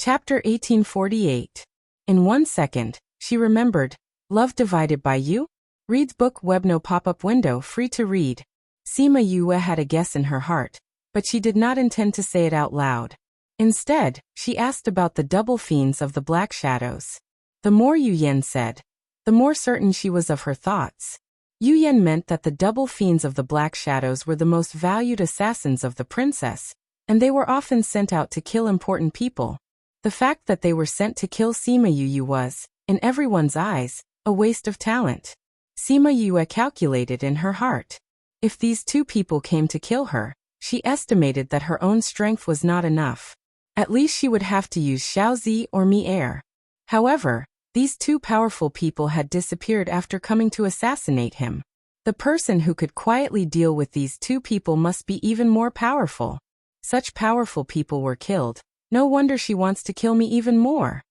Chapter 1848. In 1 second, she remembered. Love Divided by You? Reads book web no pop-up window free to read. Sima Yue had a guess in her heart, but she did not intend to say it out loud. Instead, she asked about the double fiends of the Black Shadows. The more Yu Yan said, the more certain she was of her thoughts. Yu Yan meant that the double fiends of the Black Shadows were the most valued assassins of the princess, and they were often sent out to kill important people. The fact that they were sent to kill Sima Yue was, in everyone's eyes, a waste of talent. Sima Yue calculated in her heart. If these two people came to kill her, she estimated that her own strength was not enough. At least she would have to use Xiaozi or Mi-Er. However, these two powerful people had disappeared after coming to assassinate him. The person who could quietly deal with these two people must be even more powerful. Such powerful people were killed. No wonder she wants to kill me even more.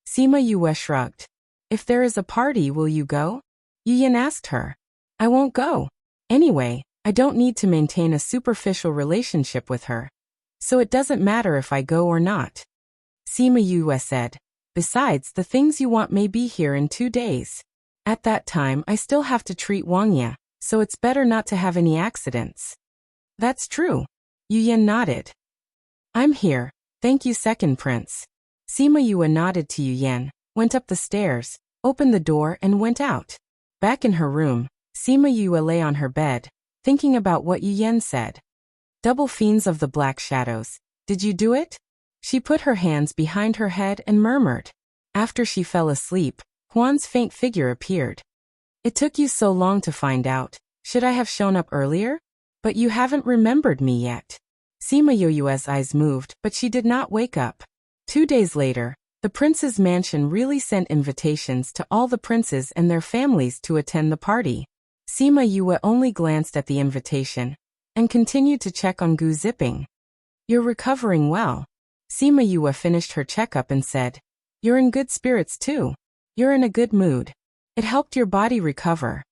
Sima Yue shrugged. If there is a party, will you go? Yu Yan asked her. I won't go. Anyway, I don't need to maintain a superficial relationship with her. So it doesn't matter if I go or not. Sima Yue said. Besides, the things you want may be here in 2 days. At that time, I still have to treat Wang Ye, so it's better not to have any accidents. That's true. Yu Yan nodded. I'm here. Thank you, second prince. Sima Yue nodded to Yu Yan, went up the stairs, opened the door and went out. Back in her room, Sima Yue lay on her bed, thinking about what Yu Yan said. Double fiends of the Black Shadows, did you do it? She put her hands behind her head and murmured. After she fell asleep, Huan's faint figure appeared. It took you so long to find out. Should I have shown up earlier? But you haven't remembered me yet. Sima Yue's eyes moved, but she did not wake up. 2 days later, the prince's mansion really sent invitations to all the princes and their families to attend the party. Sima Yue only glanced at the invitation and continued to check on Gu Zipping. You're recovering well. Sima Yue finished her checkup and said, You're in good spirits too. You're in a good mood. It helped your body recover.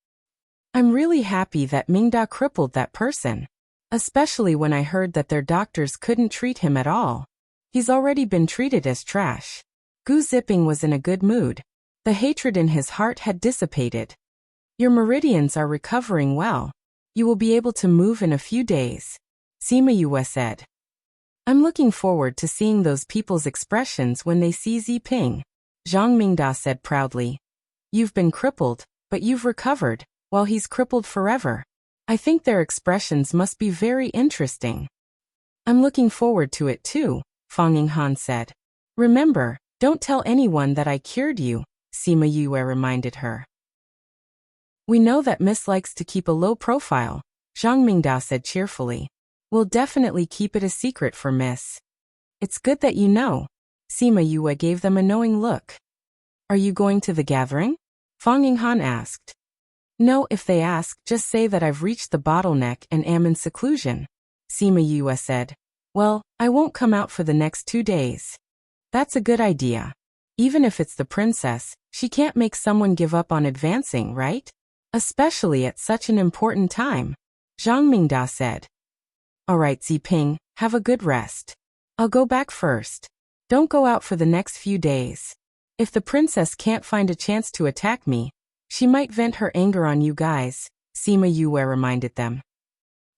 I'm really happy that Mingda crippled that person. Especially when I heard that their doctors couldn't treat him at all. He's already been treated as trash. Gu Zipping was in a good mood. The hatred in his heart had dissipated. Your meridians are recovering well. You will be able to move in a few days. Sima Yue said. I'm looking forward to seeing those people's expressions when they see Ziping. Zhang Mingda said proudly. You've been crippled, but you've recovered, while he's crippled forever. I think their expressions must be very interesting. I'm looking forward to it too, Fang Yinghan said. Remember, don't tell anyone that I cured you, Sima Yue reminded her. We know that Miss likes to keep a low profile, Zhang Mingda said cheerfully. We'll definitely keep it a secret for Miss. It's good that you know. Sima Yue gave them a knowing look. Are you going to the gathering? Fang Yinghan asked. No, if they ask, just say that I've reached the bottleneck and am in seclusion. Sima Yue said. Well, I won't come out for the next 2 days. That's a good idea. Even if it's the princess, she can't make someone give up on advancing, right? Especially at such an important time. Zhang Mingda said. All right, Ziping, have a good rest. I'll go back first. Don't go out for the next few days. If the princess can't find a chance to attack me, she might vent her anger on you guys, Sima Yue reminded them.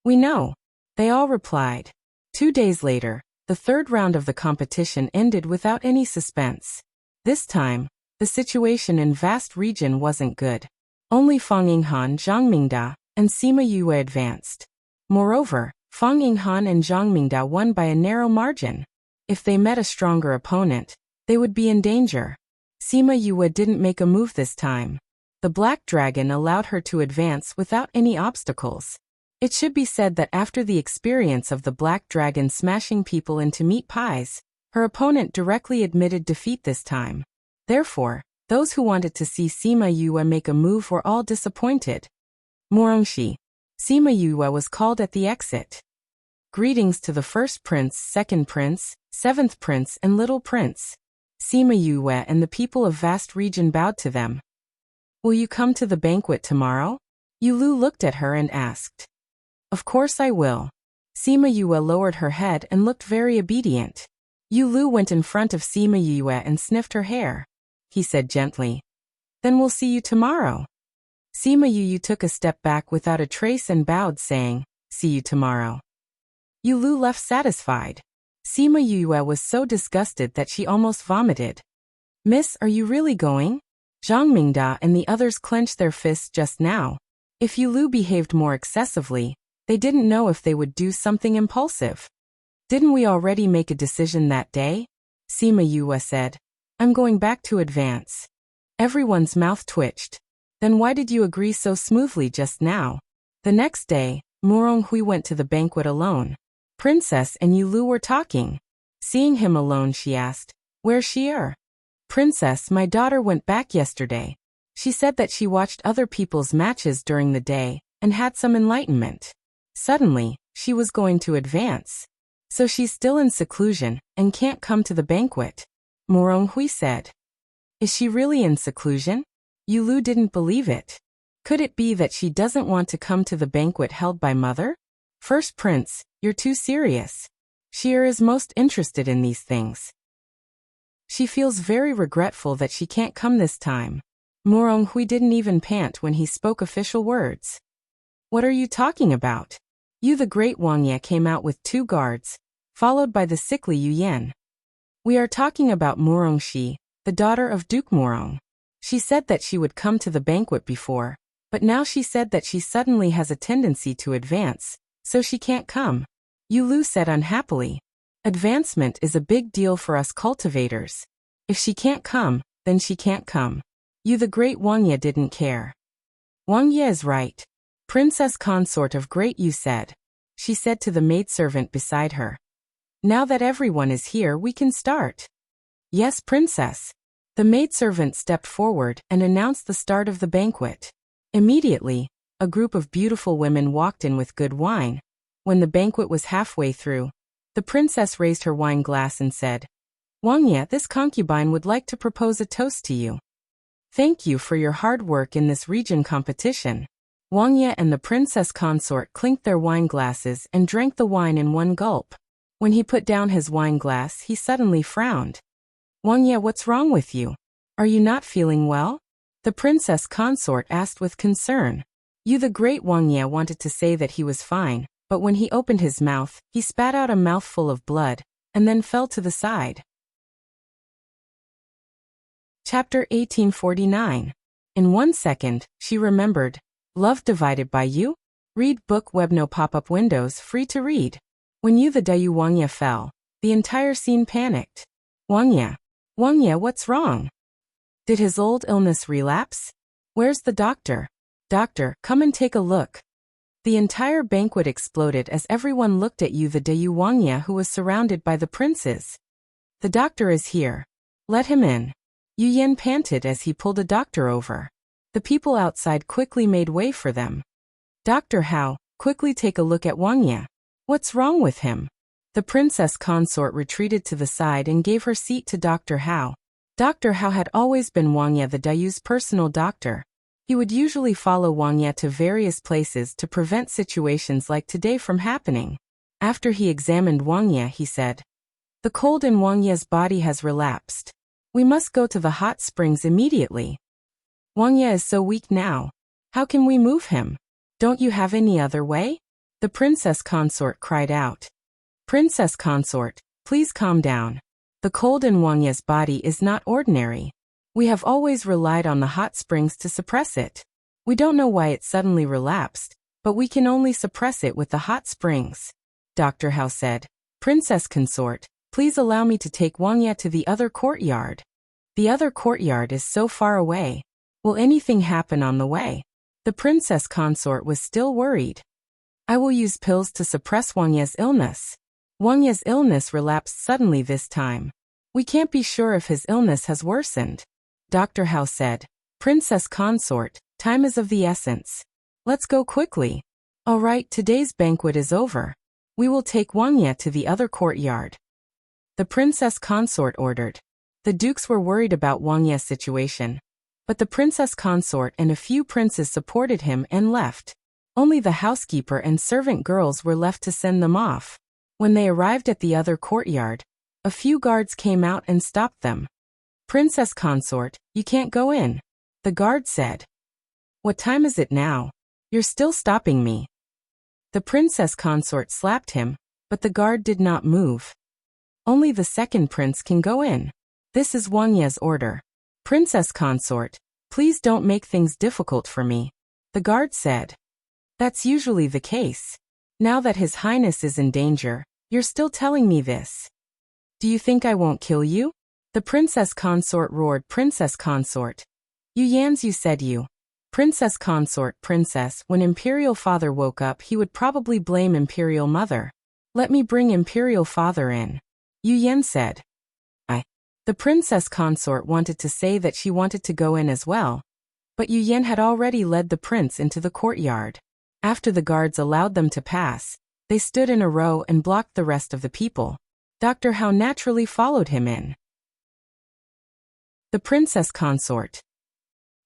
We know. They all replied. 2 days later, the third round of the competition ended without any suspense. This time, the situation in vast region wasn't good. Only Fang Yinghan, Zhang Mingda, and Sima Yue advanced. Moreover, Fang Yinghan and Zhang Mingda won by a narrow margin. If they met a stronger opponent, they would be in danger. Sima Yue didn't make a move this time. The Black Dragon allowed her to advance without any obstacles. It should be said that after the experience of the Black Dragon smashing people into meat pies, her opponent directly admitted defeat this time. Therefore, those who wanted to see Sima Yue make a move were all disappointed. Morongshi. Sima Yue was called at the exit. Greetings to the first prince, second prince, seventh prince and little prince. Sima Yue and the people of vast region bowed to them. Will you come to the banquet tomorrow? Yulu looked at her and asked. Of course I will. Sima Yue lowered her head and looked very obedient. Yu Lu went in front of Sima Yue and sniffed her hair. He said gently, "Then we'll see you tomorrow." Sima Yue took a step back without a trace and bowed, saying, "See you tomorrow." Yu Lu left satisfied. Sima Yue was so disgusted that she almost vomited. "Miss, are you really going?" Zhang Mingda and the others clenched their fists just now. If Yu Lu behaved more excessively, they didn't know if they would do something impulsive. "Didn't we already make a decision that day?" Sima Yue said. "I'm going back to advance." Everyone's mouth twitched. "Then why did you agree so smoothly just now?" The next day, Moronghui went to the banquet alone. Princess and Yu Lu were talking. Seeing him alone, she asked, "Where's Xier?" "Princess, my daughter went back yesterday. She said that she watched other people's matches during the day and had some enlightenment. Suddenly, she was going to advance. So she's still in seclusion and can't come to the banquet," Moronghui said. "Is she really in seclusion?" Yu Lu didn't believe it. Could it be that she doesn't want to come to the banquet held by Mother? "First Prince, you're too serious. Xier is most interested in these things. She feels very regretful that she can't come this time." Moronghui didn't even pant when he spoke official words. "What are you talking about?" Yu the Great Wangye came out with 2 guards, followed by the sickly Yu Yan. "We are talking about Morongxi, the daughter of Duke Morong. She said that she would come to the banquet before, but now she said that she suddenly has a tendency to advance, so she can't come," Yu Lu said unhappily. "Advancement is a big deal for us cultivators. If she can't come, then she can't come." Yu the Great Wangye didn't care. "Wangye is right. Princess consort of Great Yu said," she said to the maidservant beside her. "Now that everyone is here, we can start." "Yes, Princess." The maidservant stepped forward and announced the start of the banquet. Immediately, a group of beautiful women walked in with good wine. When the banquet was halfway through, the princess raised her wine glass and said, "Wangye, this concubine would like to propose a toast to you. Thank you for your hard work in this region competition." Wangye and the princess consort clinked their wine glasses and drank the wine in one gulp. When he put down his wine glass, he suddenly frowned. "Wangye, what's wrong with you? Are you not feeling well?" the princess consort asked with concern. Yu the Great Wangye wanted to say that he was fine, but when he opened his mouth, he spat out a mouthful of blood, and then fell to the side. Chapter 1849. In 1 second, she remembered. Love Divided by You? Read book web no pop-up windows free to read. When Yu the Dayu Wangye fell, the entire scene panicked. Wangye, what's wrong? Did his old illness relapse? Where's the doctor? Doctor, come and take a look. The entire banquet exploded as everyone looked at Yu the Dayu Wangye, who was surrounded by the princes. "The doctor is here. Let him in." Yu Yan panted as he pulled a doctor over. The people outside quickly made way for them. "Dr. Hao, quickly take a look at Wangye. What's wrong with him?" The princess consort retreated to the side and gave her seat to Dr. Hao. Dr. Hao had always been Wangye the Dayu's personal doctor. He would usually follow Wangye to various places to prevent situations like today from happening. After he examined Wangye, he said, "The cold in Wangye's body has relapsed. We must go to the hot springs immediately. Wangye is so weak now. How can we move him? Don't you have any other way?" The princess consort cried out. "Princess consort, please calm down. The cold in Wangye's body is not ordinary. We have always relied on the hot springs to suppress it. We don't know why it suddenly relapsed, but we can only suppress it with the hot springs." Dr. Hao said, "Princess consort, please allow me to take Wangye to the other courtyard. The other courtyard is so far away. Will anything happen on the way?" The princess consort was still worried. "I will use pills to suppress Wangye's illness. Wangye's illness relapsed suddenly this time. We can't be sure if his illness has worsened." Dr. Hao said, "Princess consort, time is of the essence. Let's go quickly." "All right, today's banquet is over. We will take Wangye to the other courtyard," the princess consort ordered. The dukes were worried about Wangye's situation, but the princess consort and a few princes supported him and left. Only the housekeeper and servant girls were left to send them off. When they arrived at the other courtyard, A few guards came out and stopped them. "Princess consort, you can't go in," the guard said. "What time is it now? You're still stopping me." The princess consort slapped him, but the guard did not move. "Only the second prince can go in. This is Wang Ye's order." "Princess consort, please don't make things difficult for me," the guard said. "That's usually the case. Now that His Highness is in danger, you're still telling me this. Do you think I won't kill you?" The princess consort roared. "Princess consort. You Yans, you said you." Princess consort, princess. When Imperial Father woke up, he would probably blame Imperial Mother. "Let me bring Imperial Father in," Yu Yan said. The princess consort wanted to say that she wanted to go in as well, but Yu Yan had already led the prince into the courtyard. After the guards allowed them to pass, they stood in a row and blocked the rest of the people. Dr. Hao naturally followed him in. The princess consort.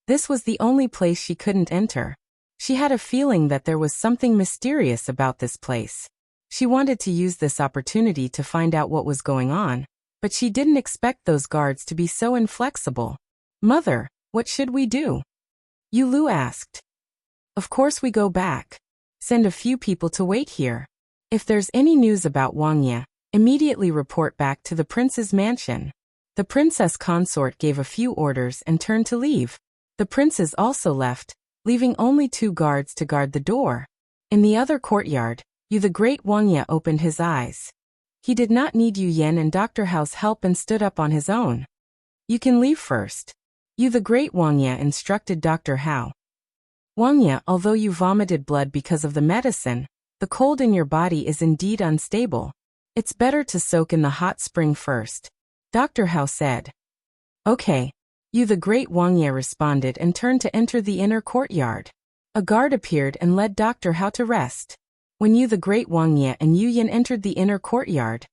This was the only place she couldn't enter. She had a feeling that there was something mysterious about this place. She wanted to use this opportunity to find out what was going on, but she didn't expect those guards to be so inflexible. "Mother, what should we do?" Yu Lu asked. "Of course we go back. Send a few people to wait here. If there's any news about Wang Ye, immediately report back to the prince's mansion." The princess consort gave a few orders and turned to leave. The princes also left, leaving only 2 guards to guard the door. In the other courtyard, Yu the Great Wang Ye opened his eyes. He did not need Yu Yan and Dr. Hao's help and stood up on his own. "You can leave first," Yu the Great Wang Ye instructed Dr. Hao. "Wang Ye, although you vomited blood because of the medicine, the cold in your body is indeed unstable. It's better to soak in the hot spring first," Dr. Hao said. "Okay," Yu the Great Wang Ye responded and turned to enter the inner courtyard. A guard appeared and led Dr. Hao to rest. When Yu the Great Wang Ye and Yu Yan entered the inner courtyard,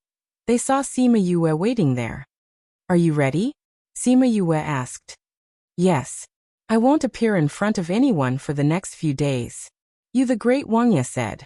they saw Sima Yue waiting there. "Are you ready?" Sima Yue asked. "Yes. I won't appear in front of anyone for the next few days," Yu the Great Wang Ye said.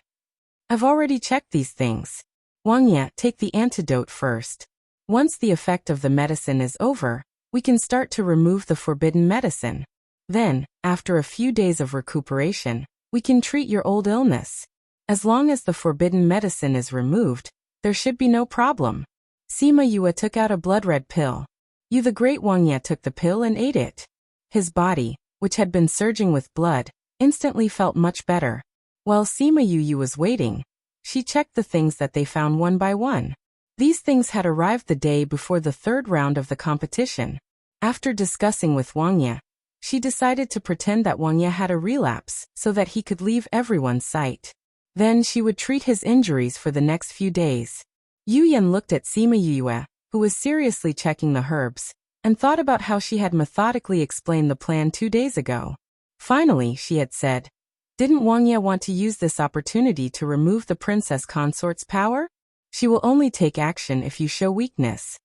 "I've already checked these things. Wang Ye, take the antidote first. Once the effect of the medicine is over, we can start to remove the forbidden medicine. Then, after a few days of recuperation, we can treat your old illness. As long as the forbidden medicine is removed, there should be no problem." Sima Yue took out a blood-red pill. Yu the Great Wang Ye took the pill and ate it. His body, which had been surging with blood, instantly felt much better. While Sima Yue was waiting, she checked the things that they found one by one. These things had arrived the day before the 3rd round of the competition. After discussing with Wang Ye, she decided to pretend that Wang Ye had a relapse so that he could leave everyone's sight. Then she would treat his injuries for the next few days. Yu Yan looked at Sima Yue, who was seriously checking the herbs, and thought about how she had methodically explained the plan 2 days ago. Finally, she had said, "Didn't Wang Ye want to use this opportunity to remove the princess consort's power? She will only take action if you show weakness."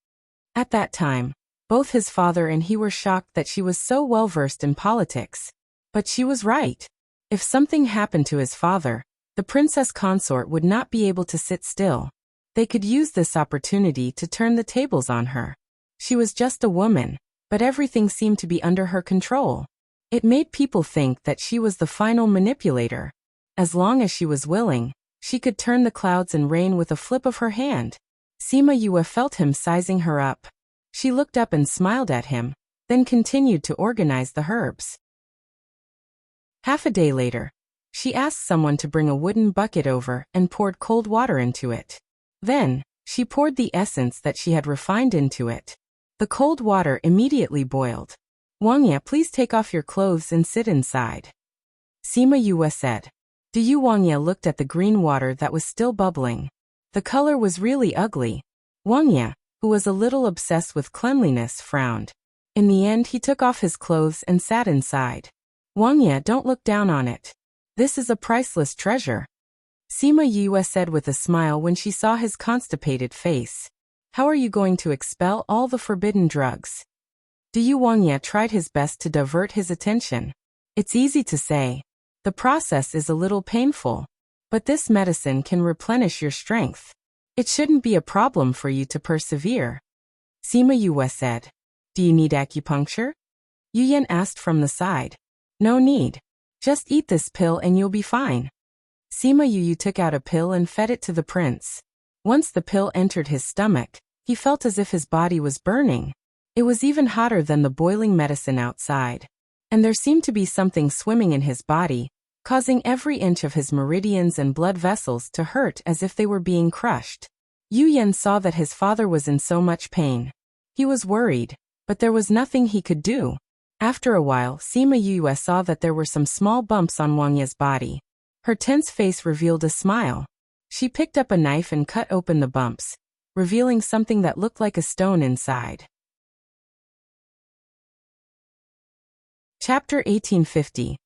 At that time, both his father and he were shocked that she was so well versed in politics. But she was right. If something happened to his father, the princess consort would not be able to sit still. They could use this opportunity to turn the tables on her. She was just a woman, but everything seemed to be under her control. It made people think that she was the final manipulator. As long as she was willing, she could turn the clouds and rain with a flip of her hand. Sima Yue felt him sizing her up. She looked up and smiled at him, then continued to organize the herbs. Half a day later, she asked someone to bring a wooden bucket over and poured cold water into it. Then, she poured the essence that she had refined into it. The cold water immediately boiled. "Wang Ye, please take off your clothes and sit inside," Sima Yue said. Wang Ye looked at the green water that was still bubbling. The color was really ugly. Wang Ye, who was a little obsessed with cleanliness, frowned. In the end, he took off his clothes and sat inside. "Wang Ye, don't look down on it. This is a priceless treasure," Sima Yue said with a smile when she saw his constipated face. "How are you going to expel all the forbidden drugs?" Wang Ye tried his best to divert his attention. "It's easy to say. The process is a little painful. But this medicine can replenish your strength. It shouldn't be a problem for you to persevere. Sima Yue said. Do you need acupuncture? Yu Yan asked from the side. No need. Just eat this pill and you'll be fine. Sima Yu took out a pill and fed it to the prince. Once the pill entered his stomach, he felt as if his body was burning. It was even hotter than the boiling medicine outside. And there seemed to be something swimming in his body, causing every inch of his meridians and blood vessels to hurt as if they were being crushed. Yu Yan saw that his father was in so much pain. He was worried, but there was nothing he could do. After a while, Sima Yue saw that there were some small bumps on Wang Ye's body. Her tense face revealed a smile. She picked up a knife and cut open the bumps, revealing something that looked like a stone inside. Chapter 1850.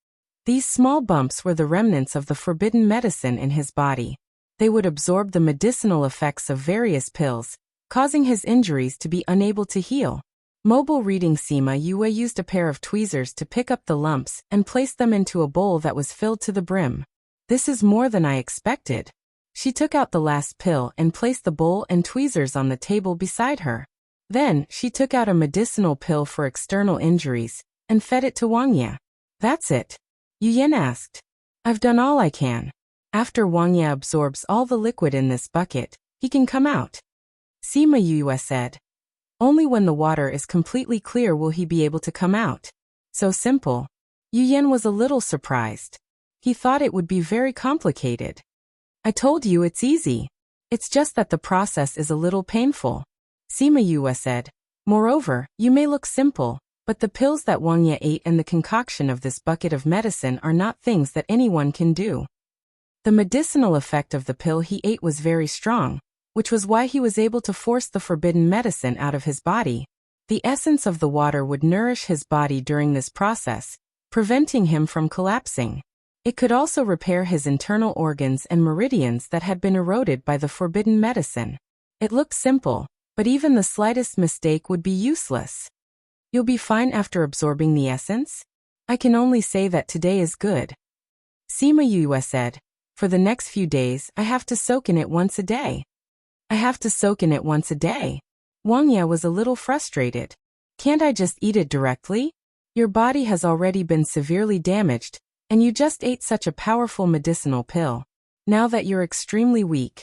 These small bumps were the remnants of the forbidden medicine in his body. They would absorb the medicinal effects of various pills, causing his injuries to be unable to heal. Mobile reading. Sima Yue used a pair of tweezers to pick up the lumps and place them into a bowl that was filled to the brim. This is more than I expected. She took out the last pill and placed the bowl and tweezers on the table beside her. Then, she took out a medicinal pill for external injuries and fed it to Wang Ye. That's it? Yu Yan asked. I've done all I can. After Wang Ye absorbs all the liquid in this bucket, he can come out. Sima Yue said. Only when the water is completely clear will he be able to come out. So simple. Yu Yan was a little surprised. He thought it would be very complicated. I told you it's easy. It's just that the process is a little painful. Sima Yue said. Moreover, you may look simple, but the pills that Wang Ye ate and the concoction of this bucket of medicine are not things that anyone can do. The medicinal effect of the pill he ate was very strong, which was why he was able to force the forbidden medicine out of his body. The essence of the water would nourish his body during this process, preventing him from collapsing. It could also repair his internal organs and meridians that had been eroded by the forbidden medicine. It looked simple, but even the slightest mistake would be useless. You'll be fine after absorbing the essence? I can only say that today is good. Sima Yue said. For the next few days, I have to soak in it once a day. I have to soak in it once a day. Wang Ye was a little frustrated. Can't I just eat it directly? Your body has already been severely damaged, and you just ate such a powerful medicinal pill. Now that you're extremely weak,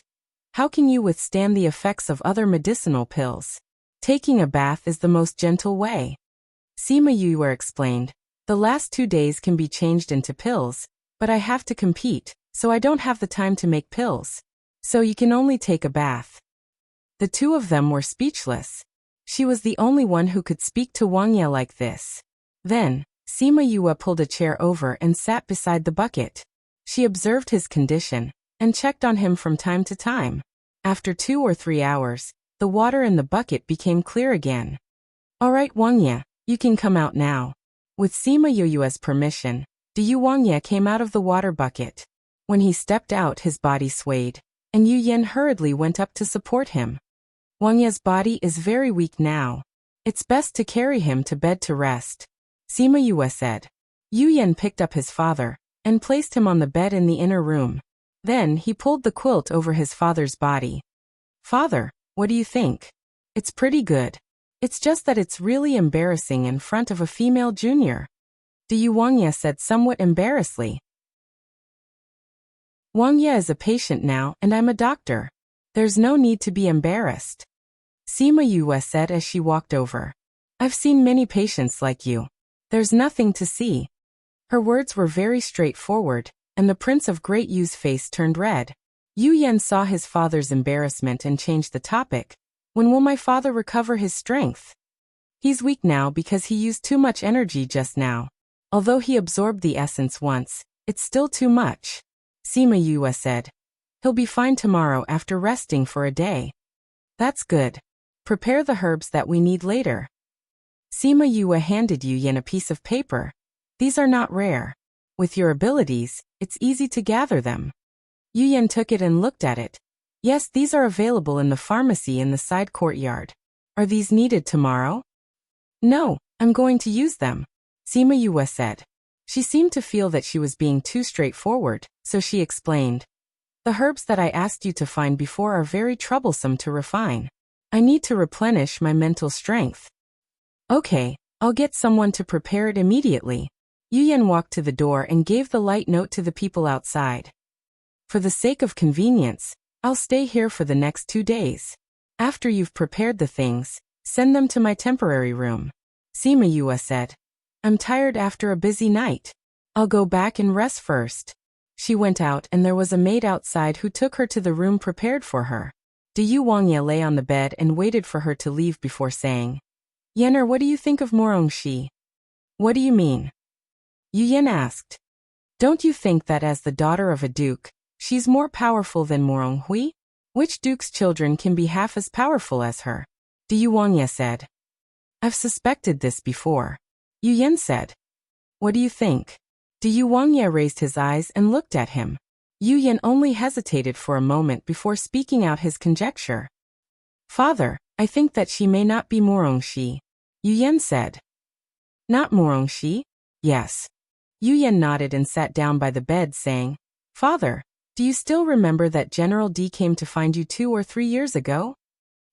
how can you withstand the effects of other medicinal pills? Taking a bath is the most gentle way. Sima Yue explained. The last 2 days can be changed into pills, but I have to compete, so I don't have the time to make pills. So you can only take a bath. The two of them were speechless. She was the only one who could speak to Wang Ye like this. Then, Sima Yue pulled a chair over and sat beside the bucket. She observed his condition and checked on him from time to time. After 2 or 3 hours, the water in the bucket became clear again. All right, Wang Ye, you can come out now. With Sima Yue's permission, Wang Ye came out of the water bucket. When he stepped out, his body swayed, and Yu Yan hurriedly went up to support him. Wang Ye's body is very weak now. It's best to carry him to bed to rest, Sima Yue said. Yu Yan picked up his father and placed him on the bed in the inner room. Then he pulled the quilt over his father's body. Father, what do you think? It's pretty good. It's just that it's really embarrassing in front of a female junior. Wang Ye said somewhat embarrassedly. Wang Ye is a patient now and I'm a doctor. There's no need to be embarrassed, Sima Yue said as she walked over. I've seen many patients like you. There's nothing to see. Her words were very straightforward, and the Prince of Great Yu's face turned red. Yu Yan saw his father's embarrassment and changed the topic. When will my father recover his strength? He's weak now because he used too much energy just now. Although he absorbed the essence once, it's still too much, Sima Yue said. He'll be fine tomorrow after resting for a day. That's good. Prepare the herbs that we need later. Sima Yue handed Yu Yan a piece of paper. These are not rare. With your abilities, it's easy to gather them. Yu Yan took it and looked at it. Yes, these are available in the pharmacy in the side courtyard. Are these needed tomorrow? No, I'm going to use them, Sima Yue said. She seemed to feel that she was being too straightforward, so she explained. The herbs that I asked you to find before are very troublesome to refine. I need to replenish my mental strength. Okay, I'll get someone to prepare it immediately. Yuyan walked to the door and gave the light note to the people outside. For the sake of convenience, I'll stay here for the next 2 days. After you've prepared the things, send them to my temporary room. Sima Yue said. I'm tired after a busy night. I'll go back and rest first. She went out and there was a maid outside who took her to the room prepared for her. Du Wangye lay on the bed and waited for her to leave before saying, Yener, what do you think of Morongxi? What do you mean? Yu Yan asked. Don't you think that as the daughter of a duke, she's more powerful than Moronghui? Which duke's children can be half as powerful as her? Du Wangye said. I've suspected this before. Yu Yan said. What do you think? Du Wangye raised his eyes and looked at him. Yu Yan only hesitated for a moment before speaking out his conjecture. Father, I think that she may not be Morongxi. Yu Yan said. Not Morongxi? Yes. Yu Yan nodded and sat down by the bed saying, Father, do you still remember that General D came to find you 2 or 3 years ago?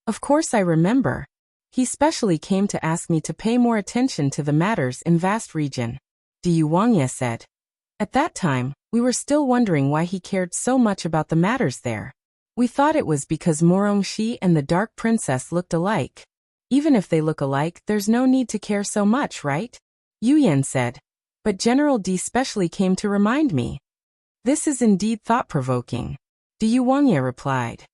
Of course I remember. He specially came to ask me to pay more attention to the matters in vast region. Du Wangye said. At that time, we were still wondering why he cared so much about the matters there. We thought it was because Morongxi and the Dark Princess looked alike. Even if they look alike, there's no need to care so much, right? Yu Yan said. But General D specially came to remind me. This is indeed thought-provoking. Du Wangye replied.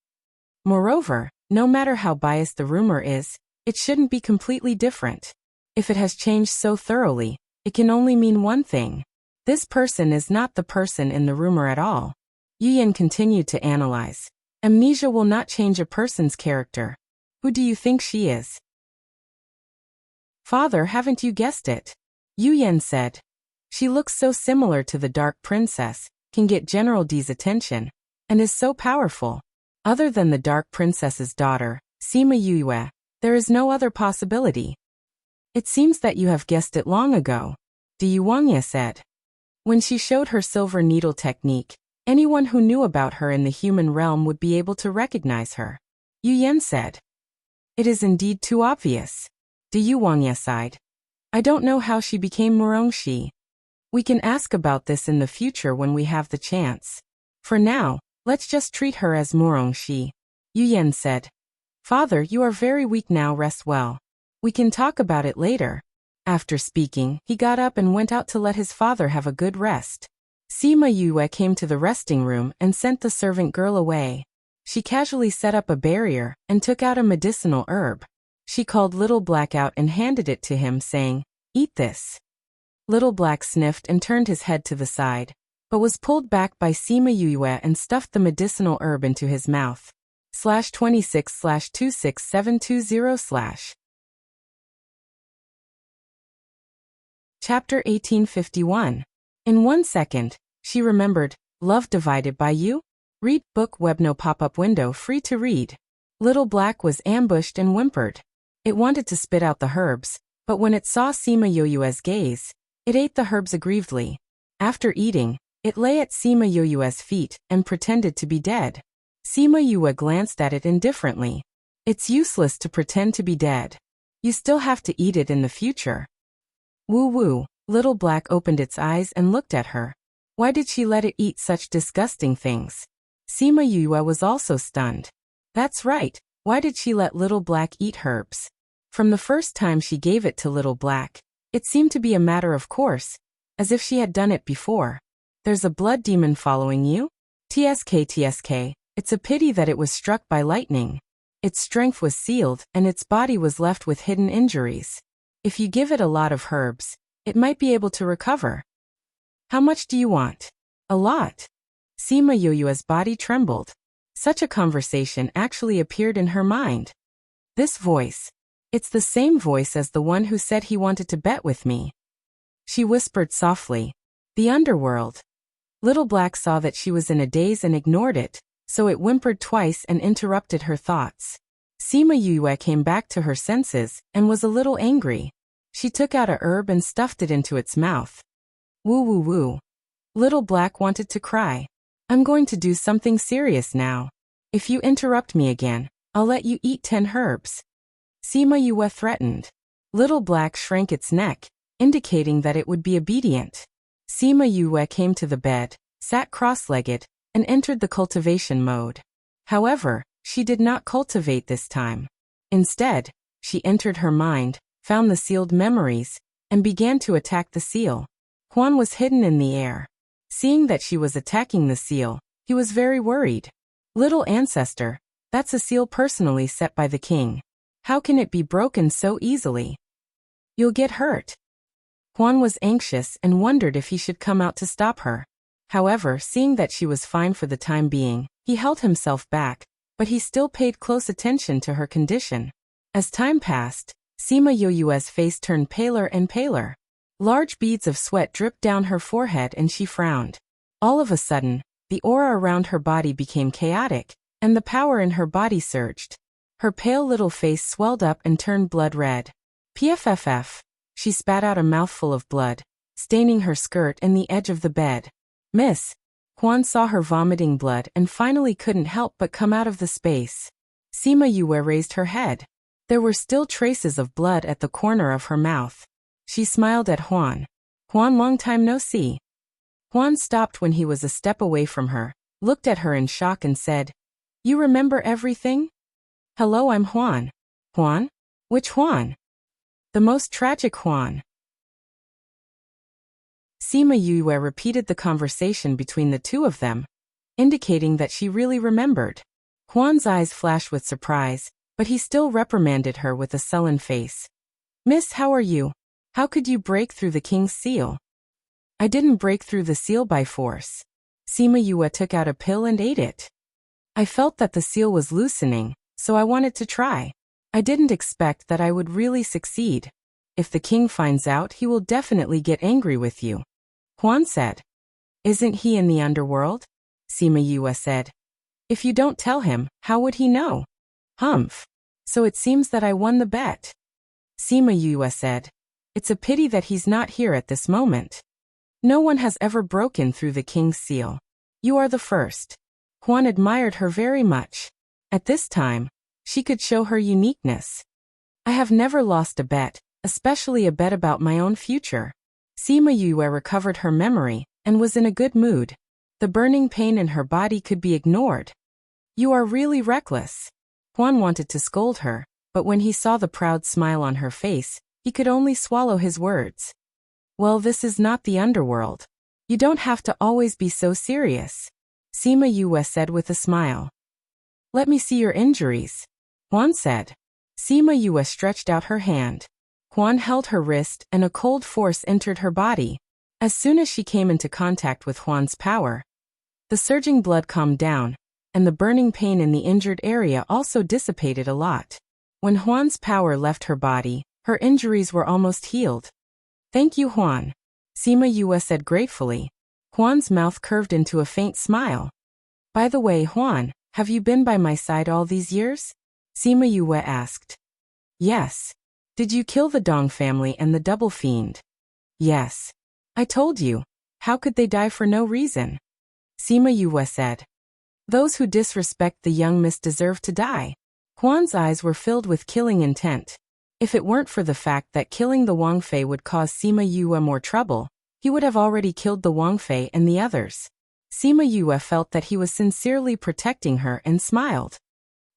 Moreover, no matter how biased the rumor is, it shouldn't be completely different. If it has changed so thoroughly, it can only mean one thing. This person is not the person in the rumor at all. Yu Yan continued to analyze. Amnesia will not change a person's character. Who do you think she is? Father, haven't you guessed it? Yu Yan said. She looks so similar to the Dark Princess, can get General D's attention, and is so powerful. Other than the Dark Princess's daughter, Sima Yue, there is no other possibility. It seems that you have guessed it long ago, Du Wangye said. When she showed her silver needle technique, anyone who knew about her in the human realm would be able to recognize her. Yu Yan said. It is indeed too obvious. Du Wangye sighed. I don't know how she became Morongxi. We can ask about this in the future when we have the chance. For now, let's just treat her as Morongxi. Yu Yan said. Father, you are very weak now, rest well. We can talk about it later. After speaking, he got up and went out to let his father have a good rest. Sima Yue came to the resting room and sent the servant girl away. She casually set up a barrier and took out a medicinal herb. She called Little Black out and handed it to him, saying, Eat this. Little Black sniffed and turned his head to the side, but was pulled back by Sima Yue and stuffed the medicinal herb into his mouth. /26/26720/ Chapter 1851. In 1 second, she remembered, Love Divided by You? Read book web no pop-up window free to read. Little Black was ambushed and whimpered. It wanted to spit out the herbs, but when it saw Sima Yue's gaze, it ate the herbs aggrievedly. After eating, it lay at Sima Yue's feet and pretended to be dead. Sima Yue glanced at it indifferently. It's useless to pretend to be dead. You still have to eat it in the future. Woo woo. Little Black opened its eyes and looked at her. Why did she let it eat such disgusting things? Sima Yue was also stunned. That's right, why did she let Little Black eat herbs? From the first time she gave it to Little Black, it seemed to be a matter of course, as if she had done it before. There's a blood demon following you? TSK, it's a pity that it was struck by lightning. Its strength was sealed and its body was left with hidden injuries. If you give it a lot of herbs, it might be able to recover. How much do you want? A lot. Sima Yue's body trembled. Such a conversation actually appeared in her mind. This voice. It's the same voice as the one who said he wanted to bet with me. She whispered softly. The underworld. Little Black saw that she was in a daze and ignored it, so it whimpered twice and interrupted her thoughts. Sima Yue came back to her senses and was a little angry. She took out a herb and stuffed it into its mouth. Woo woo woo. Little Black wanted to cry. I'm going to do something serious now. If you interrupt me again, I'll let you eat 10 herbs. Sima Yue threatened. Little Black shrank its neck, indicating that it would be obedient. Sima Yue came to the bed, sat cross-legged, and entered the cultivation mode. However, she did not cultivate this time. Instead, she entered her mind, found the sealed memories, and began to attack the seal. Huan was hidden in the air. Seeing that she was attacking the seal, he was very worried. Little ancestor, that's a seal personally set by the king. How can it be broken so easily? You'll get hurt. Huan was anxious and wondered if he should come out to stop her. However, seeing that she was fine for the time being, he held himself back, but he still paid close attention to her condition. As time passed, Sima Yue's face turned paler and paler. Large beads of sweat dripped down her forehead and she frowned. All of a sudden, the aura around her body became chaotic, and the power in her body surged. Her pale little face swelled up and turned blood red. Pfff. She spat out a mouthful of blood, staining her skirt and the edge of the bed. Miss. Huan saw her vomiting blood and finally couldn't help but come out of the space. Sima Yue raised her head. There were still traces of blood at the corner of her mouth. She smiled at Huan. Huan, long time no see. Huan stopped when he was a step away from her, looked at her in shock and said, You remember everything? Hello, I'm Huan. Huan? Which Huan? The most tragic Huan. Sima Yue repeated the conversation between the two of them, indicating that she really remembered. Huan's eyes flashed with surprise, but he still reprimanded her with a sullen face. Miss, how are you? How could you break through the king's seal? I didn't break through the seal by force. Sima Yue took out a pill and ate it. I felt that the seal was loosening, so I wanted to try. I didn't expect that I would really succeed. If the king finds out, he will definitely get angry with you. Huan said. Isn't he in the underworld? Sima Yue said. If you don't tell him, how would he know? Humph. So it seems that I won the bet. Sima Yue said. It's a pity that he's not here at this moment. No one has ever broken through the king's seal. You are the first. Huan admired her very much. At this time, she could show her uniqueness. I have never lost a bet, especially a bet about my own future. Sima Yue recovered her memory and was in a good mood. The burning pain in her body could be ignored. You are really reckless. Huan wanted to scold her, but when he saw the proud smile on her face, he could only swallow his words. Well, this is not the underworld. You don't have to always be so serious. Sima Yue said with a smile. Let me see your injuries. Huan said. Sima Yue stretched out her hand. Huan held her wrist and a cold force entered her body. As soon as she came into contact with Huan's power, the surging blood calmed down, and the burning pain in the injured area also dissipated a lot. When Huan's power left her body, her injuries were almost healed. Thank you, Huan. Sima Yue said gratefully. Huan's mouth curved into a faint smile. By the way, Huan, have you been by my side all these years? Sima Yue asked. Yes. Did you kill the Dong family and the double fiend? Yes. I told you. How could they die for no reason? Sima Yue said. Those who disrespect the young miss deserve to die. Huan's eyes were filled with killing intent. If it weren't for the fact that killing the Wangfei would cause Sima Yue more trouble, he would have already killed the Wangfei and the others. Sima Yue felt that he was sincerely protecting her and smiled.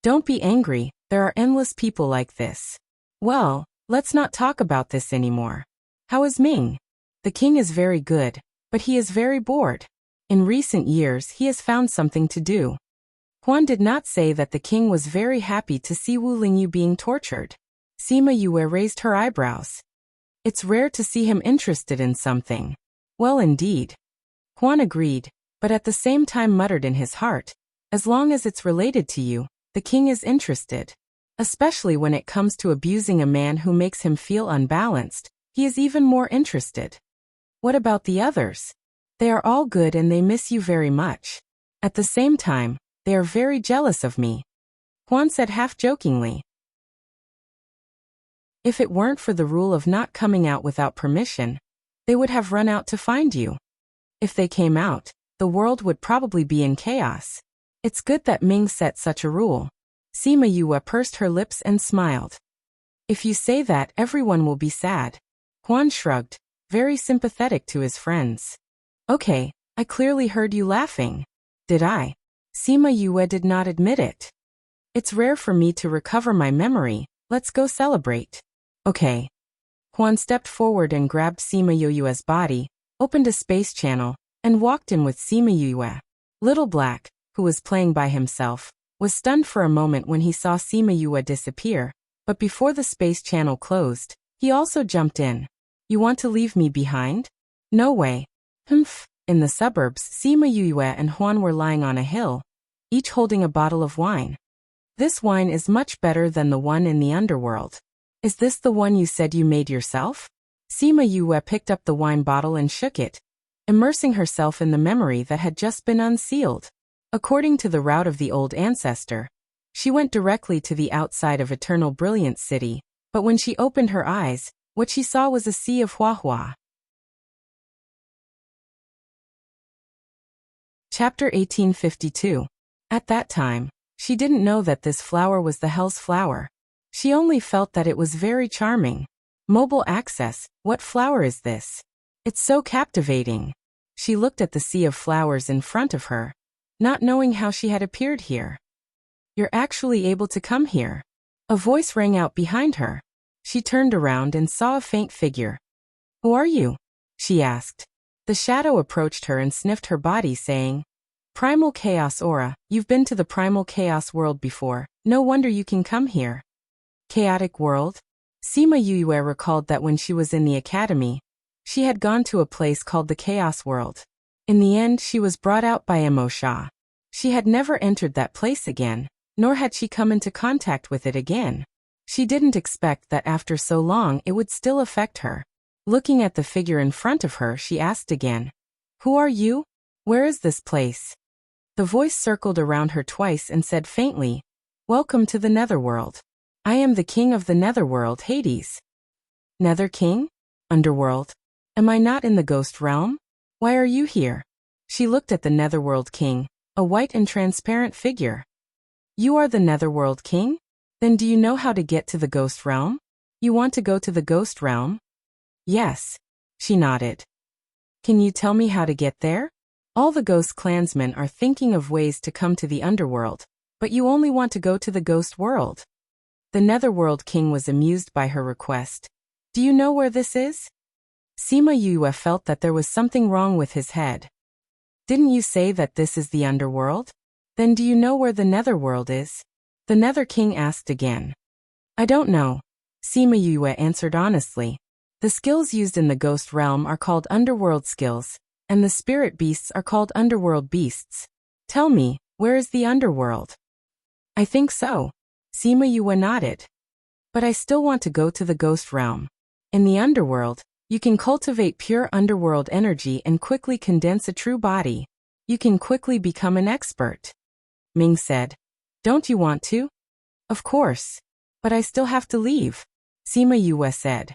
Don't be angry, there are endless people like this. Well, let's not talk about this anymore. How is Ming? The king is very good, but he is very bored. In recent years he has found something to do. Huan did not say that the king was very happy to see Wu Lingyu being tortured. Sima Yue raised her eyebrows. It's rare to see him interested in something. Well, indeed. Huan agreed, but at the same time muttered in his heart, as long as it's related to you, the king is interested. Especially when it comes to abusing a man who makes him feel unbalanced, he is even more interested. What about the others? They are all good and they miss you very much. At the same time, they are very jealous of me. Huan said half-jokingly. If it weren't for the rule of not coming out without permission, they would have run out to find you. If they came out, the world would probably be in chaos. It's good that Ming set such a rule. Sima Yue pursed her lips and smiled. If you say that, everyone will be sad. Huan shrugged, very sympathetic to his friends. Okay, I clearly heard you laughing. Did I? Sima Yue did not admit it. It's rare for me to recover my memory, let's go celebrate. Okay. Huan stepped forward and grabbed Sima Yue's body, opened a space channel, and walked in with Sima Yue. Little Black, who was playing by himself, was stunned for a moment when he saw Sima Yue disappear, but before the space channel closed, he also jumped in. You want to leave me behind? No way. Humph. In the suburbs, Sima Yue and Huan were lying on a hill, each holding a bottle of wine. This wine is much better than the one in the underworld. Is this the one you said you made yourself? Sima Yue picked up the wine bottle and shook it, immersing herself in the memory that had just been unsealed. According to the route of the old ancestor, she went directly to the outside of Eternal Brilliance City, but when she opened her eyes, what she saw was a sea of Huahua. Chapter 1852. At that time, she didn't know that this flower was the Hell's flower. She only felt that it was very charming. Mobile access, what flower is this? It's so captivating. She looked at the sea of flowers in front of her, not knowing how she had appeared here. You're actually able to come here. A voice rang out behind her. She turned around and saw a faint figure. Who are you? She asked. The shadow approached her and sniffed her body, saying, Primal Chaos Aura, you've been to the Primal Chaos world before, no wonder you can come here. Chaotic world? Sima Yue recalled that when she was in the academy, she had gone to a place called the Chaos world. In the end, she was brought out by Emo Sha. She had never entered that place again, nor had she come into contact with it again. She didn't expect that after so long it would still affect her. Looking at the figure in front of her, she asked again, Who are you? Where is this place? The voice circled around her twice and said faintly, Welcome to the Netherworld. I am the king of the Netherworld, Hades. Nether King? Underworld? Am I not in the ghost realm? Why are you here? She looked at the Netherworld King, a white and transparent figure. You are the Netherworld King? Then do you know how to get to the ghost realm? You want to go to the ghost realm? Yes. She nodded. Can you tell me how to get there? All the ghost clansmen are thinking of ways to come to the underworld, but you only want to go to the ghost world. The Netherworld King was amused by her request. Do you know where this is? Sima Yue felt that there was something wrong with his head. Didn't you say that this is the underworld? Then do you know where the Netherworld is? The Nether King asked again. I don't know. Sima Yue answered honestly. The skills used in the ghost realm are called underworld skills, and the spirit beasts are called underworld beasts. Tell me, where is the underworld? I think so. Sima Yue nodded. But I still want to go to the ghost realm. In the underworld, you can cultivate pure underworld energy and quickly condense a true body. You can quickly become an expert. Ming said. Don't you want to? Of course. But I still have to leave. Sima Yue said.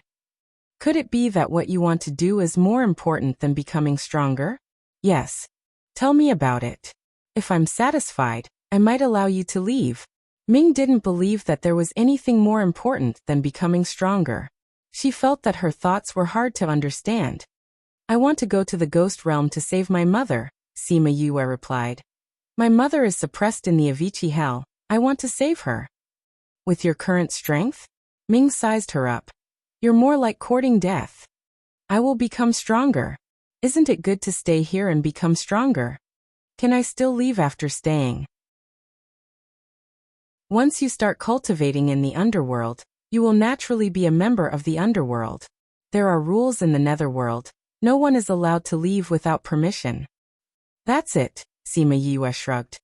Could it be that what you want to do is more important than becoming stronger? Yes. Tell me about it. If I'm satisfied, I might allow you to leave. Ming didn't believe that there was anything more important than becoming stronger. She felt that her thoughts were hard to understand. I want to go to the ghost realm to save my mother, Sima Yue replied. My mother is suppressed in the Avicii hell. I want to save her. With your current strength? Ming sized her up. You're more like courting death. I will become stronger. Isn't it good to stay here and become stronger? Can I still leave after staying? Once you start cultivating in the underworld, you will naturally be a member of the underworld. There are rules in the netherworld. No one is allowed to leave without permission. That's it, Sima Yue shrugged.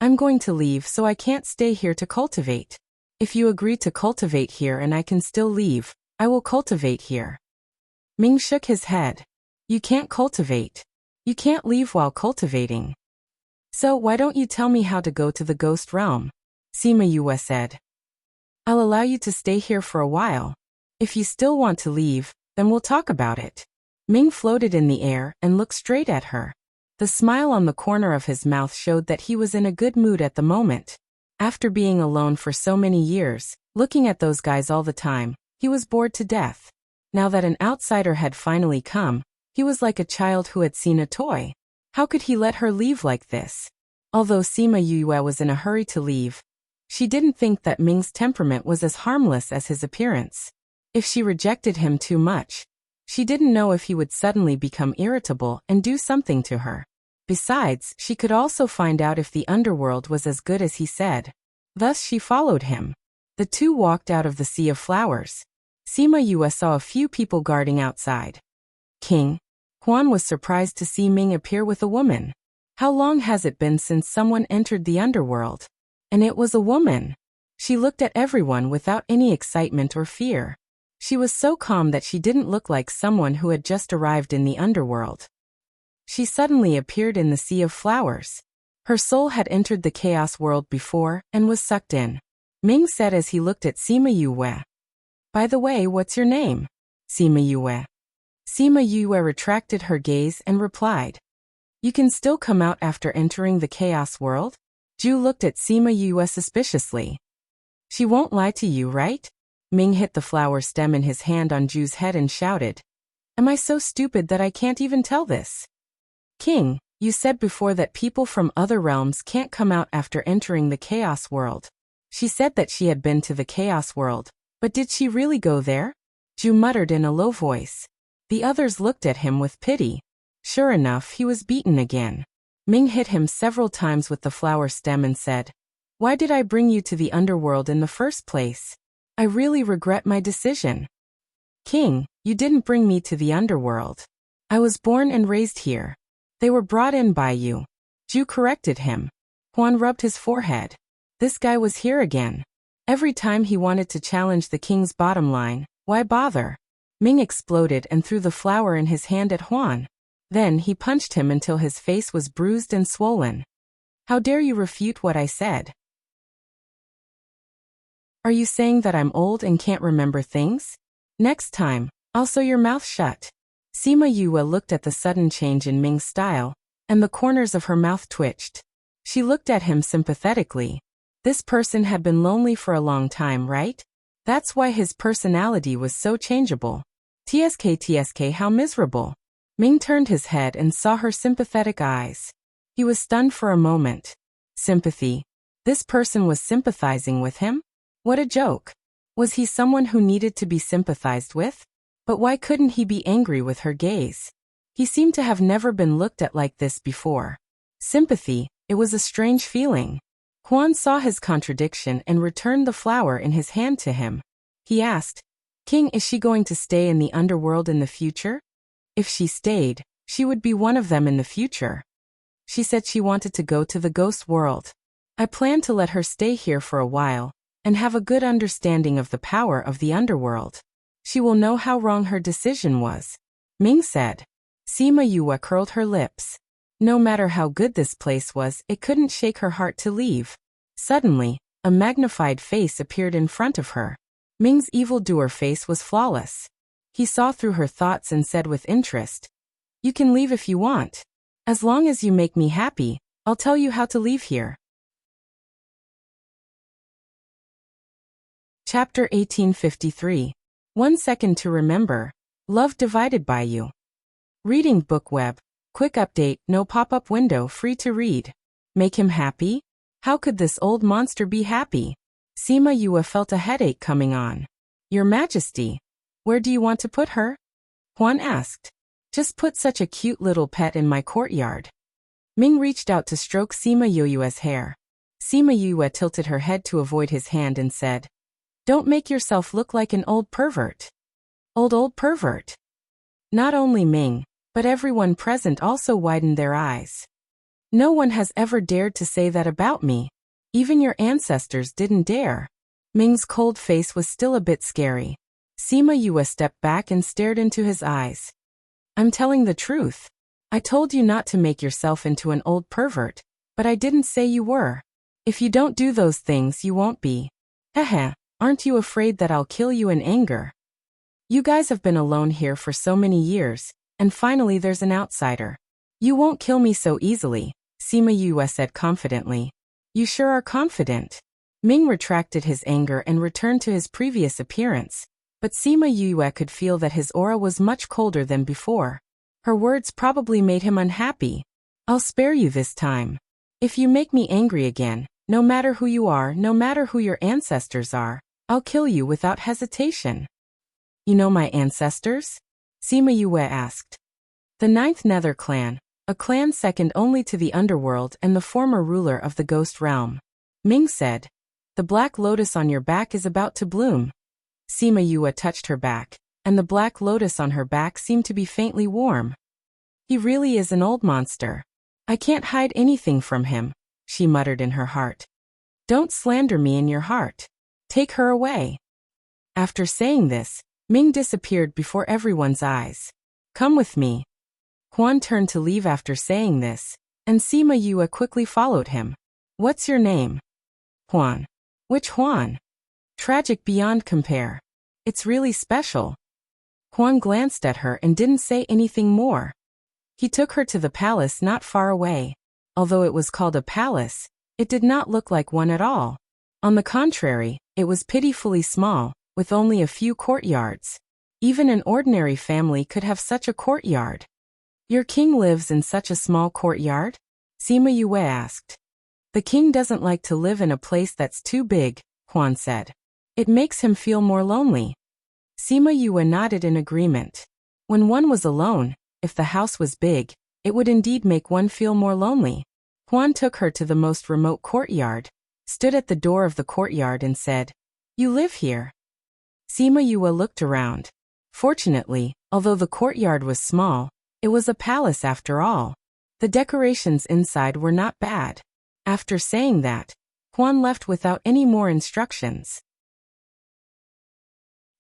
I'm going to leave, so I can't stay here to cultivate. If you agree to cultivate here and I can still leave, I will cultivate here. Ming shook his head. You can't cultivate. You can't leave while cultivating. So why don't you tell me how to go to the ghost realm? Sima Yue said. I'll allow you to stay here for a while. If you still want to leave, then we'll talk about it. Ming floated in the air and looked straight at her. The smile on the corner of his mouth showed that he was in a good mood at the moment. After being alone for so many years, looking at those guys all the time, he was bored to death. Now that an outsider had finally come, he was like a child who had seen a toy. How could he let her leave like this? Although Sima Yue was in a hurry to leave, she didn't think that Ming's temperament was as harmless as his appearance. If she rejected him too much, she didn't know if he would suddenly become irritable and do something to her. Besides, she could also find out if the underworld was as good as he said. Thus she followed him. The two walked out of the sea of flowers. Sima Yue saw a few people guarding outside. King. Huan was surprised to see Ming appear with a woman. How long has it been since someone entered the underworld? And it was a woman. She looked at everyone without any excitement or fear. She was so calm that she didn't look like someone who had just arrived in the underworld. She suddenly appeared in the sea of flowers. Her soul had entered the chaos world before and was sucked in. Ming said as he looked at Sima Yue. By the way, what's your name? Sima Yue. Sima Yue retracted her gaze and replied. You can still come out after entering the chaos world? Ju looked at Sima Yue suspiciously. She won't lie to you, right? Ming hit the flower stem in his hand on Ju's head and shouted. Am I so stupid that I can't even tell this? King, you said before that people from other realms can't come out after entering the chaos world. She said that she had been to the chaos world, but did she really go there? Ju muttered in a low voice. The others looked at him with pity. Sure enough, he was beaten again. Ming hit him several times with the flower stem and said, Why did I bring you to the underworld in the first place? I really regret my decision. King, you didn't bring me to the underworld. I was born and raised here. They were brought in by you. Ju corrected him. Huan rubbed his forehead. This guy was here again. Every time he wanted to challenge the king's bottom line, why bother? Ming exploded and threw the flower in his hand at Huan. Then he punched him until his face was bruised and swollen. How dare you refute what I said? Are you saying that I'm old and can't remember things? Next time, I'll sew your mouth shut. Sima Yue looked at the sudden change in Ming's style, and the corners of her mouth twitched. She looked at him sympathetically. This person had been lonely for a long time, right? That's why his personality was so changeable. TSK, how miserable. Ming turned his head and saw her sympathetic eyes. He was stunned for a moment. Sympathy. This person was sympathizing with him? What a joke. Was he someone who needed to be sympathized with? But why couldn't he be angry with her gaze? He seemed to have never been looked at like this before. Sympathy, it was a strange feeling. Huan saw his contradiction and returned the flower in his hand to him. He asked, King, is she going to stay in the underworld in the future? If she stayed, she would be one of them in the future. She said she wanted to go to the ghost world. I plan to let her stay here for a while, and have a good understanding of the power of the underworld. She will know how wrong her decision was. Ming said. Sima Yue curled her lips. No matter how good this place was, it couldn't shake her heart to leave. Suddenly, a magnified face appeared in front of her. Ming's evildoer face was flawless. He saw through her thoughts and said with interest, You can leave if you want. As long as you make me happy, I'll tell you how to leave here. Chapter 1853. 1 Second to Remember. Love Divided by You. Reading Book Web. Quick update, no pop-up window, free to read. Make him happy? How could this old monster be happy? Sima Yue felt a headache coming on. Your Majesty, where do you want to put her? Huan asked. Just put such a cute little pet in my courtyard. Ming reached out to stroke Sima Yue's hair. Sima Yue tilted her head to avoid his hand and said, Don't make yourself look like an old pervert. Old pervert. Not only Ming, but everyone present also widened their eyes. No one has ever dared to say that about me. Even your ancestors didn't dare. Ming's cold face was still a bit scary. Sima Yue stepped back and stared into his eyes. I'm telling the truth. I told you not to make yourself into an old pervert, but I didn't say you were. If you don't do those things, you won't be. Heh, aren't you afraid that I'll kill you in anger? You guys have been alone here for so many years, and finally there's an outsider. You won't kill me so easily, Sima Yue said confidently. You sure are confident. Ming retracted his anger and returned to his previous appearance, but Sima Yue could feel that his aura was much colder than before. Her words probably made him unhappy. I'll spare you this time. If you make me angry again, no matter who you are, no matter who your ancestors are, I'll kill you without hesitation. You know my ancestors? Sima Yue asked. The Ninth Nether Clan, a clan second only to the underworld and the former ruler of the Ghost Realm. Ming said. The black lotus on your back is about to bloom. Sima Yue touched her back, and the black lotus on her back seemed to be faintly warm. He really is an old monster. I can't hide anything from him, she muttered in her heart. Don't slander me in your heart. Take her away. After saying this, Ming disappeared before everyone's eyes. Come with me. Huan turned to leave after saying this, and Sima Yue quickly followed him. What's your name? Huan. Which Huan? Tragic beyond compare. It's really special. Huan glanced at her and didn't say anything more. He took her to the palace not far away. Although it was called a palace, it did not look like one at all. On the contrary, it was pitifully small, with only a few courtyards. Even an ordinary family could have such a courtyard. Your king lives in such a small courtyard? Sima Yue asked. The king doesn't like to live in a place that's too big, Huan said. It makes him feel more lonely. Sima Yue nodded in agreement. When one was alone, if the house was big, it would indeed make one feel more lonely. Huan took her to the most remote courtyard, stood at the door of the courtyard and said, You live here? Sima Yue looked around. Fortunately, although the courtyard was small, it was a palace after all. The decorations inside were not bad. After saying that, Huan left without any more instructions.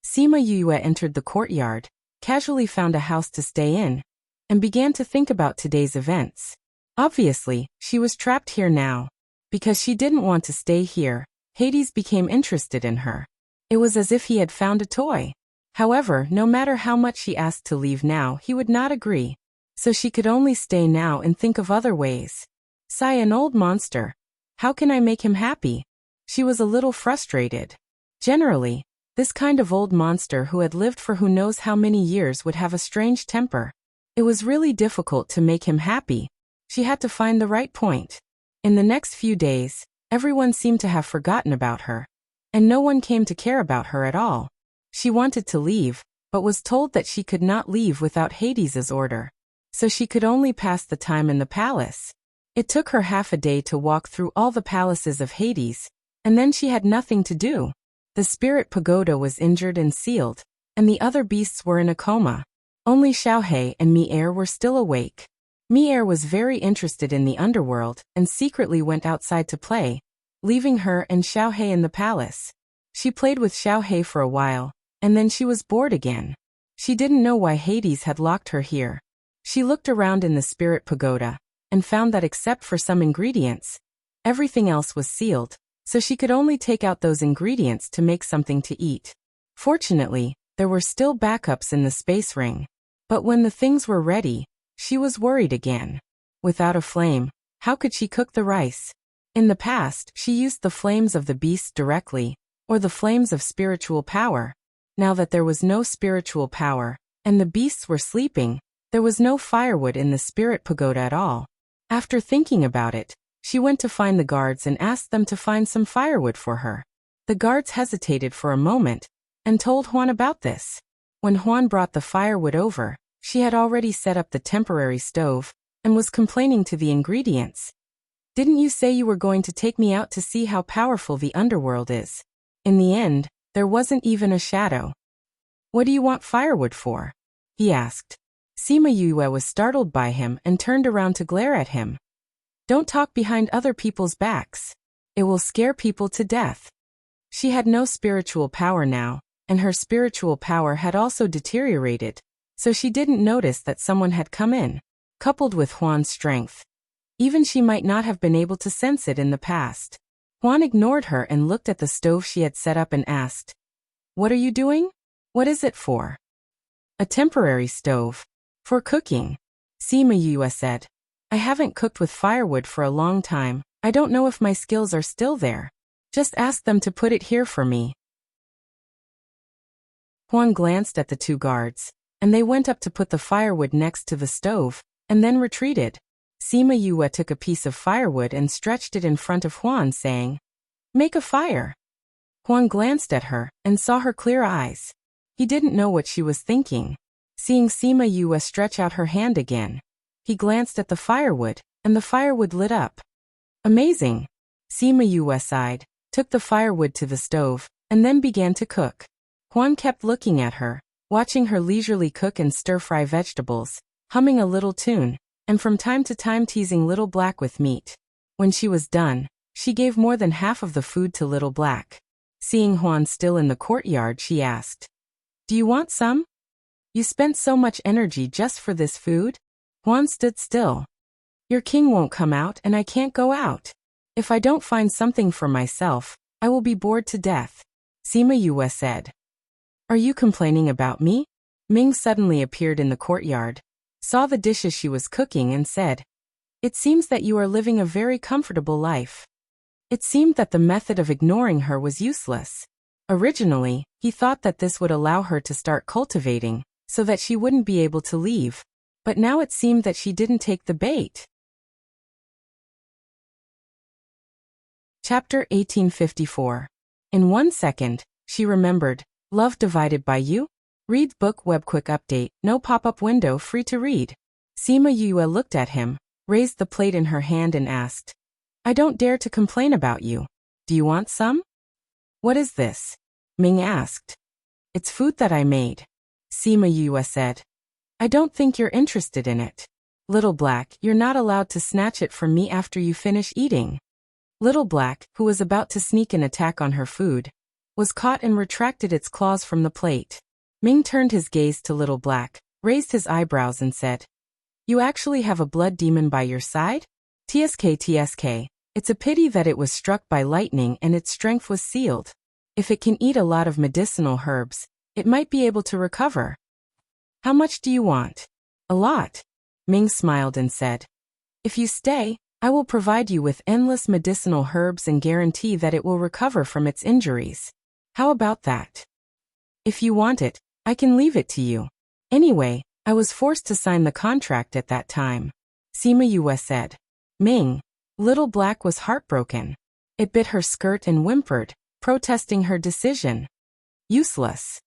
Sima Yue entered the courtyard, casually found a house to stay in, and began to think about today's events. Obviously, she was trapped here now. Because she didn't want to stay here, Hades became interested in her. It was as if he had found a toy. However, no matter how much she asked to leave now, he would not agree. So she could only stay now and think of other ways. Sigh, an old monster. How can I make him happy? She was a little frustrated. Generally, this kind of old monster who had lived for who knows how many years would have a strange temper. It was really difficult to make him happy. She had to find the right point. In the next few days, everyone seemed to have forgotten about her. And no one came to care about her at all. She wanted to leave, but was told that she could not leave without Hades's order. So she could only pass the time in the palace. It took her half a day to walk through all the palaces of Hades, and then she had nothing to do. The spirit pagoda was injured and sealed, and the other beasts were in a coma. Only Xiaohei and Mi-Er were still awake. Mi-Er was very interested in the underworld and secretly went outside to play, leaving her and Xiaohei in the palace. She played with Xiaohei for a while, and then she was bored again. She didn't know why Hades had locked her here. She looked around in the spirit pagoda, and found that except for some ingredients, everything else was sealed, so she could only take out those ingredients to make something to eat. Fortunately, there were still backups in the space ring. But when the things were ready, she was worried again. Without a flame, how could she cook the rice? In the past, she used the flames of the beasts directly, or the flames of spiritual power. Now that there was no spiritual power, and the beasts were sleeping, there was no firewood in the spirit pagoda at all. After thinking about it, she went to find the guards and asked them to find some firewood for her. The guards hesitated for a moment, and told Huan about this. When Huan brought the firewood over, she had already set up the temporary stove, and was complaining to the ingredients. Didn't you say you were going to take me out to see how powerful the underworld is? In the end, there wasn't even a shadow. What do you want firewood for? He asked. Sima Yue was startled by him and turned around to glare at him. Don't talk behind other people's backs. It will scare people to death. She had no spiritual power now, and her spiritual power had also deteriorated, so she didn't notice that someone had come in. Coupled with Huan's strength, even she might not have been able to sense it in the past. Huan ignored her and looked at the stove she had set up and asked, What are you doing? What is it for? A temporary stove. For cooking. Sima Yue said. I haven't cooked with firewood for a long time. I don't know if my skills are still there. Just ask them to put it here for me. Huan glanced at the two guards, and they went up to put the firewood next to the stove, and then retreated. Sima Yue took a piece of firewood and stretched it in front of Huan, saying, "Make a fire." Huan glanced at her and saw her clear eyes. He didn't know what she was thinking. Seeing Sima Yue stretch out her hand again, he glanced at the firewood, and the firewood lit up. Amazing! Sima Yue sighed, took the firewood to the stove, and then began to cook. Huan kept looking at her, watching her leisurely cook and stir-fry vegetables, humming a little tune, and from time to time teasing Little Black with meat. When she was done, she gave more than half of the food to Little Black. Seeing Huan still in the courtyard, she asked, "Do you want some? You spent so much energy just for this food?" Huan stood still. "Your king won't come out and I can't go out. If I don't find something for myself, I will be bored to death," Sima Yue said. "Are you complaining about me?" Ming suddenly appeared in the courtyard, saw the dishes she was cooking and said, "It seems that you are living a very comfortable life." It seemed that the method of ignoring her was useless. Originally, he thought that this would allow her to start cultivating, so that she wouldn't be able to leave. But now it seemed that she didn't take the bait. Chapter 1854. In 1 second, she remembered, Love Divided by You? Read book web quick update, no pop-up window, free to read. Sima Yue looked at him, raised the plate in her hand and asked, "I don't dare to complain about you. Do you want some?" "What is this?" Ming asked. "It's food that I made," Sima Yue said. "I don't think you're interested in it. Little Black, you're not allowed to snatch it from me after you finish eating." Little Black, who was about to sneak an attack on her food, was caught and retracted its claws from the plate. Ming turned his gaze to Little Black, raised his eyebrows and said, "You actually have a blood demon by your side? TSK, it's a pity that it was struck by lightning and its strength was sealed. If it can eat a lot of medicinal herbs, it might be able to recover." "How much do you want?" "A lot," Ming smiled and said. "If you stay, I will provide you with endless medicinal herbs and guarantee that it will recover from its injuries. How about that?" "If you want it, I can leave it to you. Anyway, I was forced to sign the contract at that time," Sima Yue said. Ming, Little Black, was heartbroken. It bit her skirt and whimpered, protesting her decision. Useless.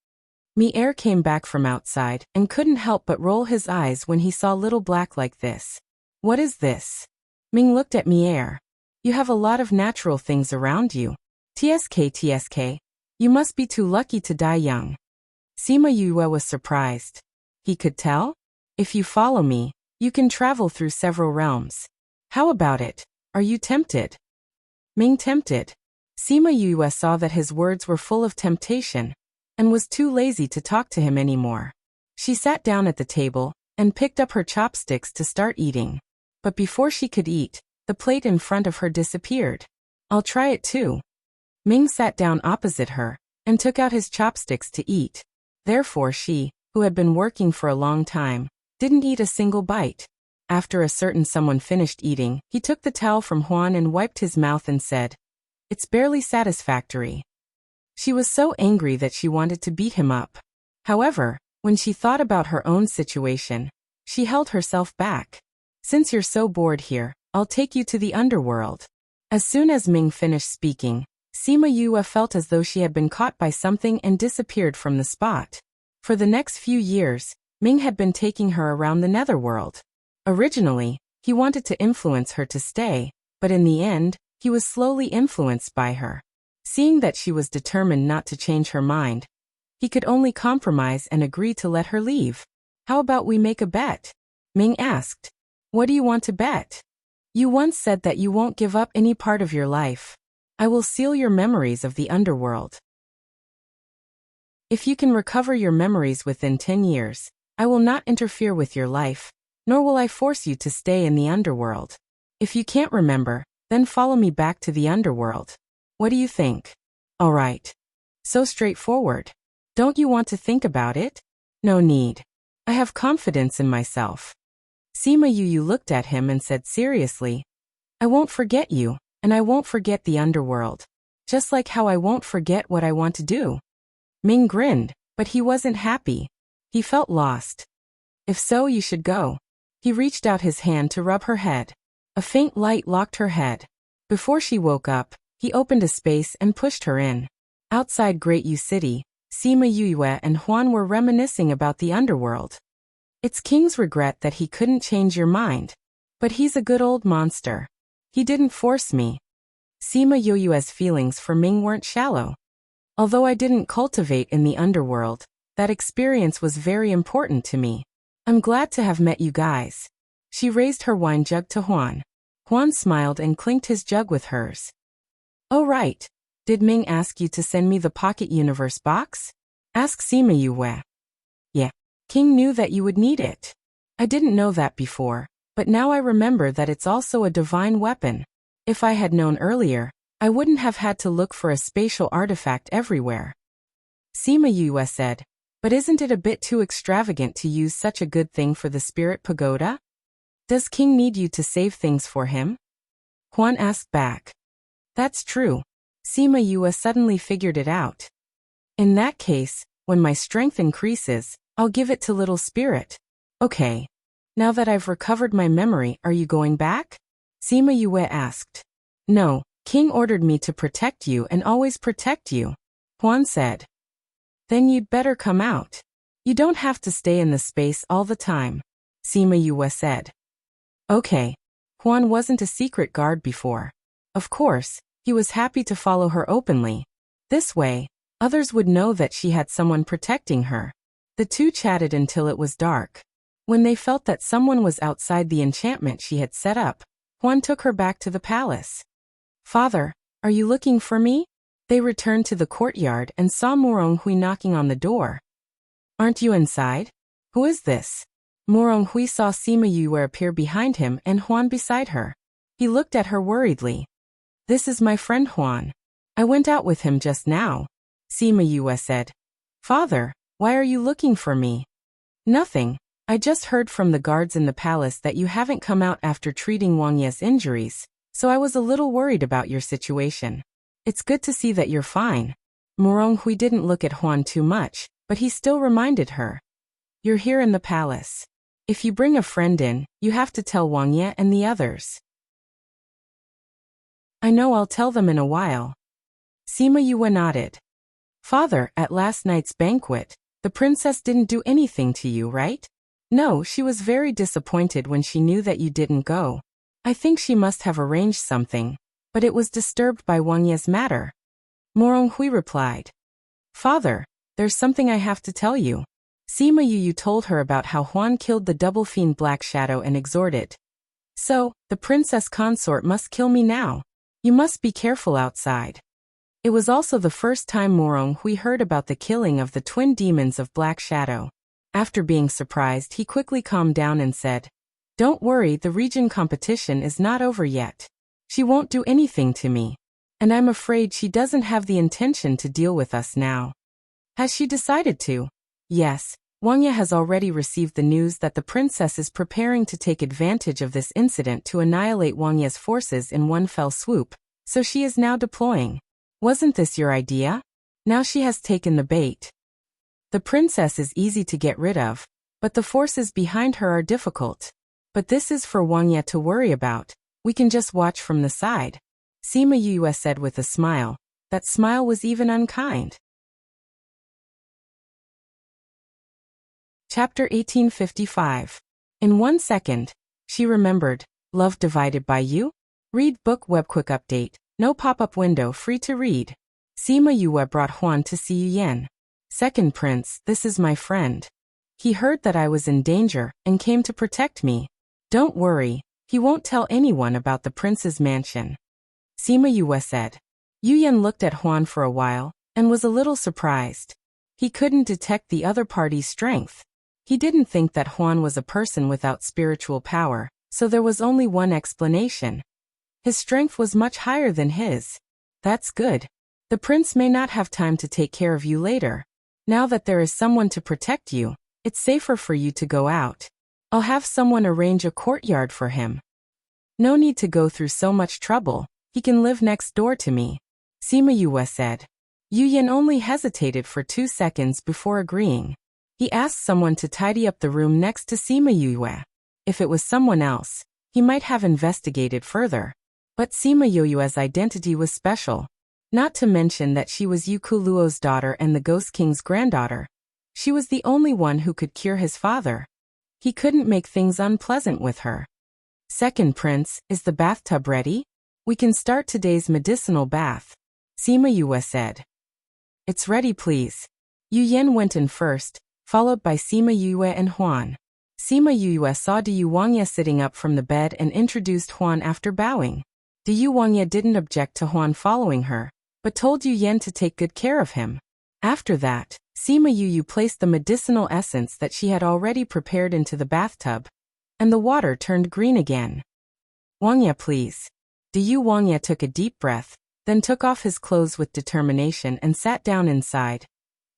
Air came back from outside and couldn't help but roll his eyes when he saw Little Black like this. "What is this?" Ming looked at Air. "You have a lot of natural things around you. TSK, you must be too lucky to die young." Sima Yue was surprised. He could tell? "If you follow me, you can travel through several realms. How about it? Are you tempted?" Ming tempted. Sima Yue saw that his words were full of temptation, and was too lazy to talk to him anymore. She sat down at the table, and picked up her chopsticks to start eating. But before she could eat, the plate in front of her disappeared. "I'll try it too." Ming sat down opposite her, and took out his chopsticks to eat. Therefore she, who had been working for a long time, didn't eat a single bite. After a certain someone finished eating, he took the towel from Huan and wiped his mouth and said, "It's barely satisfactory." She was so angry that she wanted to beat him up. However, when she thought about her own situation, she held herself back. "Since you're so bored here, I'll take you to the underworld." As soon as Ming finished speaking, Sima Yue felt as though she had been caught by something and disappeared from the spot. For the next few years, Ming had been taking her around the netherworld. Originally, he wanted to influence her to stay, but in the end, he was slowly influenced by her. Seeing that she was determined not to change her mind, he could only compromise and agree to let her leave. "How about we make a bet?" Ming asked. "What do you want to bet?" "You once said that you won't give up any part of your life. I will seal your memories of the underworld. If you can recover your memories within 10 years, I will not interfere with your life, nor will I force you to stay in the underworld. If you can't remember, then follow me back to the underworld. What do you think?" "All right." "So straightforward. Don't you want to think about it?" "No need. I have confidence in myself." Sima Yu looked at him and said seriously, I won't forget you, and I won't forget the underworld. Just like how I won't forget what I want to do. Ming grinned, but he wasn't happy. He felt lost. If so, you should go. He reached out his hand to rub her head. A faint light locked her head. Before she woke up, he opened a space and pushed her in. Outside Great Yu City, Sima Yue and Huan were reminiscing about the underworld. It's King's regret that he couldn't change your mind. But he's a good old monster. He didn't force me. Sima Yue's feelings for Ming weren't shallow. Although I didn't cultivate in the underworld, that experience was very important to me. I'm glad to have met you guys. She raised her wine jug to Huan. Huan smiled and clinked his jug with hers. Oh right. Did Ming ask you to send me the Pocket Universe box? Asked Sima Yue. Yeah. King knew that you would need it. I didn't know that before, but now I remember that it's also a divine weapon. If I had known earlier, I wouldn't have had to look for a spatial artifact everywhere. Sima Yue said, but isn't it a bit too extravagant to use such a good thing for the spirit pagoda? Does King need you to save things for him? Huan asked back. That's true. Sima Yue suddenly figured it out. In that case, when my strength increases, I'll give it to Little Spirit. Okay. Now that I've recovered my memory, are you going back? Sima Yue asked. No, King ordered me to protect you and always protect you. Huan said. Then you'd better come out. You don't have to stay in the space all the time. Sima Yue said. Okay. Huan wasn't a secret guard before. Of course, he was happy to follow her openly. This way, others would know that she had someone protecting her. The two chatted until it was dark. When they felt that someone was outside the enchantment she had set up, Huan took her back to the palace. Father, are you looking for me? They returned to the courtyard and saw Moronghui knocking on the door. Aren't you inside? Who is this? Moronghui saw Sima Yue appear behind him and Huan beside her. He looked at her worriedly. This is my friend Huan. I went out with him just now. Sima Yue said. Father, why are you looking for me? Nothing. I just heard from the guards in the palace that you haven't come out after treating Wang Ye's injuries, so I was a little worried about your situation. It's good to see that you're fine. Moronghui didn't look at Huan too much, but he still reminded her. You're here in the palace. If you bring a friend in, you have to tell Wang Ye and the others. I know, I'll tell them in a while. Sima Yue nodded. Father, at last night's banquet, the princess didn't do anything to you, right? No, she was very disappointed when she knew that you didn't go. I think she must have arranged something, but it was disturbed by Wang Ye's matter. Moronghui replied. Father, there's something I have to tell you. Sima Yu told her about how Huan killed the double fiend Black Shadow and exhorted. So, the princess consort must kill me now. You must be careful outside. It was also the first time Moronghui heard about the killing of the twin demons of Black Shadow. After being surprised, he quickly calmed down and said, Don't worry, the region competition is not over yet. She won't do anything to me. And I'm afraid she doesn't have the intention to deal with us now. Has she decided to? Yes, Wang Ye has already received the news that the princess is preparing to take advantage of this incident to annihilate Wang Ye's forces in one fell swoop, so she is now deploying. Wasn't this your idea? Now she has taken the bait. The princess is easy to get rid of, but the forces behind her are difficult. But this is for Wang Ye to worry about. We can just watch from the side. Sima Yue said with a smile. That smile was even unkind. Chapter 1855. In 1 second, she remembered. Love divided by you? Read book web quick update. No pop-up window, free to read. Sima Yue brought Huan to see Yen. Second prince, this is my friend. He heard that I was in danger and came to protect me. Don't worry, he won't tell anyone about the prince's mansion. Sima Yue said. Yen looked at Huan for a while and was a little surprised. He couldn't detect the other party's strength. He didn't think that Huan was a person without spiritual power, so there was only one explanation. His strength was much higher than his. That's good. The prince may not have time to take care of you later. Now that there is someone to protect you, it's safer for you to go out. I'll have someone arrange a courtyard for him. No need to go through so much trouble, he can live next door to me, Sima Yue said. Yu Yan only hesitated for 2 seconds before agreeing. He asked someone to tidy up the room next to Sima Yue. If it was someone else, he might have investigated further. But Sima Yue's identity was special. Not to mention that she was Yu Kuluo's daughter and the Ghost King's granddaughter. She was the only one who could cure his father. He couldn't make things unpleasant with her. Second prince, is the bathtub ready? We can start today's medicinal bath, Sima Yue said. It's ready, please. Yu Yan went in first, followed by Sima Yue and Huan. Sima Yue saw Du Wangya sitting up from the bed and introduced Huan after bowing. Du Wangya didn't object to Huan following her, but told Yu Yan to take good care of him. After that, Sima Yue placed the medicinal essence that she had already prepared into the bathtub, and the water turned green again. Wangya, please. Du Wangya took a deep breath, then took off his clothes with determination and sat down inside.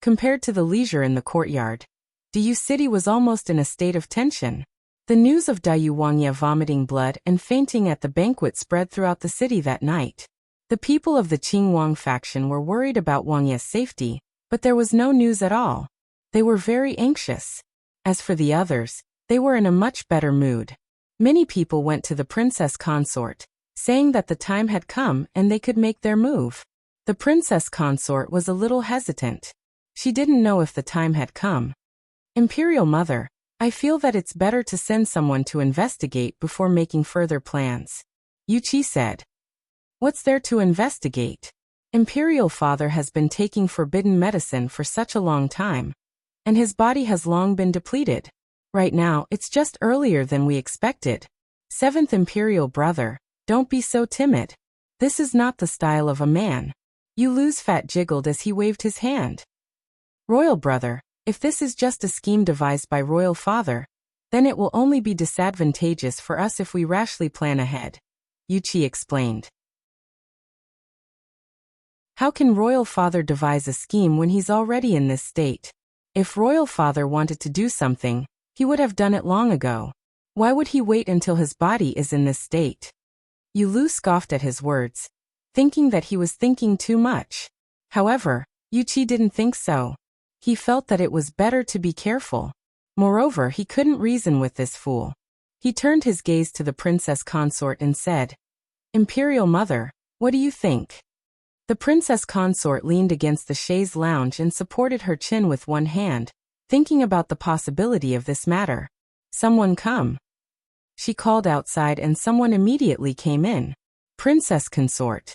Compared to the leisure in the courtyard, Du City was almost in a state of tension. The news of Du Wangya vomiting blood and fainting at the banquet spread throughout the city that night. The people of the Qingwang faction were worried about Wangya's safety, but there was no news at all. They were very anxious. As for the others, they were in a much better mood. Many people went to the princess consort, saying that the time had come and they could make their move. The princess consort was a little hesitant. She didn't know if the time had come. Imperial Mother, I feel that it's better to send someone to investigate before making further plans, Yu Qi said. What's there to investigate? Imperial Father has been taking forbidden medicine for such a long time, and his body has long been depleted. Right now, it's just earlier than we expected. Seventh Imperial Brother, don't be so timid. This is not the style of a man. Yu Lu's fat jiggled as he waved his hand. Royal Brother, if this is just a scheme devised by Royal Father, then it will only be disadvantageous for us if we rashly plan ahead, Yu Qi explained. How can Royal Father devise a scheme when he's already in this state? If Royal Father wanted to do something, he would have done it long ago. Why would he wait until his body is in this state? Yu Lu scoffed at his words, thinking that he was thinking too much. However, Yu Qi didn't think so. He felt that it was better to be careful. Moreover, he couldn't reason with this fool. He turned his gaze to the princess consort and said, Imperial Mother, what do you think? The princess consort leaned against the chaise lounge and supported her chin with one hand, thinking about the possibility of this matter. Someone come. She called outside and someone immediately came in. Princess consort.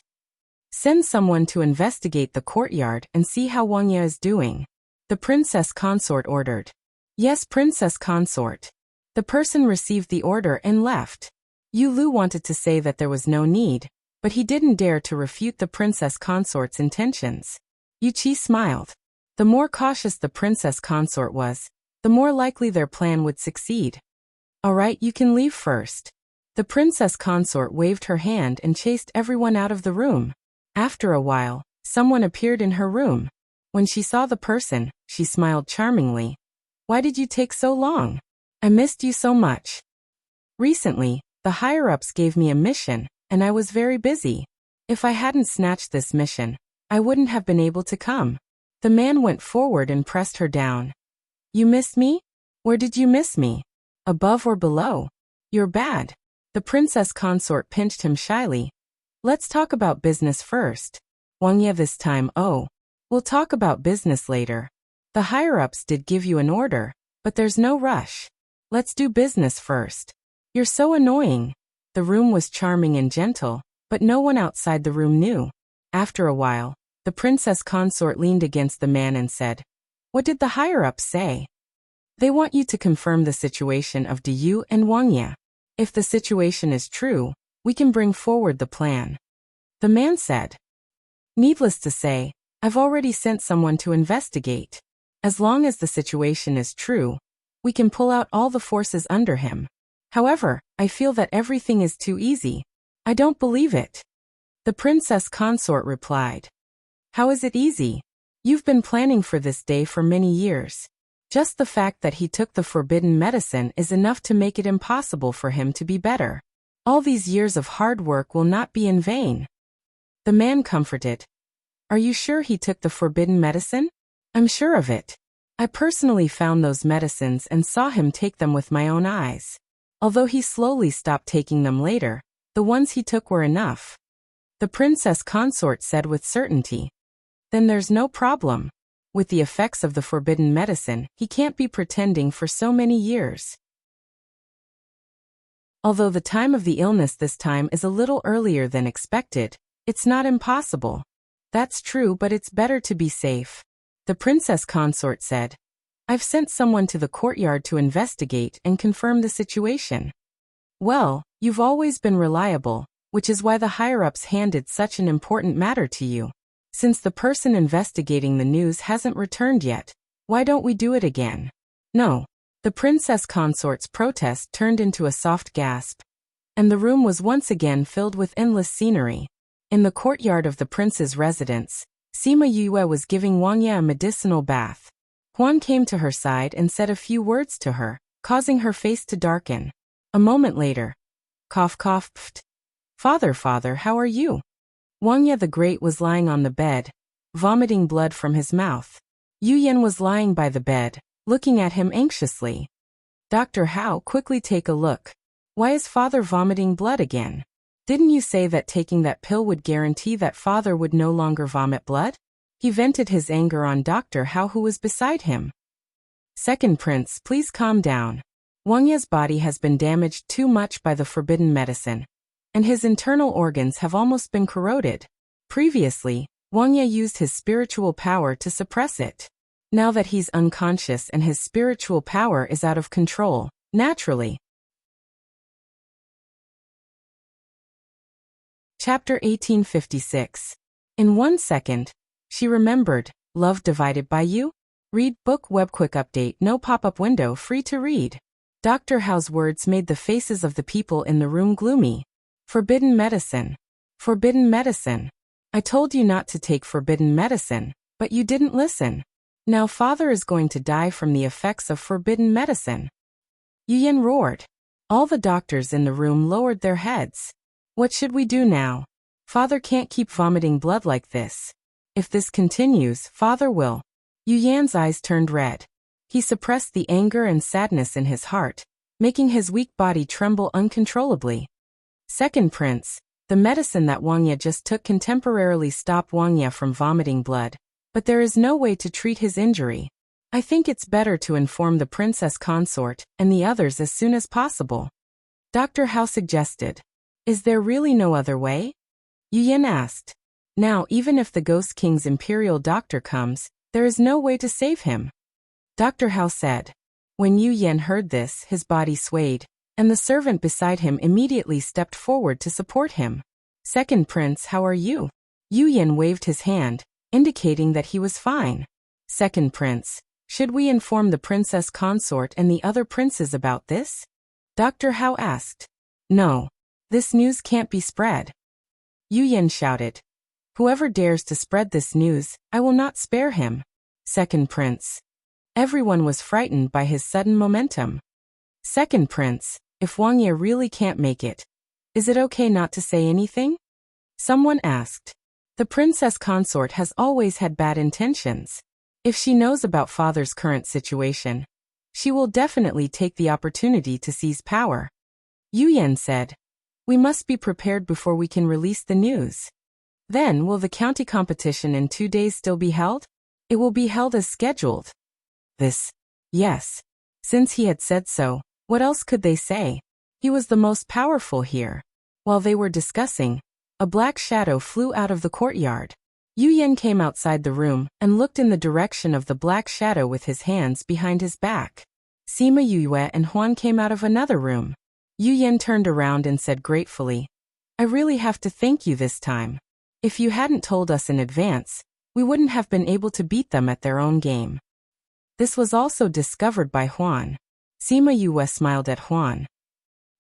Send someone to investigate the courtyard and see how Wangya is doing. The princess consort ordered. Yes, princess consort. The person received the order and left. Yu Lu wanted to say that there was no need, but he didn't dare to refute the princess consort's intentions. Yu Qi smiled. The more cautious the princess consort was, the more likely their plan would succeed. All right, you can leave first. The princess consort waved her hand and chased everyone out of the room. After a while, someone appeared in her room. When she saw the person, she smiled charmingly. Why did you take so long? I missed you so much. Recently, the higher-ups gave me a mission, and I was very busy. If I hadn't snatched this mission, I wouldn't have been able to come. The man went forward and pressed her down. You missed me? Where did you miss me? Above or below? You're bad. The princess consort pinched him shyly. Let's talk about business first. Wangya this time, oh. We'll talk about business later. The higher-ups did give you an order, but there's no rush. Let's do business first. You're so annoying. The room was charming and gentle, but no one outside the room knew. After a while, the princess consort leaned against the man and said, What did the higher-ups say? They want you to confirm the situation of Du and Wangya. If the situation is true, we can bring forward the plan. The man said. Needless to say, I've already sent someone to investigate. As long as the situation is true, we can pull out all the forces under him. However, I feel that everything is too easy. I don't believe it. The princess consort replied. How is it easy? You've been planning for this day for many years. Just the fact that he took the forbidden medicine is enough to make it impossible for him to be better. All these years of hard work will not be in vain. The man comforted. Are you sure he took the forbidden medicine? I'm sure of it. I personally found those medicines and saw him take them with my own eyes. Although he slowly stopped taking them later, the ones he took were enough. The princess consort said with certainty. Then there's no problem. With the effects of the forbidden medicine, he can't be pretending for so many years. Although the time of the illness this time is a little earlier than expected, it's not impossible. That's true, but it's better to be safe. The princess consort said. I've sent someone to the courtyard to investigate and confirm the situation. Well, you've always been reliable, which is why the higher-ups handed such an important matter to you. Since the person investigating the news hasn't returned yet, why don't we do it again? No. The princess consort's protest turned into a soft gasp. And the room was once again filled with endless scenery. In the courtyard of the prince's residence, Sima Yue was giving Wang Ye a medicinal bath. Huan came to her side and said a few words to her, causing her face to darken. A moment later, cough cough pft. Father, how are you? Wang Ye the Great was lying on the bed, vomiting blood from his mouth. Yu Yan was lying by the bed, looking at him anxiously. Dr. Hao, quickly take a look. Why is father vomiting blood again? Didn't you say that taking that pill would guarantee that father would no longer vomit blood? He vented his anger on Dr. Hao, who was beside him. Second prince, please calm down. Wang Ye's body has been damaged too much by the forbidden medicine, and his internal organs have almost been corroded. Previously, Wang Ye used his spiritual power to suppress it. Now that he's unconscious and his spiritual power is out of control, naturally. Chapter 1856. In 1 second, she remembered, love divided by you? Read book web quick update, no pop-up window, free to read. Dr. Hao's words made the faces of the people in the room gloomy. Forbidden medicine. Forbidden medicine. I told you not to take forbidden medicine, but you didn't listen. Now father is going to die from the effects of forbidden medicine. Yu Yan roared. All the doctors in the room lowered their heads. What should we do now? Father can't keep vomiting blood like this. If this continues, father will. Yu Yan's eyes turned red. He suppressed the anger and sadness in his heart, making his weak body tremble uncontrollably. Second prince, the medicine that Wang Ye just took can temporarily stop Wang Ye from vomiting blood, but there is no way to treat his injury. I think it's better to inform the princess consort and the others as soon as possible. Dr. Hao suggested. Is there really no other way? Yu Yan asked. Now, even if the Ghost King's imperial doctor comes, there is no way to save him. Dr. Hao said. When Yu Yan heard this, his body swayed, and the servant beside him immediately stepped forward to support him. Second prince, how are you? Yu Yan waved his hand, indicating that he was fine. Second prince, should we inform the princess consort and the other princes about this? Dr. Hao asked. No. This news can't be spread. Yu Yan shouted. Whoever dares to spread this news, I will not spare him. Second prince. Everyone was frightened by his sudden momentum. Second prince, if Wang Ye really can't make it, is it okay not to say anything? Someone asked. The princess consort has always had bad intentions. If she knows about father's current situation, she will definitely take the opportunity to seize power. Yu Yan said. We must be prepared before we can release the news. Then, will the county competition in 2 days still be held? It will be held as scheduled. Yes. Since he had said so, what else could they say? He was the most powerful here. While they were discussing, a black shadow flew out of the courtyard. Yu Yan came outside the room and looked in the direction of the black shadow with his hands behind his back. Sima Yue and Huan came out of another room. Yu Yan turned around and said gratefully, I really have to thank you this time. If you hadn't told us in advance, we wouldn't have been able to beat them at their own game. This was also discovered by Huan. Sima Yue smiled at Huan.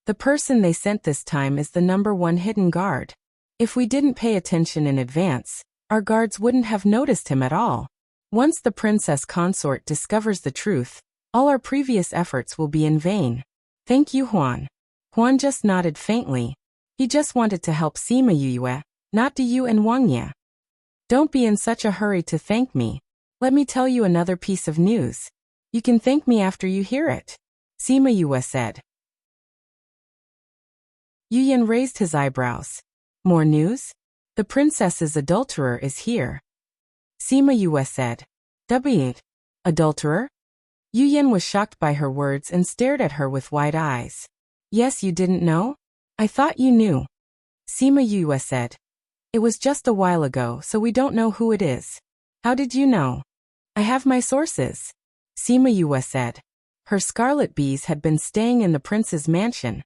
The person they sent this time is the #1 hidden guard. If we didn't pay attention in advance, our guards wouldn't have noticed him at all. Once the princess consort discovers the truth, all our previous efforts will be in vain. Thank you, Huan. Huan just nodded faintly. He just wanted to help Sima Yue, not do you and Wang Ye. Don't be in such a hurry to thank me. Let me tell you another piece of news. You can thank me after you hear it, Sima Yue said. Yu Yan raised his eyebrows. More news? The princess's adulterer is here. Sima Yue said. W. Adulterer? Yu Yan was shocked by her words and stared at her with wide eyes. Yes, you didn't know? I thought you knew. Sima Yue said. It was just a while ago, so we don't know who it is. How did you know? I have my sources. Sima Yue said. Her scarlet bees had been staying in the prince's mansion,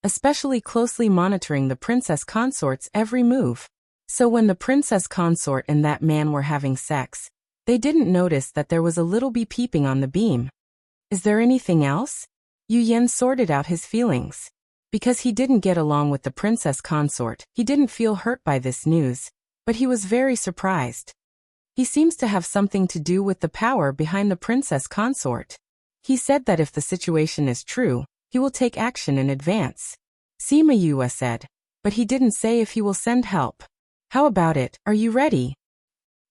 especially closely monitoring the princess consort's every move. So when the princess consort and that man were having sex, they didn't notice that there was a little bee peeping on the beam. Is there anything else? Yu Yan sorted out his feelings. Because he didn't get along with the princess consort, he didn't feel hurt by this news, but he was very surprised. He seems to have something to do with the power behind the princess consort. He said that if the situation is true, he will take action in advance. Sima Yue said, but he didn't say if he will send help. How about it, are you ready?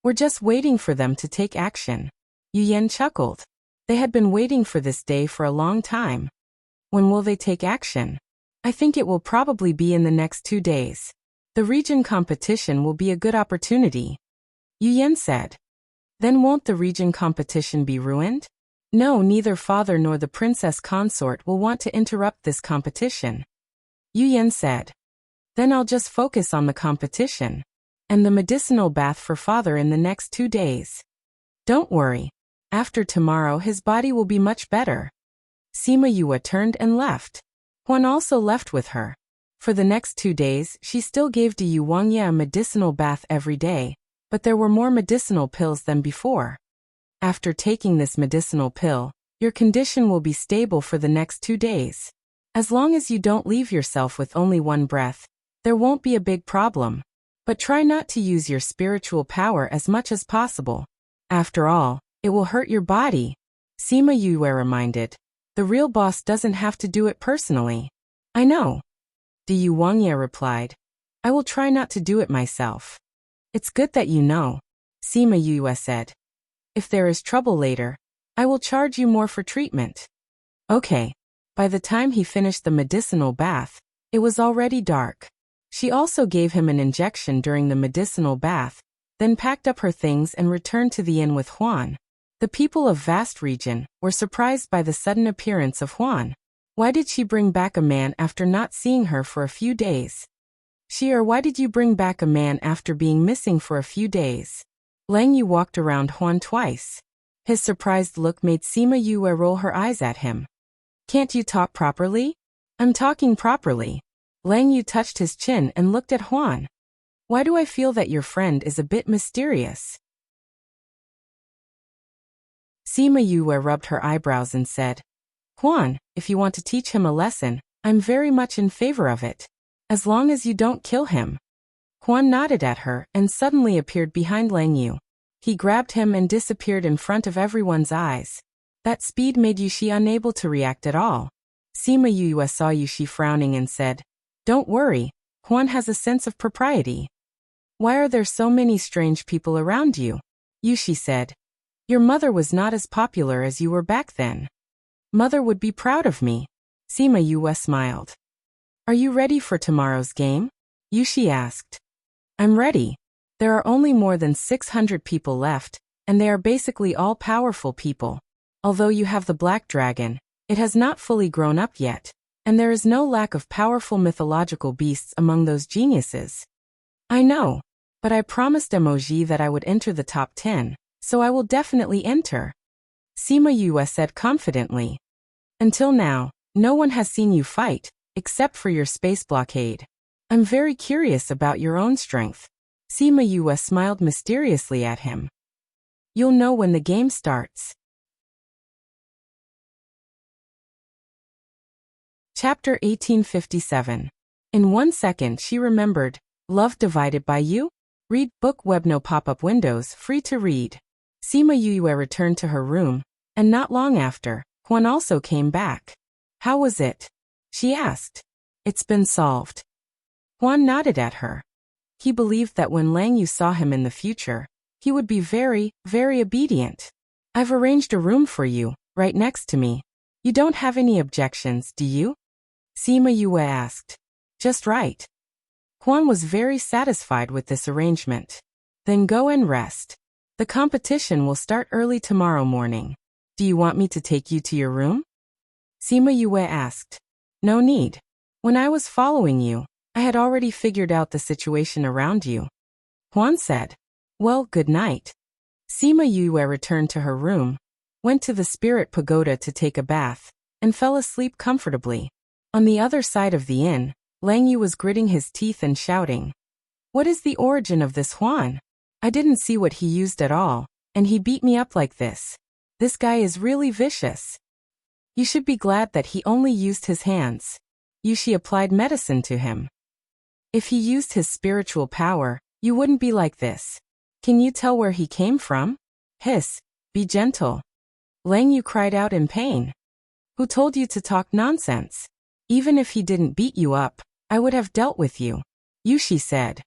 We're just waiting for them to take action. Yu Yan chuckled. They had been waiting for this day for a long time. When will they take action? I think it will probably be in the next 2 days. The region competition will be a good opportunity. Yu Yan said. Then won't the region competition be ruined? No, neither father nor the princess consort will want to interrupt this competition. Yu Yan said. Then I'll just focus on the competition. And the medicinal bath for father in the next 2 days. Don't worry. After tomorrow his body will be much better. Sima Yue turned and left. Huan also left with her. For the next 2 days she still gave Yu Wangye a medicinal bath every day, but there were more medicinal pills than before. After taking this medicinal pill, your condition will be stable for the next 2 days. As long as you don't leave yourself with only one breath, there won't be a big problem. But try not to use your spiritual power as much as possible. After all, it will hurt your body. Sima Yue reminded. The real boss doesn't have to do it personally. I know. Yu Wangye replied. I will try not to do it myself. It's good that you know. Sima Yue said. If there is trouble later, I will charge you more for treatment. Okay. By the time he finished the medicinal bath, it was already dark. She also gave him an injection during the medicinal bath, then packed up her things and returned to the inn with Huan. The people of Vast Region were surprised by the sudden appearance of Huan. Why did she bring back a man after not seeing her for a few days? Why did you bring back a man after being missing for a few days? Lang Yu walked around Huan twice. His surprised look made Sima Yue roll her eyes at him. Can't you talk properly? I'm talking properly. Lang Yu touched his chin and looked at Huan. Why do I feel that your friend is a bit mysterious? Sima Yue rubbed her eyebrows and said, Huan, if you want to teach him a lesson, I'm very much in favor of it. As long as you don't kill him. Huan nodded at her and suddenly appeared behind Lang Yu. He grabbed him and disappeared in front of everyone's eyes. That speed made Yushi unable to react at all. Sima Yue saw Yushi frowning and said, Don't worry, Huan has a sense of propriety. Why are there so many strange people around you? Yushi said. Your mother was not as popular as you were back then. Mother would be proud of me. Sima Yue smiled. Are you ready for tomorrow's game? Yushi asked. I'm ready. There are only more than 600 people left, and they are basically all powerful people. Although you have the black dragon, it has not fully grown up yet, and there is no lack of powerful mythological beasts among those geniuses. I know, but I promised Emoji that I would enter the top 10, so I will definitely enter. Sima Yue said confidently. Until now, no one has seen you fight, except for your space blockade. I'm very curious about your own strength. Sima Yue smiled mysteriously at him. You'll know when the game starts. Chapter 1857. In 1 second she remembered, Love Divided by You? Read book web no pop-up windows free to read. Sima Yue returned to her room, and not long after, Huan also came back. How was it? She asked. It's been solved. Huan nodded at her. He believed that when Lang Yu saw him in the future, he would be very, very obedient. I've arranged a room for you, right next to me. You don't have any objections, do you? Sima Yue asked. Just right. Huan was very satisfied with this arrangement. Then go and rest. The competition will start early tomorrow morning. Do you want me to take you to your room? Sima Yue asked. No need. When I was following you, I had already figured out the situation around you. Huan said. Well, good night. Sima Yue returned to her room, went to the spirit pagoda to take a bath, and fell asleep comfortably. On the other side of the inn, Lang Yu was gritting his teeth and shouting. What is the origin of this Huan? I didn't see what he used at all, and he beat me up like this. This guy is really vicious. You should be glad that he only used his hands. Yushi applied medicine to him. If he used his spiritual power, you wouldn't be like this. Can you tell where he came from? Hiss, be gentle. Lang Yu cried out in pain. Who told you to talk nonsense? Even if he didn't beat you up, I would have dealt with you, Yushi said.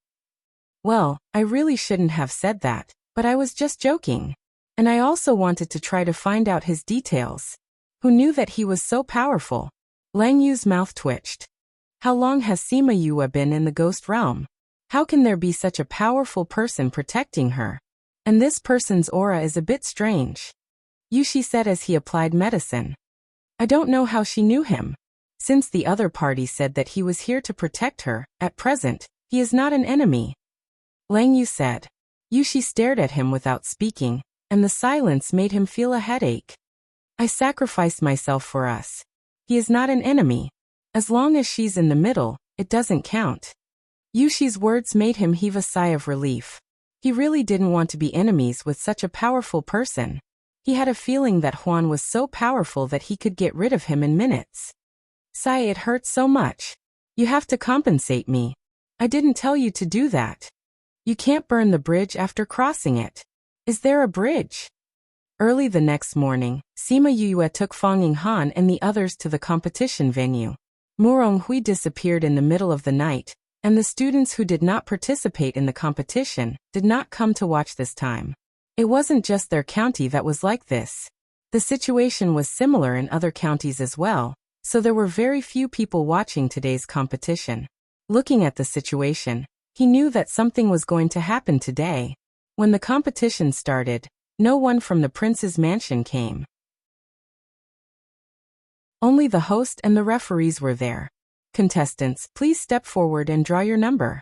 Well, I really shouldn't have said that, but I was just joking. And I also wanted to try to find out his details. Who knew that he was so powerful? Lang Yu's mouth twitched. How long has Sima Yue been in the ghost realm? How can there be such a powerful person protecting her? And this person's aura is a bit strange. Yushi said as he applied medicine. I don't know how she knew him. Since the other party said that he was here to protect her, at present, he is not an enemy. Lang Yu said. Yushi stared at him without speaking, and the silence made him feel a headache. I sacrificed myself for us. He is not an enemy. As long as she's in the middle, it doesn't count. Yushi's words made him heave a sigh of relief. He really didn't want to be enemies with such a powerful person. He had a feeling that Huan was so powerful that he could get rid of him in minutes. Sigh, it hurts so much. You have to compensate me. I didn't tell you to do that. You can't burn the bridge after crossing it. Is there a bridge? Early the next morning, Sima Yue took Fang Yinghan and the others to the competition venue. Murong Hui disappeared in the middle of the night, and the students who did not participate in the competition did not come to watch this time. It wasn't just their county that was like this. The situation was similar in other counties as well, so there were very few people watching today's competition. Looking at the situation, he knew that something was going to happen today. When the competition started, no one from the prince's mansion came. Only the host and the referees were there. Contestants, please step forward and draw your number.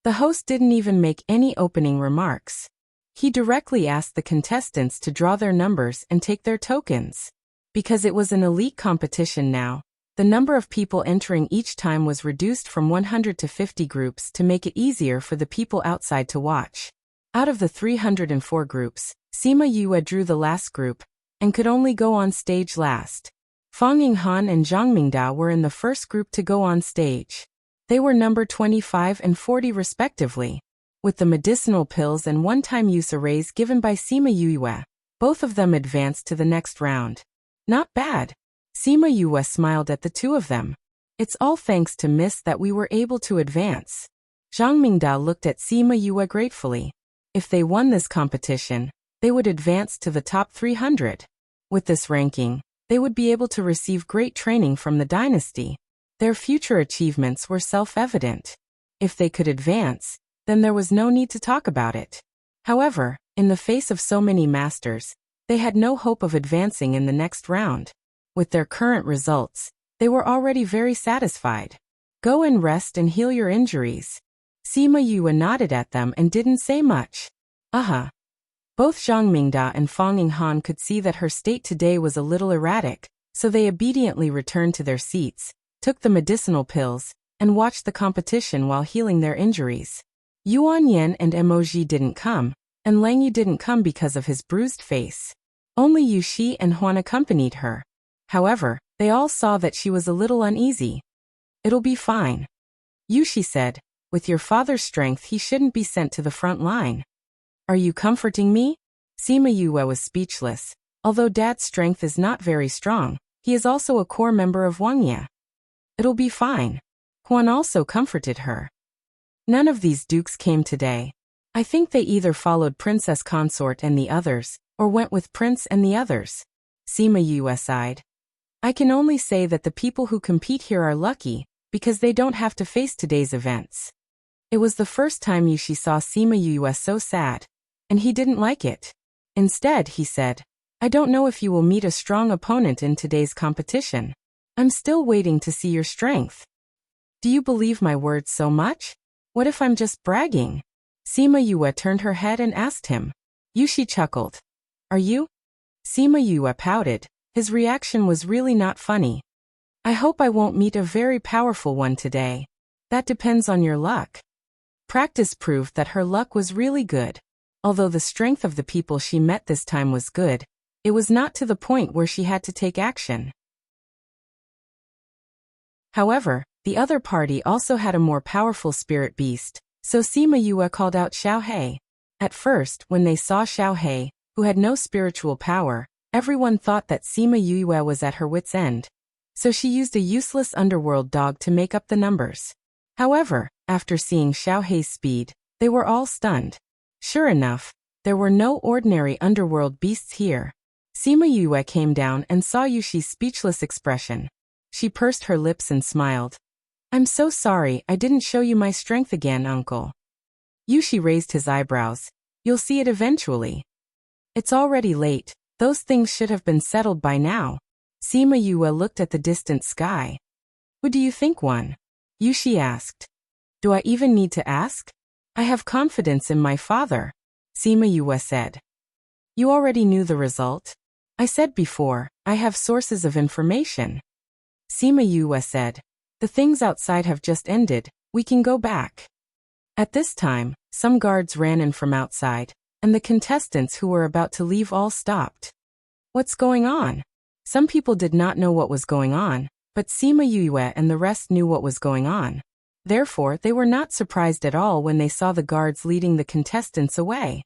The host didn't even make any opening remarks. He directly asked the contestants to draw their numbers and take their tokens. Because it was an elite competition now, the number of people entering each time was reduced from 100 to 50 groups to make it easier for the people outside to watch. Out of the 304 groups, Sima Yue drew the last group, and could only go on stage last. Fang Yinghan and Zhang Mingdao were in the first group to go on stage. They were number 25 and 40 respectively. With the medicinal pills and one-time use arrays given by Sima Yue, both of them advanced to the next round. Not bad. Sima Yue smiled at the two of them. It's all thanks to Miss that we were able to advance. Zhang Mingdao looked at Sima Yue gratefully. If they won this competition, they would advance to the top 300. With this ranking, they would be able to receive great training from the dynasty. Their future achievements were self-evident. If they could advance, then there was no need to talk about it. However, in the face of so many masters, they had no hope of advancing in the next round. With their current results, they were already very satisfied. Go and rest and heal your injuries. Sima Yue nodded at them and didn't say much. Both Zhang Mingda and Fang Yinghan could see that her state today was a little erratic, so they obediently returned to their seats, took the medicinal pills, and watched the competition while healing their injuries. Yuan Yan and Emoji didn't come, and Lang Yu didn't come because of his bruised face. Only Yu Shi and Huan accompanied her. However, they all saw that she was a little uneasy. It'll be fine. Yu Shi said, with your father's strength he shouldn't be sent to the front line. Are you comforting me? Sima Yue was speechless. Although Dad's strength is not very strong, he is also a core member of Wangya. It'll be fine. Huan also comforted her. None of these dukes came today. I think they either followed Princess Consort and the others, or went with Prince and the others. Sima Yue sighed. I can only say that the people who compete here are lucky, because they don't have to face today's events. It was the first time Yushi saw Sima Yue so sad, and he didn't like it. Instead, he said, I don't know if you will meet a strong opponent in today's competition. I'm still waiting to see your strength. Do you believe my words so much? What if I'm just bragging? Sima Yue turned her head and asked him. Yushi chuckled. Are you? Sima Yue pouted. His reaction was really not funny. I hope I won't meet a very powerful one today. That depends on your luck. Practice proved that her luck was really good. Although the strength of the people she met this time was good, it was not to the point where she had to take action. However, the other party also had a more powerful spirit beast, so Sima Yue called out Xiao He. At first, when they saw Xiao He, who had no spiritual power, everyone thought that Sima Yue was at her wit's end. So she used a useless underworld dog to make up the numbers. However, after seeing Xiao He's speed, they were all stunned. Sure enough, there were no ordinary underworld beasts here. Sima Yue came down and saw Yushi's speechless expression. She pursed her lips and smiled. I'm so sorry I didn't show you my strength again, uncle. Yushi raised his eyebrows. You'll see it eventually. It's already late. Those things should have been settled by now. Sima Yue looked at the distant sky. Who do you think won? Yushi asked. Do I even need to ask? I have confidence in my father, Sima Yue said. You already knew the result. I said before, I have sources of information. Sima Yue said. The things outside have just ended, we can go back. At this time, some guards ran in from outside, and the contestants who were about to leave all stopped. What's going on? Some people did not know what was going on, but Sima Yue and the rest knew what was going on. Therefore, they were not surprised at all when they saw the guards leading the contestants away.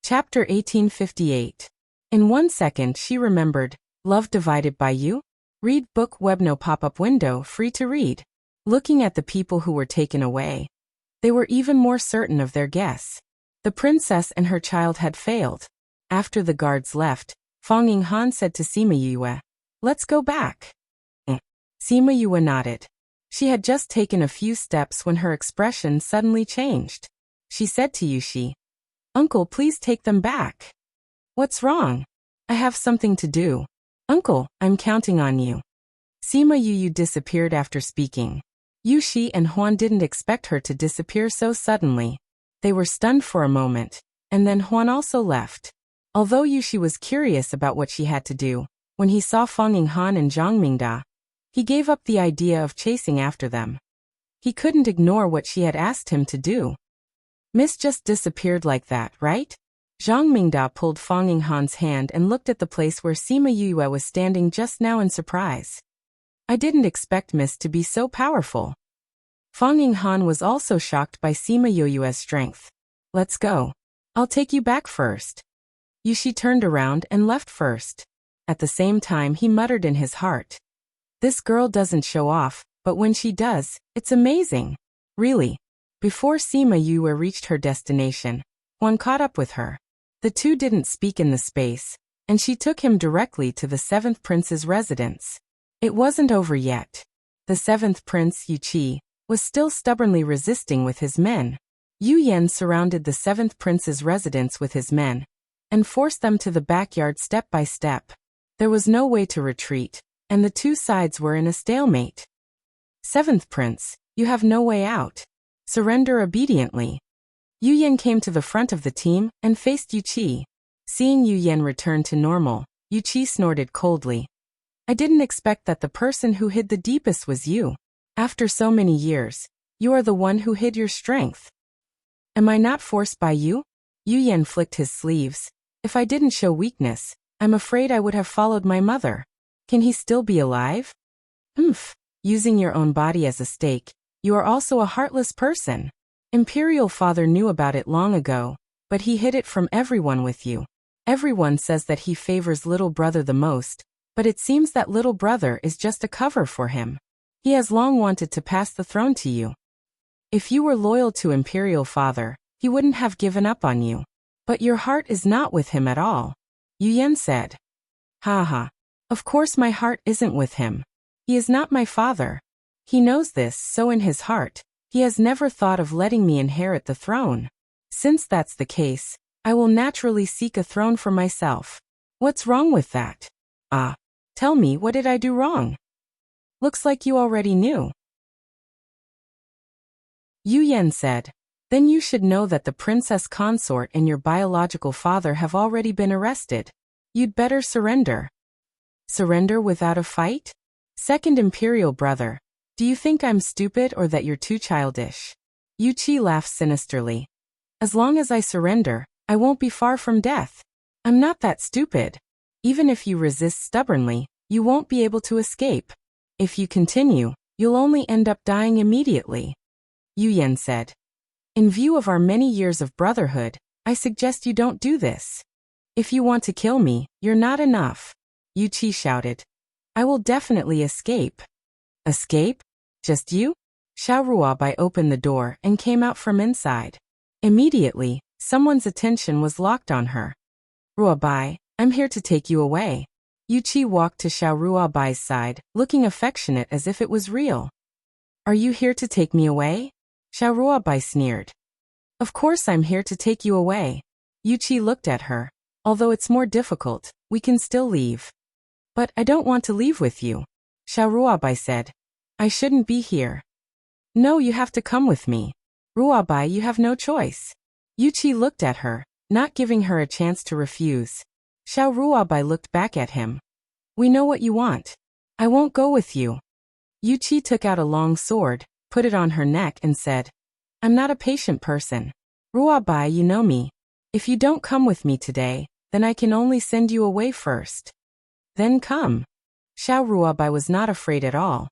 Chapter 1858. In 1 second she remembered, Love Divided by You? Read book web no pop-up window free to read. Looking at the people who were taken away, they were even more certain of their guess. The princess and her child had failed. After the guards left, Fang Yinghan said to Sima Yue, Let's go back. Sima Yue nodded. She had just taken a few steps when her expression suddenly changed. She said to Yushi, Uncle, please take them back. What's wrong? I have something to do. Uncle, I'm counting on you. Sima Yue disappeared after speaking. Yushi and Huan didn't expect her to disappear so suddenly. They were stunned for a moment, and then Huan also left. Although Yushi was curious about what she had to do, when he saw Fang Yinghan and Zhang Mingda, he gave up the idea of chasing after them. He couldn't ignore what she had asked him to do. Miss just disappeared like that, right? Zhang Mingda pulled Fang Yinghan's hand and looked at the place where Sima Yue was standing just now in surprise. I didn't expect Miss to be so powerful. Fang Yinghan was also shocked by Sima Yue's strength. Let's go. I'll take you back first. Yushi turned around and left first. At the same time he muttered in his heart. This girl doesn't show off, but when she does, it's amazing. Really. Before Sima Yue reached her destination, Huan caught up with her. The two didn't speak in the space, and she took him directly to the 7th prince's residence. It wasn't over yet. The 7th prince, Yu Qi, was still stubbornly resisting with his men. Yu Yan surrounded the 7th prince's residence with his men, and forced them to the backyard step by step. There was no way to retreat, and the two sides were in a stalemate. 7th prince, you have no way out. Surrender obediently. Yu Yan came to the front of the team and faced Yu Qi. Seeing Yu Yan return to normal, Yu Qi snorted coldly. I didn't expect that the person who hid the deepest was you. After so many years, you are the one who hid your strength. Am I not forced by you? Yu Yan flicked his sleeves. If I didn't show weakness, I'm afraid I would have followed my mother. Can he still be alive? Using your own body as a stake, you are also a heartless person. Imperial Father knew about it long ago, but he hid it from everyone with you. Everyone says that he favors little brother the most, but it seems that little brother is just a cover for him. He has long wanted to pass the throne to you. If you were loyal to Imperial Father, he wouldn't have given up on you. But your heart is not with him at all. Yu Yan said. Ha. Of course my heart isn't with him. He is not my father. He knows this, so in his heart, he has never thought of letting me inherit the throne. Since that's the case, I will naturally seek a throne for myself. What's wrong with that? Tell me, what did I do wrong? Looks like you already knew. Yu Yan said. Then you should know that the princess consort and your biological father have already been arrested. You'd better surrender. Surrender without a fight? Second Imperial brother, do you think I'm stupid or that you're too childish? Yu Qi laughed sinisterly. As long as I surrender, I won't be far from death. I'm not that stupid. Even if you resist stubbornly, you won't be able to escape. If you continue, you'll only end up dying immediately. Yu Yan said. In view of our many years of brotherhood, I suggest you don't do this. If you want to kill me, you're not enough. Yu Qi shouted. I will definitely escape. Escape? Just you? Xiao Ruobai opened the door and came out from inside. Immediately, someone's attention was locked on her. Ruobai, I'm here to take you away. Yu Qi walked to Xiao Ruobai's side, looking affectionate as if it was real. Are you here to take me away? Xiao Ruobai sneered. Of course I'm here to take you away. Yu Qi looked at her. Although it's more difficult, we can still leave. But I don't want to leave with you. Xiao Ruobai said. I shouldn't be here. No, you have to come with me. Ruobai, you have no choice. Yu Qi looked at her, not giving her a chance to refuse. Xiao Ruobai looked back at him. We know what you want. I won't go with you. Yu Qi took out a long sword, put it on her neck and said, I'm not a patient person. Ruobai, you know me. If you don't come with me today, then I can only send you away first. Then come. Xiao Ruobai was not afraid at all.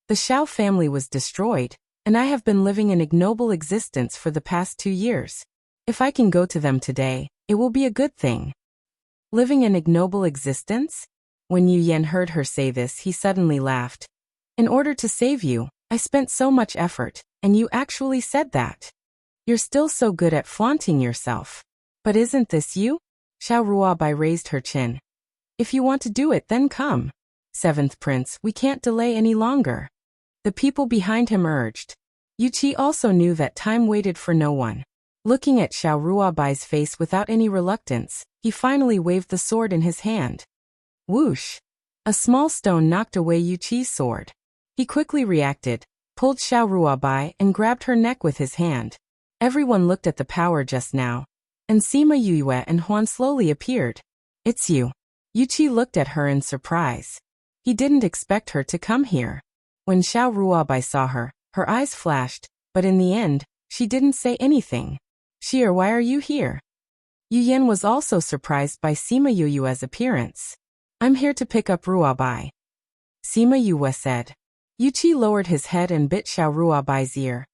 The Xiao family was destroyed, and I have been living an ignoble existence for the past 2 years. If I can go to them today, it will be a good thing. Living an ignoble existence? When Yu Yan heard her say this, he suddenly laughed. In order to save you, I spent so much effort, and you actually said that. You're still so good at flaunting yourself. But isn't this you? Xiao Ruobai raised her chin. If you want to do it, then come. Seventh Prince, we can't delay any longer. The people behind him urged. Yu Qi also knew that time waited for no one. Looking at Xiao Ruobai's face without any reluctance, he finally waved the sword in his hand. Whoosh! A small stone knocked away Yu Qi's sword. He quickly reacted, pulled Xiao Ruobai and grabbed her neck with his hand. Everyone looked at the power just now. And Sima Yue and Huan slowly appeared. It's you. Yu Qi looked at her in surprise. He didn't expect her to come here. When Xiao Ruobai saw her, her eyes flashed, but in the end, she didn't say anything. Xier, why are you here? Yu Yan was also surprised by Sima Yue's appearance. I'm here to pick up Ruobai. Sima Yue said. Yu Qi lowered his head and bit Xiao Ruobai's ear.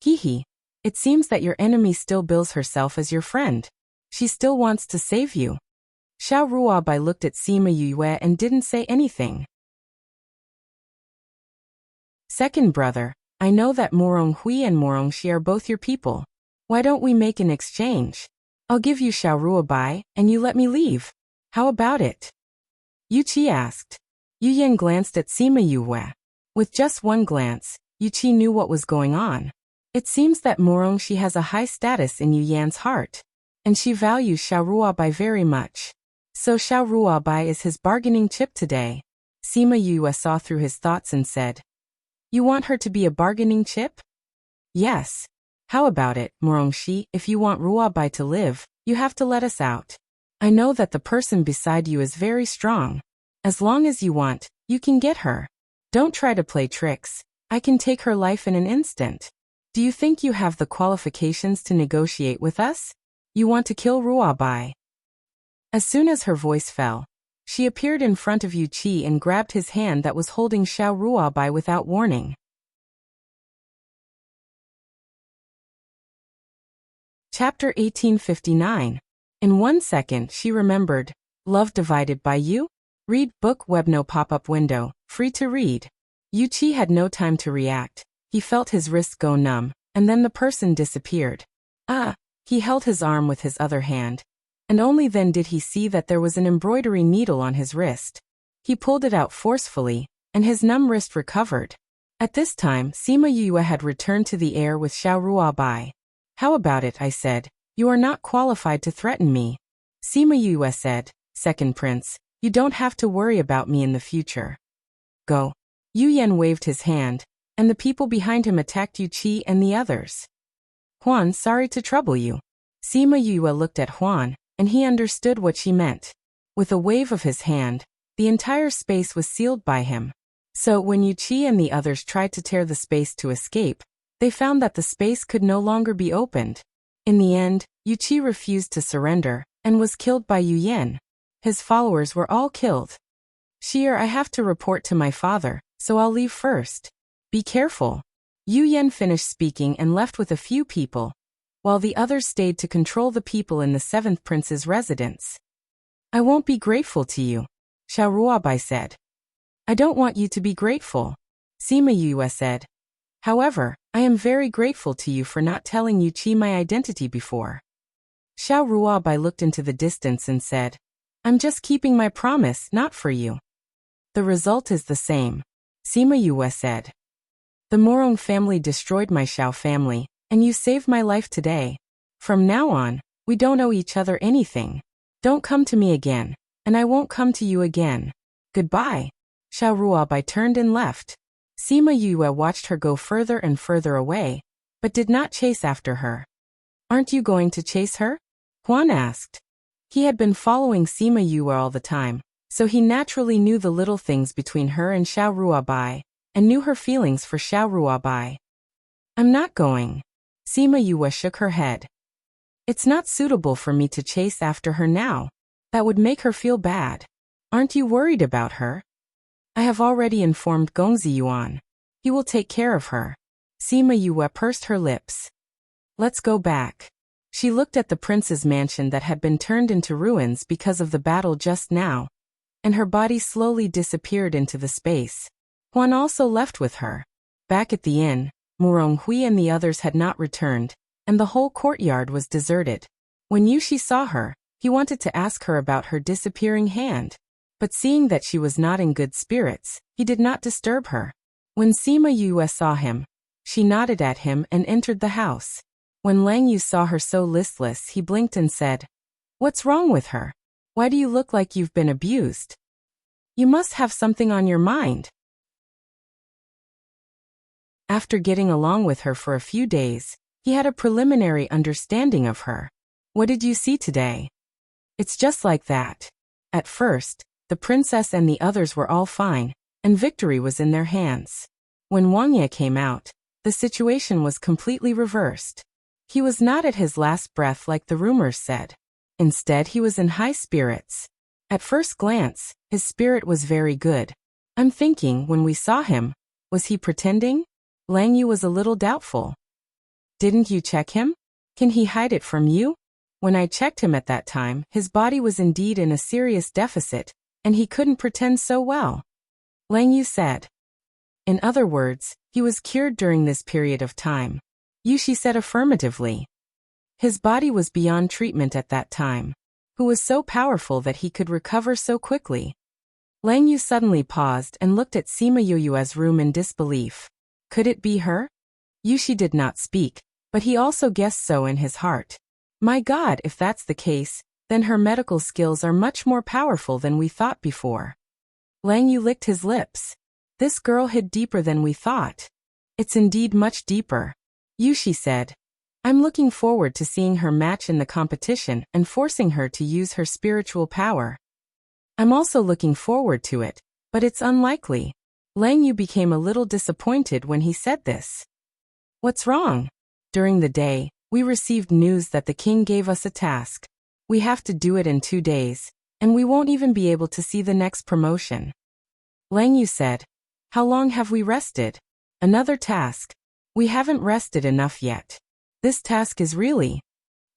Hee. It seems that your enemy still bills herself as your friend. She still wants to save you. Xiao Ruobai looked at Sima Yue and didn't say anything. Second brother, I know that Morong Hui and Morong Shi are both your people. Why don't we make an exchange? I'll give you Xiao Ruobai, and you let me leave. How about it? Yu Qi asked. Yu Yan glanced at Sima Yue. With just one glance, Yu Qi knew what was going on. It seems that Morong Shi has a high status in Yu Yan's heart, and she values Xiao Ruobai very much. So Xiao Ruobai is his bargaining chip today. Sima Yue saw through his thoughts and said, You want her to be a bargaining chip? Yes. How about it, Morong Shi? If you want Ruobai to live, you have to let us out. I know that the person beside you is very strong. As long as you want, you can get her. Don't try to play tricks. I can take her life in an instant. Do you think you have the qualifications to negotiate with us? You want to kill Ruobai? As soon as her voice fell, she appeared in front of Yu Qi and grabbed his hand that was holding Xiao Ruobai without warning. Chapter 1859. In 1 second she remembered. Love divided by you? Read book web no pop-up window, free to read. Yuchi had no time to react. He felt his wrist go numb, and then the person disappeared. He held his arm with his other hand, and only then did he see that there was an embroidery needle on his wrist. He pulled it out forcefully, and his numb wrist recovered. At this time, Sima Yue had returned to the air with Xiao Ruabai. How about it, I said. You are not qualified to threaten me. Sima Yue said, Second Prince, you don't have to worry about me in the future. Go. Yu Yan waved his hand, and the people behind him attacked Yu Qi and the others. Huan, sorry to trouble you. Sima Yue looked at Huan, and he understood what she meant. With a wave of his hand, the entire space was sealed by him. So when Yu Qi and the others tried to tear the space to escape, they found that the space could no longer be opened. In the end, Yu Qi refused to surrender, and was killed by Yu Yan. His followers were all killed. Shier, I have to report to my father, so I'll leave first. Be careful. Yu Yan finished speaking and left with a few people, while the others stayed to control the people in the 7th prince's residence. I won't be grateful to you, Xiao Ruabai said. I don't want you to be grateful, Sima Yue said. However, I am very grateful to you for not telling Yu Qi my identity before. Xiao Ruabai looked into the distance and said, I'm just keeping my promise, not for you. The result is the same, Sima Yue said. The Morong family destroyed my Xiao family, and you saved my life today. From now on, we don't owe each other anything. Don't come to me again, and I won't come to you again. Goodbye. Xiao Ruabai turned and left. Sima Yue watched her go further and further away, but did not chase after her. Aren't you going to chase her? Huan asked. He had been following Sima Yue all the time, so he naturally knew the little things between her and Xiao Ruabai, and knew her feelings for Xiao Ruabai. I'm not going. Sima Yue shook her head. It's not suitable for me to chase after her now. That would make her feel bad. Aren't you worried about her? I have already informed Gongzi Yuan. He will take care of her. Sima Yue pursed her lips. Let's go back. She looked at the prince's mansion that had been turned into ruins because of the battle just now, and her body slowly disappeared into the space. Huan also left with her. Back at the inn, Murong Hui and the others had not returned, and the whole courtyard was deserted. When Yushi saw her, he wanted to ask her about her disappearing hand. But seeing that she was not in good spirits, he did not disturb her. When Sima Yue saw him, she nodded at him and entered the house. When Lang Yu saw her so listless, he blinked and said, What's wrong with her? Why do you look like you've been abused? You must have something on your mind. After getting along with her for a few days, he had a preliminary understanding of her. What did you see today? It's just like that. At first, the princess and the others were all fine, and victory was in their hands. When Wang Ye came out, the situation was completely reversed. He was not at his last breath like the rumors said. Instead, he was in high spirits. At first glance, his spirit was very good. I'm thinking, when we saw him, was he pretending? Lang Yu was a little doubtful. Didn't you check him? Can he hide it from you? When I checked him at that time, his body was indeed in a serious deficit, and he couldn't pretend so well. Lang Yu said. In other words, he was cured during this period of time. Yushi said affirmatively. His body was beyond treatment at that time. Who was so powerful that he could recover so quickly? Lang Yu suddenly paused and looked at Sima Yue's room in disbelief. Could it be her? Yushi did not speak, but he also guessed so in his heart. My God, if that's the case, then her medical skills are much more powerful than we thought before. Lang Yu licked his lips. This girl hid deeper than we thought. It's indeed much deeper. Yushi said. I'm looking forward to seeing her match in the competition and forcing her to use her spiritual power. I'm also looking forward to it, but it's unlikely. Lang Yu became a little disappointed when he said this. What's wrong? During the day, we received news that the king gave us a task. We have to do it in 2 days, and we won't even be able to see the next promotion. Lang Yu said, How long have we rested? Another task. We haven't rested enough yet. This task is really...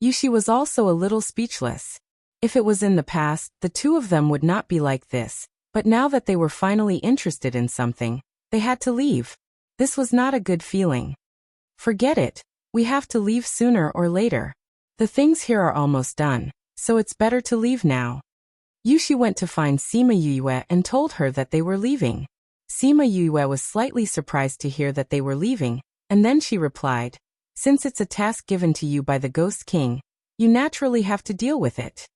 Yushi was also a little speechless. If it was in the past, the two of them would not be like this, but now that they were finally interested in something, they had to leave. This was not a good feeling. Forget it. We have to leave sooner or later. The things here are almost done, so it's better to leave now. Yushi went to find Sima Yue and told her that they were leaving. Sima Yue was slightly surprised to hear that they were leaving, and then she replied, "Since it's a task given to you by the Ghost King, you naturally have to deal with it.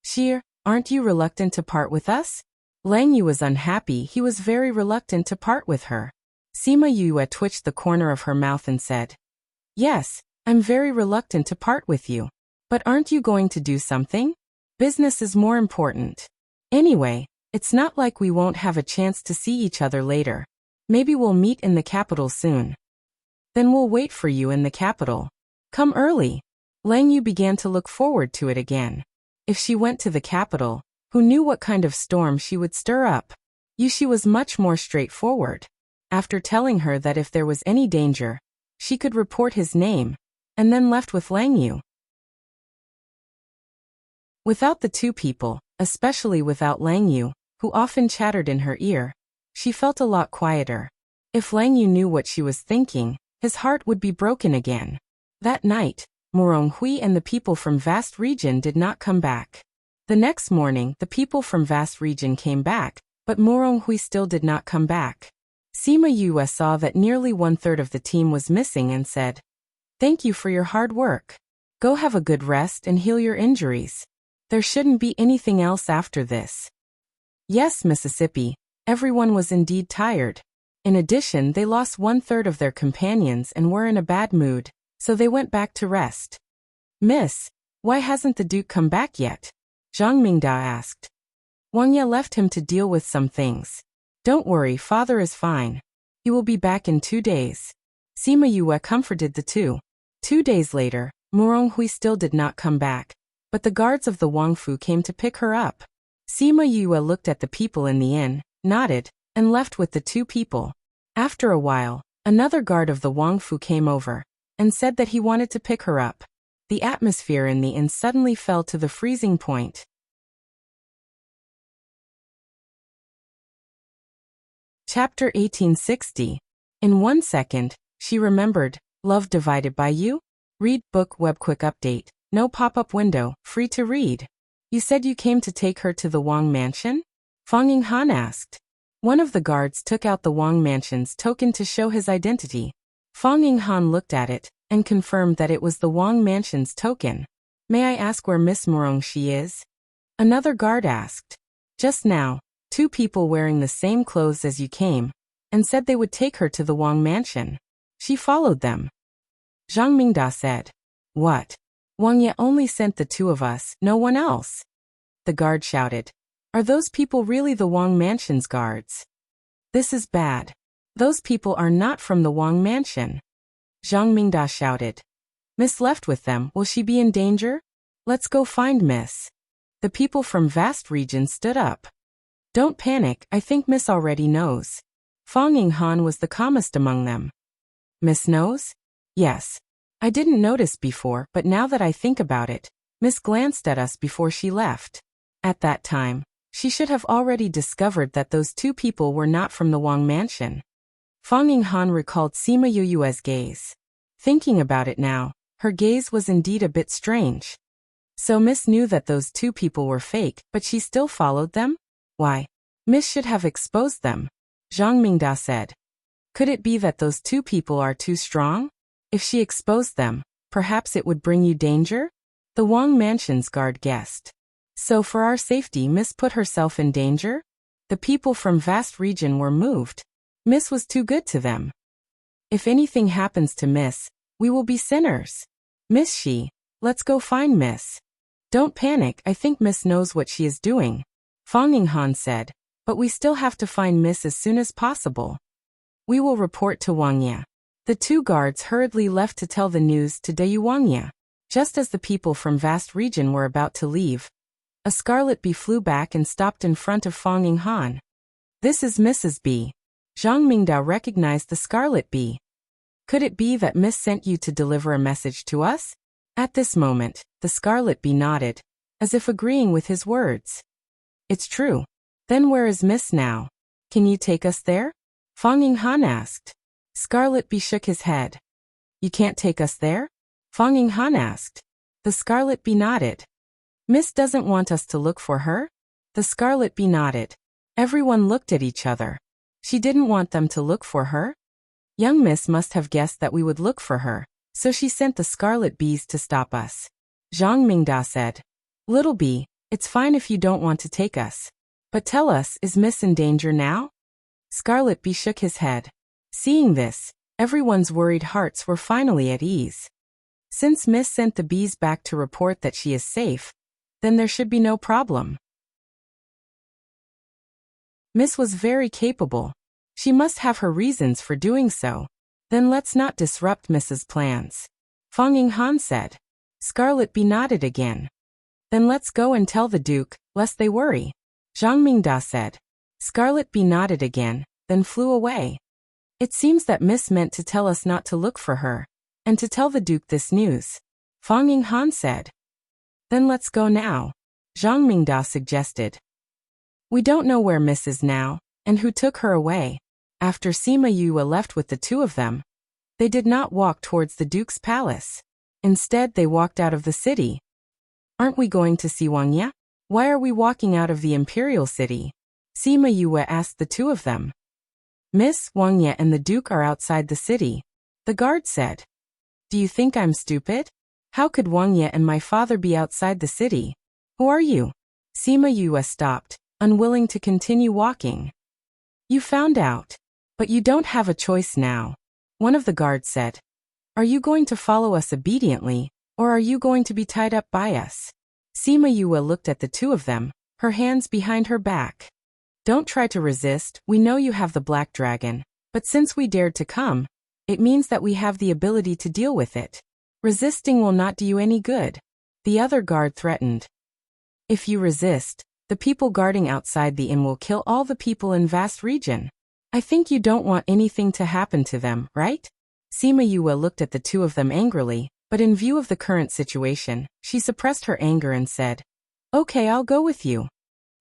Shir, aren't you reluctant to part with us?" Lang Yu was unhappy. He was very reluctant to part with her. Sima Yue twitched the corner of her mouth and said, "Yes, I'm very reluctant to part with you. But aren't you going to do something? Business is more important. Anyway, it's not like we won't have a chance to see each other later. Maybe we'll meet in the capital soon. Then we'll wait for you in the capital. Come early." Lang Yu began to look forward to it again. If she went to the capital, who knew what kind of storm she would stir up? Yushi was much more straightforward. After telling her that if there was any danger, she could report his name, and then left with Lang Yu. Without the two people, especially without Lang Yu, who often chattered in her ear, she felt a lot quieter. If Lang Yu knew what she was thinking, his heart would be broken again. That night, Murong Hui and the people from Vast Region did not come back. The next morning, the people from Vast Region came back, but Murong Hui still did not come back. Sima Yue saw that nearly 1/3 of the team was missing and said, "Thank you for your hard work. Go have a good rest and heal your injuries. There shouldn't be anything else after this." Yes, Mississippi, everyone was indeed tired. In addition, they lost 1/3 of their companions and were in a bad mood, so they went back to rest. "Miss, why hasn't the Duke come back yet?" Zhang Mingda asked. "Wang Ye left him to deal with some things. Don't worry, father is fine. He will be back in 2 days." Sima Yue comforted the two. 2 days later, Murong Hui still did not come back, but the guards of the Wangfu came to pick her up. Sima Yue looked at the people in the inn, nodded, and left with the two people. After a while, another guard of the Wangfu came over, and said that he wanted to pick her up. The atmosphere in the inn suddenly fell to the freezing point. Chapter 1860. In 1 second, she remembered, "Love divided by you?" Read book web quick update. No pop-up window, free to read. "You said you came to take her to the Wang Mansion?" Fang Yinghan asked. One of the guards took out the Wang Mansion's token to show his identity. Fang Yinghan looked at it, and confirmed that it was the Wang Mansion's token. "May I ask where Miss Murongxi is?" Another guard asked. "Just now, 2 people wearing the same clothes as you came, and said they would take her to the Wang Mansion. She followed them." Zhang Mingda said. "What? Wang Ye only sent the 2 of us, no one else?" The guard shouted. "Are those people really the Wang Mansion's guards? This is bad. Those people are not from the Wang Mansion." Zhang Mingda shouted. "Miss left with them, will she be in danger? Let's go find Miss." The people from Vast Region stood up. "Don't panic, I think Miss already knows." Fang Yinghan was the calmest among them. "Miss knows?" "Yes. I didn't notice before, but now that I think about it, Miss glanced at us before she left. At that time, she should have already discovered that those 2 people were not from the Wang Mansion." Fang Yinghan recalled Sima Yue's gaze. Thinking about it now, her gaze was indeed a bit strange. So Miss knew that those 2 people were fake, but she still followed them? Why? Miss should have exposed them. Zhang Mingda said. Could it be that those 2 people are too strong? If she exposed them, perhaps it would bring you danger? The Wang Mansion's guard guessed. So for our safety, Miss put herself in danger? The people from Vast Region were moved. Miss was too good to them. If anything happens to Miss, we will be sinners. Miss she, let's go find Miss. Don't panic, I think Miss knows what she is doing. Fang Yinghan said, but we still have to find Miss as soon as possible. We will report to Wang Ye. The 2 guards hurriedly left to tell the news to Dayu Wang Ye. Just as the people from Vast Region were about to leave, a scarlet bee flew back and stopped in front of Fang Yinghan. This is Mrs. B. Zhang Mingda recognized the scarlet bee. Could it be that Miss sent you to deliver a message to us? At this moment, the Scarlet Bee nodded, as if agreeing with his words. It's true. Then where is Miss now? Can you take us there? Fang Yinghan asked. Scarlet Bee shook his head. You can't take us there? Fang Yinghan asked. The Scarlet Bee nodded. Miss doesn't want us to look for her? The Scarlet Bee nodded. Everyone looked at each other. She didn't want them to look for her? Young Miss must have guessed that we would look for her, so she sent the Scarlet Bees to stop us. Zhang Mingda said. Little Bee, it's fine if you don't want to take us. But tell us, is Miss in danger now? Scarlet Bee shook his head. Seeing this, everyone's worried hearts were finally at ease. Since Miss sent the bees back to report that she is safe, then there should be no problem. Miss was very capable. She must have her reasons for doing so. Then let's not disrupt Miss's plans. Fang Yinghan said. Scarlet Bee nodded again. Then let's go and tell the Duke, lest they worry. Zhang Mingda said. Scarlet Bee nodded again, then flew away. It seems that Miss meant to tell us not to look for her, and to tell the Duke this news. Fang Yinghan said. Then let's go now. Zhang Mingda suggested. We don't know where Miss is now, and who took her away. After Sima Yue left with the two of them, they did not walk towards the Duke's palace. Instead, they walked out of the city. Aren't we going to see Wang Ye? Why are we walking out of the imperial city? Sima Yue asked the two of them. Miss, Wang Ye and the Duke are outside the city. The guard said. Do you think I'm stupid? How could Wang Ye and my father be outside the city? Who are you? Sima Yue stopped, unwilling to continue walking. You found out. But you don't have a choice now. One of the guards said. Are you going to follow us obediently, or are you going to be tied up by us? Sima Yue looked at the two of them, her hands behind her back. Don't try to resist, we know you have the black dragon, but since we dared to come, it means that we have the ability to deal with it. Resisting will not do you any good. The other guard threatened. If you resist, the people guarding outside the inn will kill all the people in vast region. I think you don't want anything to happen to them, right? Sima Yue looked at the two of them angrily, but in view of the current situation, she suppressed her anger and said, Okay, I'll go with you.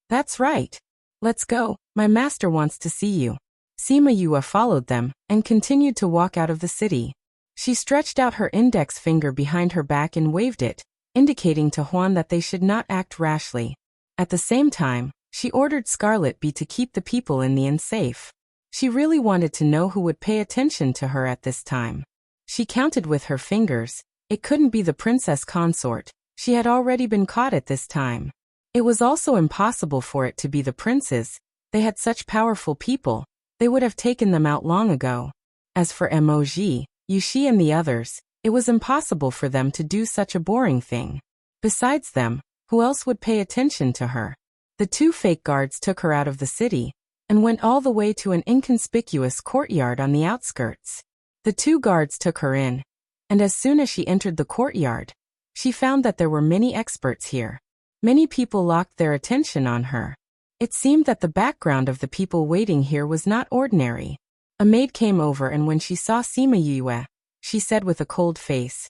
That's right. Let's go, my master wants to see you. Sima Yue followed them, and continued to walk out of the city. She stretched out her index finger behind her back and waved it, indicating to Huan that they should not act rashly. At the same time, she ordered Scarlet Bee to keep the people in the inn safe. She really wanted to know who would pay attention to her at this time. She counted with her fingers. It couldn't be the princess consort. She had already been caught at this time. It was also impossible for it to be the princes. They had such powerful people. They would have taken them out long ago. As for Emoji, Yushi and the others, it was impossible for them to do such a boring thing. Besides them, who else would pay attention to her? The two fake guards took her out of the city, and went all the way to an inconspicuous courtyard on the outskirts. The two guards took her in, and as soon as she entered the courtyard, she found that there were many experts here. Many people locked their attention on her. It seemed that the background of the people waiting here was not ordinary. A maid came over and when she saw Sima Yue, she said with a cold face,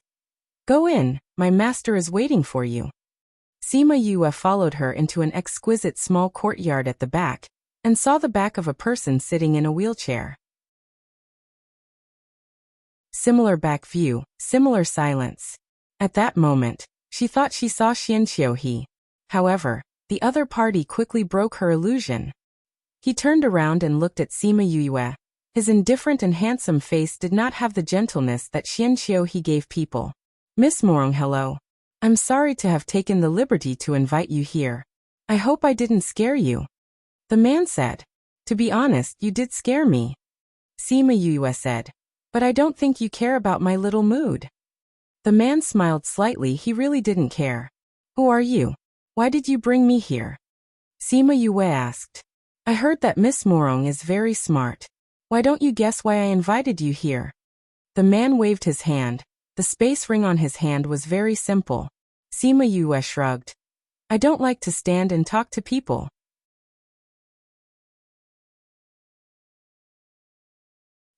Go in, my master is waiting for you. Sima Yue followed her into an exquisite small courtyard at the back, and saw the back of a person sitting in a wheelchair. Similar back view, similar silence. At that moment, she thought she saw Xian Qiuhe. However, the other party quickly broke her illusion. He turned around and looked at Sima Yue. His indifferent and handsome face did not have the gentleness that Xian Qiuhe gave people. Miss Morong, hello. I'm sorry to have taken the liberty to invite you here. I hope I didn't scare you. The man said. To be honest, you did scare me. Sima Yue said. But I don't think you care about my little mood. The man smiled slightly. He really didn't care. Who are you? Why did you bring me here? Sima Yue asked. I heard that Miss Morong is very smart. Why don't you guess why I invited you here? The man waved his hand. The space ring on his hand was very simple. Sima Yue shrugged. I don't like to stand and talk to people.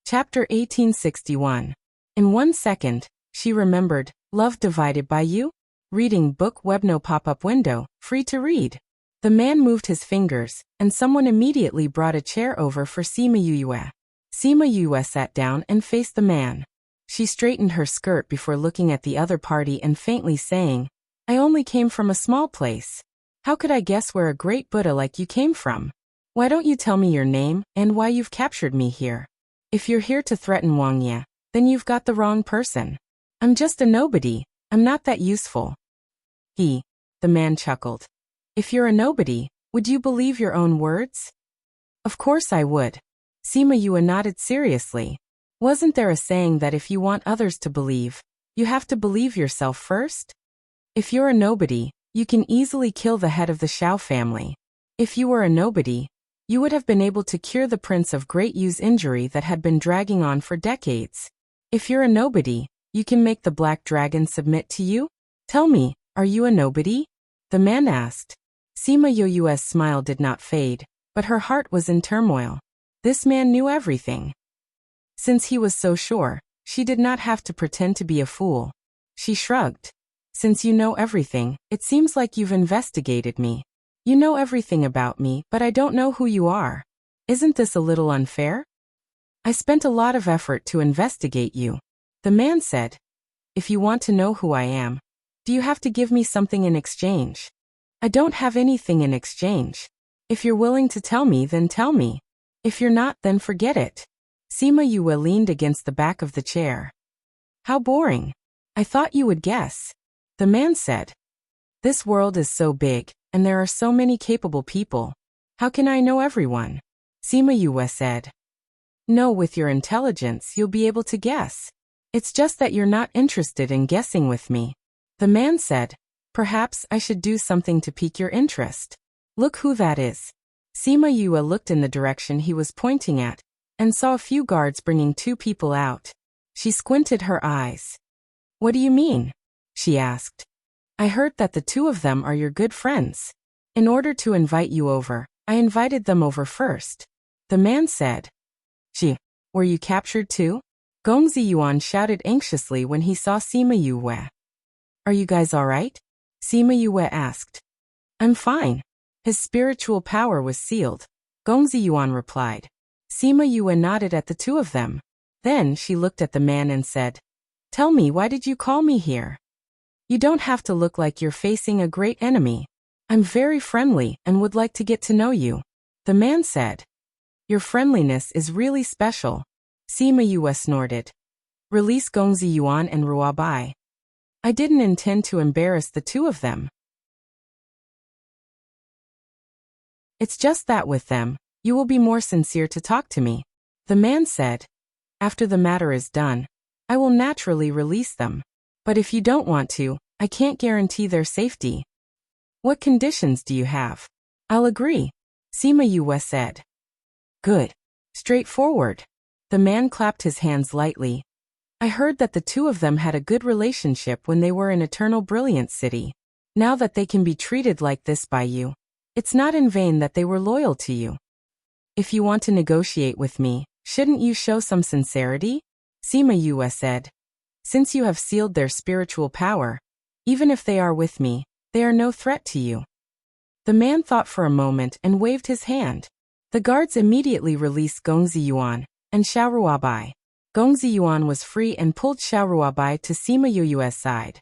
Chapter 1861. In 1 second, she remembered, Love divided by you? Reading book web no pop-up window, free to read. The man moved his fingers, and someone immediately brought a chair over for Sima Yue. Sima Yue sat down and faced the man. She straightened her skirt before looking at the other party and faintly saying, I only came from a small place. How could I guess where a great Buddha like you came from? Why don't you tell me your name and why you've captured me here? If you're here to threaten Wang Ye, then you've got the wrong person. I'm just a nobody. I'm not that useful. The man chuckled. If you're a nobody, would you believe your own words? Of course I would. Sima Yue nodded seriously. Wasn't there a saying that if you want others to believe, you have to believe yourself first? If you're a nobody, you can easily kill the head of the Xiao family. If you were a nobody, you would have been able to cure the Prince of Great Yu's injury that had been dragging on for decades. If you're a nobody, you can make the Black Dragon submit to you? Tell me, are you a nobody? The man asked. Sima Yue's smile did not fade, but her heart was in turmoil. This man knew everything. Since he was so sure, she did not have to pretend to be a fool. She shrugged. Since you know everything, it seems like you've investigated me. You know everything about me, but I don't know who you are. Isn't this a little unfair? I spent a lot of effort to investigate you. The man said. If you want to know who I am, do you have to give me something in exchange? I don't have anything in exchange. If you're willing to tell me, then tell me. If you're not, then forget it. Sima Yue leaned against the back of the chair. How boring. I thought you would guess. The man said. This world is so big, and there are so many capable people. How can I know everyone? Sima Yue said. No, with your intelligence, you'll be able to guess. It's just that you're not interested in guessing with me. The man said. Perhaps I should do something to pique your interest. Look who that is. Sima Yue looked in the direction he was pointing at, and saw a few guards bringing two people out. She squinted her eyes. What do you mean? She asked. I heard that the two of them are your good friends. In order to invite you over, I invited them over first. The man said. Were you captured too? Gongzi Yuan shouted anxiously when he saw Sima Yue. Are you guys all right? Sima Yue asked. I'm fine. His spiritual power was sealed. Gongzi Yuan replied. Sima Yue nodded at the two of them. Then she looked at the man and said, Tell me, why did you call me here? You don't have to look like you're facing a great enemy. I'm very friendly and would like to get to know you. The man said. Your friendliness is really special. Sima Yue snorted. Release Gongzi Yuan and Ruabai. I didn't intend to embarrass the two of them. It's just that with them, you will be more sincere to talk to me. The man said. After the matter is done, I will naturally release them. But if you don't want to, I can't guarantee their safety. What conditions do you have? I'll agree. Sima Yue said. Good. Straightforward. The man clapped his hands lightly. I heard that the two of them had a good relationship when they were in Eternal Brilliance City. Now that they can be treated like this by you, it's not in vain that they were loyal to you. If you want to negotiate with me, shouldn't you show some sincerity? Sima Yue said. Since you have sealed their spiritual power, even if they are with me, they are no threat to you. The man thought for a moment and waved his hand. The guards immediately released Gongzi Yuan and Xiao Ruabai. Gongzi Yuan was free and pulled Xiao Ruabai to Sima Yue's side.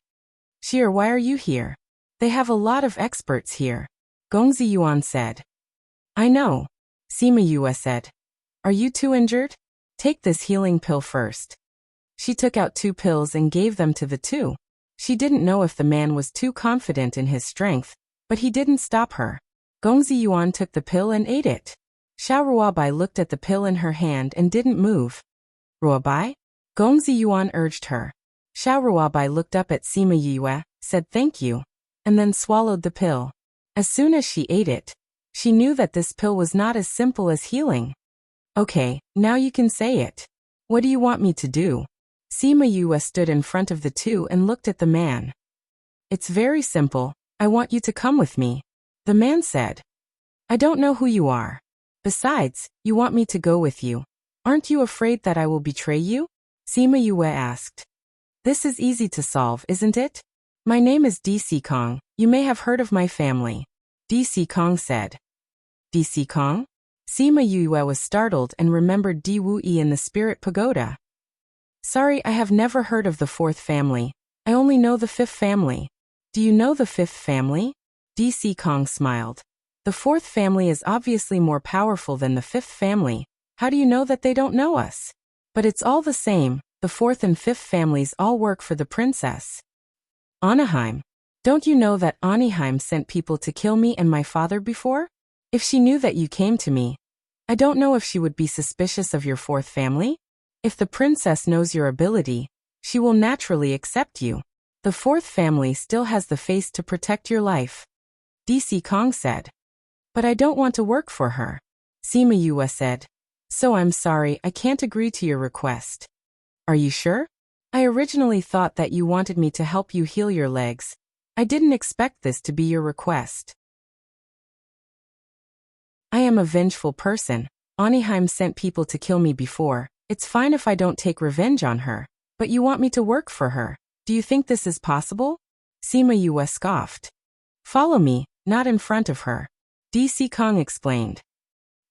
Shir, why are you here? They have a lot of experts here. Gongzi Yuan said. I know. Sima Yue said. Are you too injured? Take this healing pill first. She took out 2 pills and gave them to the two. She didn't know if the man was too confident in his strength, but he didn't stop her. Gongzi Yuan took the pill and ate it. Xiao Ruabai looked at the pill in her hand and didn't move. Ruabai? Gongzi Yuan urged her. Xiao Ruabai looked up at Sima Yue, said thank you, and then swallowed the pill. As soon as she ate it, she knew that this pill was not as simple as healing. Okay, now you can say it. What do you want me to do? Sima Yue stood in front of the two and looked at the man. It's very simple. I want you to come with me. The man said. I don't know who you are. Besides, you want me to go with you. Aren't you afraid that I will betray you? Sima Yue asked. This is easy to solve, isn't it? My name is DC Kong. You may have heard of my family. DC Kong said. DC Kong? Sima Yue was startled and remembered Di Wu Yi in the Spirit Pagoda. Sorry, I have never heard of the fourth family. I only know the fifth family. Do you know the fifth family? DC Kong smiled. The fourth family is obviously more powerful than the fifth family. How do you know that they don't know us? But it's all the same, the fourth and fifth families all work for the princess. Anaheim. Don't you know that Anaheim sent people to kill me and my father before? If she knew that you came to me, I don't know if she would be suspicious of your fourth family. If the princess knows your ability, she will naturally accept you. The fourth family still has the face to protect your life. DC Kong said. But I don't want to work for her. Sima Yue said. So I'm sorry, I can't agree to your request. Are you sure? I originally thought that you wanted me to help you heal your legs. I didn't expect this to be your request. I am a vengeful person. Anaheim sent people to kill me before. It's fine if I don't take revenge on her. But you want me to work for her. Do you think this is possible? Sima Yue scoffed. Follow me, not in front of her. DC Kong explained.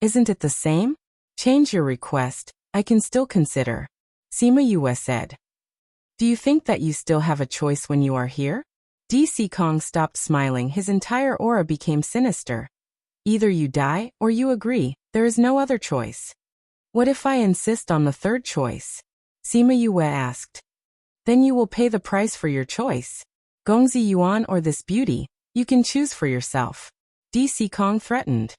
Isn't it the same? Change your request, I can still consider. Sima Yue said. Do you think that you still have a choice when you are here? DC Kong stopped smiling. His entire aura became sinister. Either you die, or you agree. There is no other choice. What if I insist on the third choice? Sima Yue asked. Then you will pay the price for your choice. Gongzi Yuan or this beauty, you can choose for yourself. DC Kong threatened.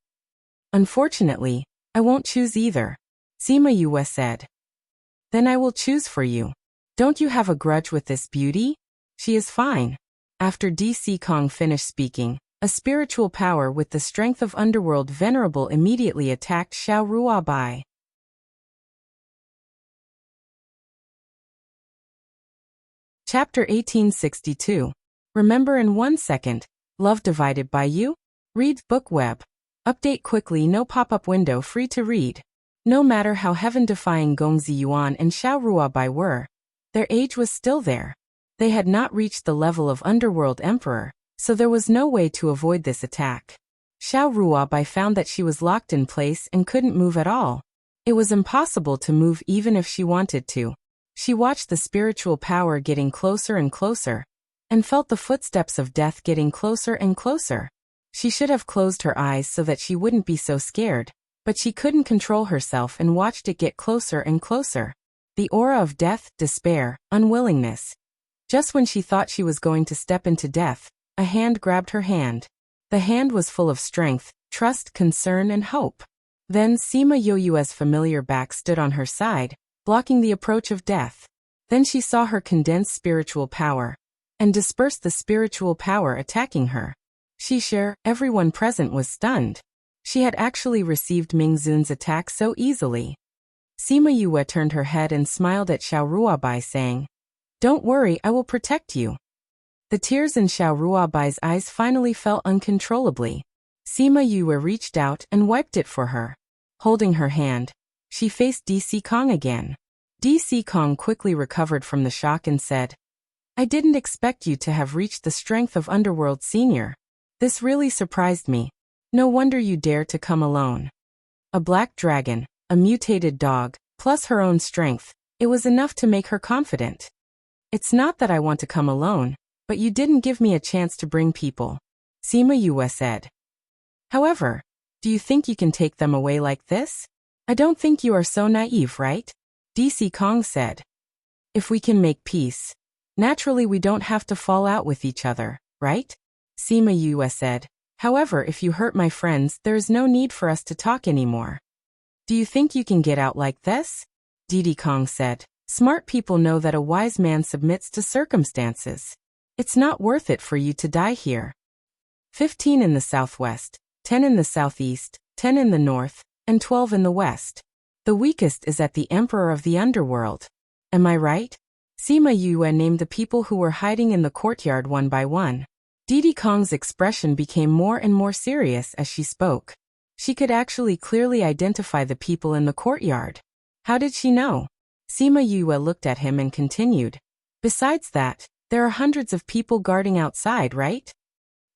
Unfortunately, I won't choose either. Sima Yue said. Then I will choose for you. Don't you have a grudge with this beauty? She is fine. After DC Kong finished speaking, a spiritual power with the strength of Underworld Venerable immediately attacked Xiao Ruabai. Chapter 1862. Remember in 1 second. Love divided by you? Read book web. Update quickly, no pop-up window, free to read. No matter how heaven-defying Gongzi Yuan and Xiao Ruabai were, their age was still there. They had not reached the level of Underworld Emperor, so there was no way to avoid this attack. Xiao Ruabai found that she was locked in place and couldn't move at all. It was impossible to move even if she wanted to. She watched the spiritual power getting closer and closer, and felt the footsteps of death getting closer and closer. She should have closed her eyes so that she wouldn't be so scared, but she couldn't control herself and watched it get closer and closer. The aura of death, despair, unwillingness. Just when she thought she was going to step into death, a hand grabbed her hand. The hand was full of strength, trust, concern, and hope. Then Sima Yue's familiar back stood on her side, blocking the approach of death. Then she saw her condense spiritual power, and disperse the spiritual power attacking her. Everyone present was stunned. She had actually received Ming Zun's attack so easily. Sima Yue turned her head and smiled at Xiao Ruabai, saying, Don't worry, I will protect you. The tears in Xiao Ruabai's eyes finally fell uncontrollably. Sima Yue reached out and wiped it for her. Holding her hand, she faced DC Kong again. DC Kong quickly recovered from the shock and said, I didn't expect you to have reached the strength of Underworld Senior. This really surprised me. No wonder you dare to come alone. A black dragon, a mutated dog, plus her own strength, it was enough to make her confident. It's not that I want to come alone, but you didn't give me a chance to bring people, Sima Yue said. However, do you think you can take them away like this? I don't think you are so naive, right? DC Kong said. If we can make peace, naturally we don't have to fall out with each other, right? Sima Yue said. However, if you hurt my friends, there is no need for us to talk anymore. Do you think you can get out like this? DC Kong said. Smart people know that a wise man submits to circumstances. It's not worth it for you to die here. 15 in the southwest, 10 in the southeast, 10 in the north, and 12 in the west. The weakest is at the Emperor of the Underworld. Am I right? Sima Yue named the people who were hiding in the courtyard one by one. DC Kong's expression became more and more serious as she spoke. She could actually clearly identify the people in the courtyard. How did she know? Sima Yue looked at him and continued. Besides that, there are hundreds of people guarding outside, right?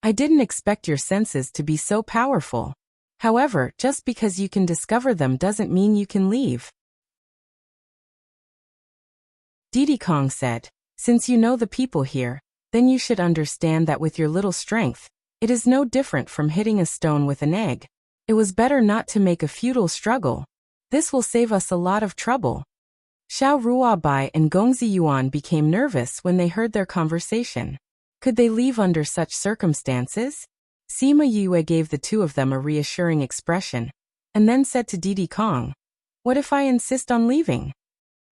I didn't expect your senses to be so powerful. However, just because you can discover them doesn't mean you can leave. Diddy Kong said, since you know the people here, then you should understand that with your little strength, it is no different from hitting a stone with an egg. It was better not to make a futile struggle. This will save us a lot of trouble. Xiao Ruobai and Gongzi Yuan became nervous when they heard their conversation. Could they leave under such circumstances? Sima Yue gave the two of them a reassuring expression, and then said to Diddy Kong, what if I insist on leaving?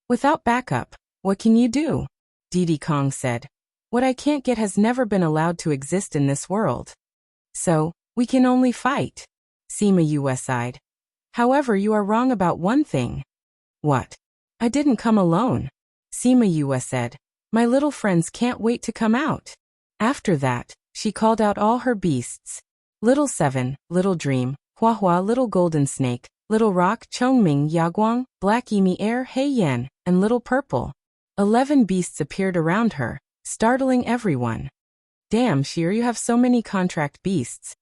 Without backup, what can you do? Diddy Kong said, what I can't get has never been allowed to exist in this world. So, we can only fight. Sima Yue sighed. However, you are wrong about one thing. What? I didn't come alone. Sima Yue said, my little friends can't wait to come out. After that, she called out all her beasts. Little Seven, Little Dream, Hua Hua, Little Golden Snake, Little Rock, Chongming, Yaguang, Black Emi Air, Hei Yan, and Little Purple. 11 beasts appeared around her, startling everyone. Damn, Sheer, you have so many contract beasts.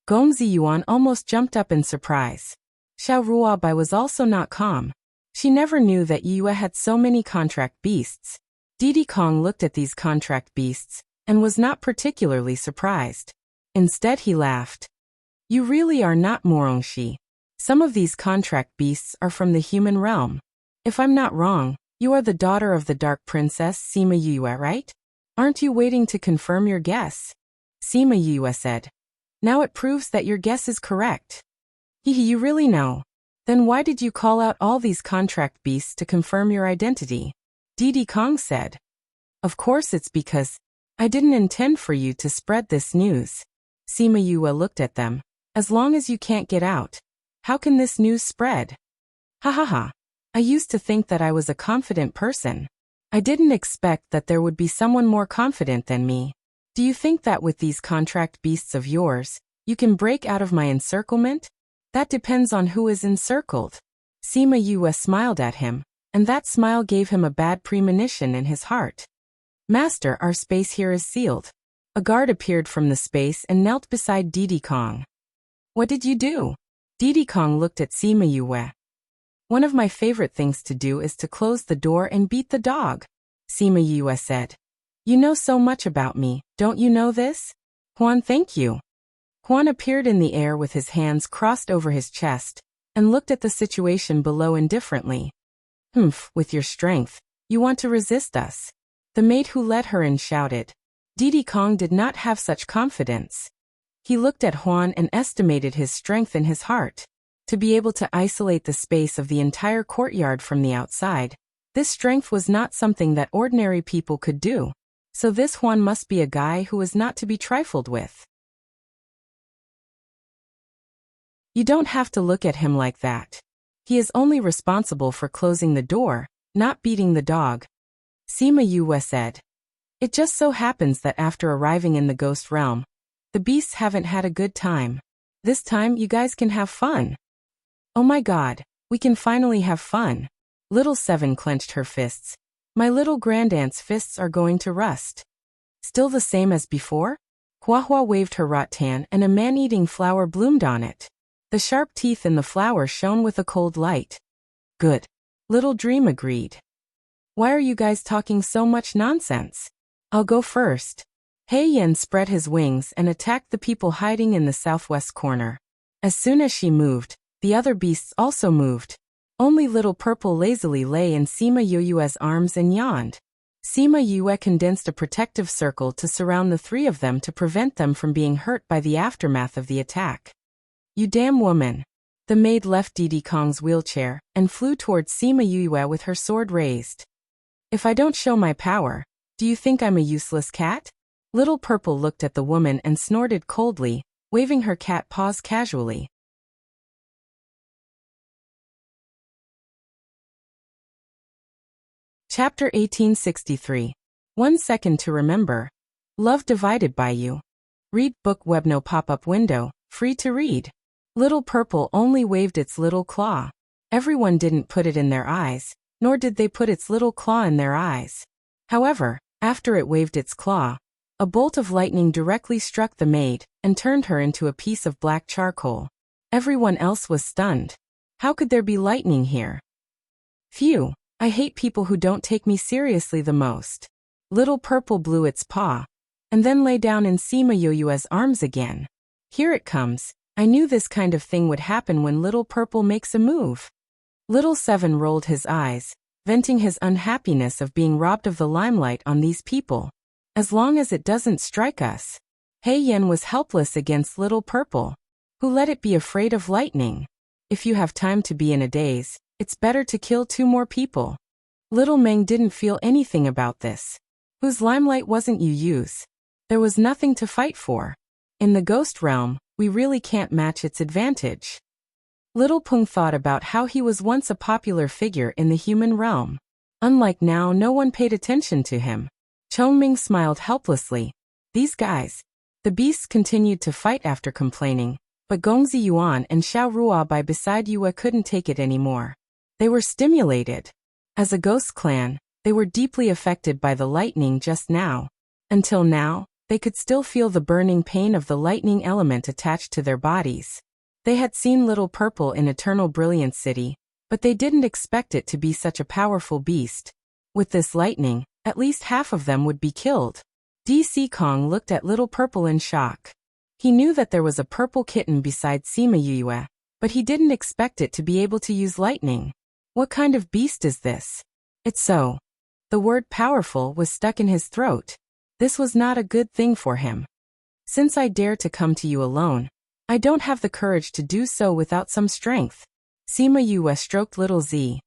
Gongzi Yuan almost jumped up in surprise. Xiao Ruobai was also not calm. She never knew that Yue had so many contract beasts. Diddy Kong looked at these contract beasts, and was not particularly surprised. Instead he laughed. You really are not Morongshi. Some of these contract beasts are from the human realm. If I'm not wrong, you are the daughter of the Dark Princess Sima Yue, right? Aren't you waiting to confirm your guess? Sima Yue said. Now it proves that your guess is correct. Hehe, you really know. Then why did you call out all these contract beasts to confirm your identity? Diddy Kong said. Of course it's because I didn't intend for you to spread this news. Sima Yue looked at them. As long as you can't get out, how can this news spread? Ha ha ha. I used to think that I was a confident person. I didn't expect that there would be someone more confident than me. Do you think that with these contract beasts of yours, you can break out of my encirclement? That depends on who is encircled. Sima Yue smiled at him, and that smile gave him a bad premonition in his heart. Master, our space here is sealed. A guard appeared from the space and knelt beside Diddy Kong. What did you do? Diddy Kong looked at Sima Yue. One of my favorite things to do is to close the door and beat the dog. Sima Yue said. You know so much about me, don't you know this? Huan, thank you. Huan appeared in the air with his hands crossed over his chest, and looked at the situation below indifferently. With your strength, you want to resist us. The maid who led her in shouted. Diddy Kong did not have such confidence. He looked at Huan and estimated his strength in his heart. To be able to isolate the space of the entire courtyard from the outside, this strength was not something that ordinary people could do. So this Huan must be a guy who is not to be trifled with. You don't have to look at him like that. He is only responsible for closing the door, not beating the dog. Sima Yue said. It just so happens that after arriving in the ghost realm, the beasts haven't had a good time. This time you guys can have fun. Oh my god, we can finally have fun. Little Seven clenched her fists. My little grandaunt's fists are going to rust. Still the same as before? Hua Hua waved her rattan and a man-eating flower bloomed on it. The sharp teeth in the flower shone with a cold light. Good. Little Dream agreed. Why are you guys talking so much nonsense? I'll go first. Hei Yan spread his wings and attacked the people hiding in the southwest corner. As soon as she moved, the other beasts also moved. Only Little Purple lazily lay in Sima Yue's arms and yawned. Sima Yue condensed a protective circle to surround the three of them to prevent them from being hurt by the aftermath of the attack. You damn woman. The maid left Diddy Kong's wheelchair and flew towards Sima Yue with her sword raised. If I don't show my power, do you think I'm a useless cat? Little Purple looked at the woman and snorted coldly, waving her cat paws casually. Chapter 1863. 1 Second to Remember. Love Divided by You. Read book web no pop-up window, free to read. Little Purple only waved its little claw. Everyone didn't put it in their eyes, nor did they put its little claw in their eyes. However, after it waved its claw, a bolt of lightning directly struck the maid and turned her into a piece of black charcoal. Everyone else was stunned. How could there be lightning here? Phew, I hate people who don't take me seriously the most. Little Purple blew its paw, and then lay down in Sima Yoyue's arms again. Here it comes. I knew this kind of thing would happen when Little Purple makes a move. Little Seven rolled his eyes, venting his unhappiness of being robbed of the limelight on these people. As long as it doesn't strike us. Hei Yen was helpless against Little Purple, who let it be afraid of lightning. If you have time to be in a daze, it's better to kill 2 more people. Little Meng didn't feel anything about this. Whose limelight wasn't you use? There was nothing to fight for. In the ghost realm, we really can't match its advantage. Little Peng thought about how he was once a popular figure in the human realm. Unlike now, no one paid attention to him. Chongming smiled helplessly. These guys. The beasts continued to fight after complaining, but Gongzi Yuan and Xiao Rua by beside Yue couldn't take it anymore. They were stimulated. As a ghost clan, they were deeply affected by the lightning just now. Until now, they could still feel the burning pain of the lightning element attached to their bodies. They had seen Little Purple in Eternal Brilliance City, but they didn't expect it to be such a powerful beast. With this lightning, at least half of them would be killed. DC Kong looked at Little Purple in shock. He knew that there was a purple kitten beside Sima Yue, but he didn't expect it to be able to use lightning. What kind of beast is this? It's so. The word powerful was stuck in his throat. This was not a good thing for him. Since I dare to come to you alone, I don't have the courage to do so without some strength. Sima Yue stroked Little Z.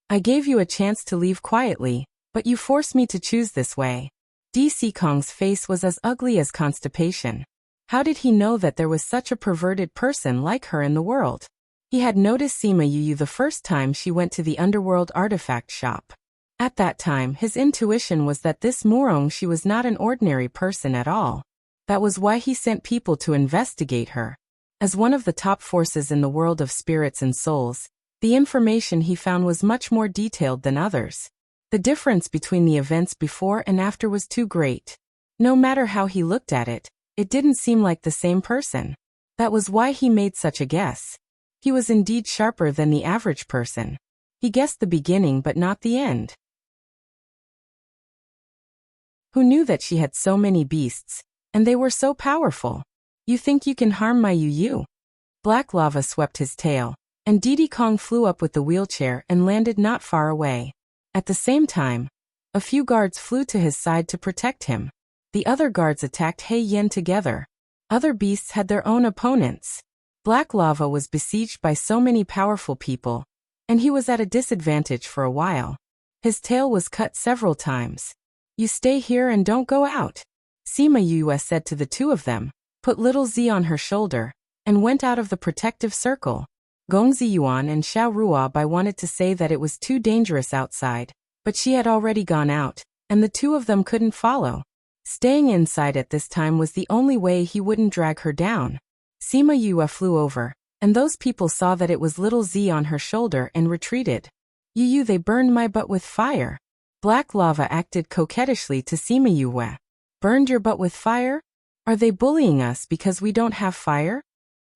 I gave you a chance to leave quietly, but you forced me to choose this way. DC Kong's face was as ugly as constipation. How did he know that there was such a perverted person like her in the world? He had noticed Sima Yu the first time she went to the underworld artifact shop. At that time, his intuition was that this Murong she was not an ordinary person at all. That was why he sent people to investigate her. As one of the top forces in the world of spirits and souls, the information he found was much more detailed than others. The difference between the events before and after was too great. No matter how he looked at it, it didn't seem like the same person. That was why he made such a guess. He was indeed sharper than the average person. He guessed the beginning but not the end. Who knew that she had so many beasts, and they were so powerful? You think you can harm my Yu? Black lava swept his tail, and Diddy Kong flew up with the wheelchair and landed not far away. At the same time, a few guards flew to his side to protect him. The other guards attacked Hei Yen together. Other beasts had their own opponents. Black lava was besieged by so many powerful people, and he was at a disadvantage for a while. His tail was cut several times. You stay here and don't go out. Sima Yue said to the 2 of them, put Little Z on her shoulder, and went out of the protective circle. Gongzi Yuan and Xiao Ruabai wanted to say that it was too dangerous outside, but she had already gone out, and the 2 of them couldn't follow. Staying inside at this time was the only way he wouldn't drag her down. Sima Yue flew over, and those people saw that it was Little Z on her shoulder and retreated. Yu, they burned my butt with fire. Black lava acted coquettishly to Sima Yue. Burned your butt with fire? Are they bullying us because we don't have fire?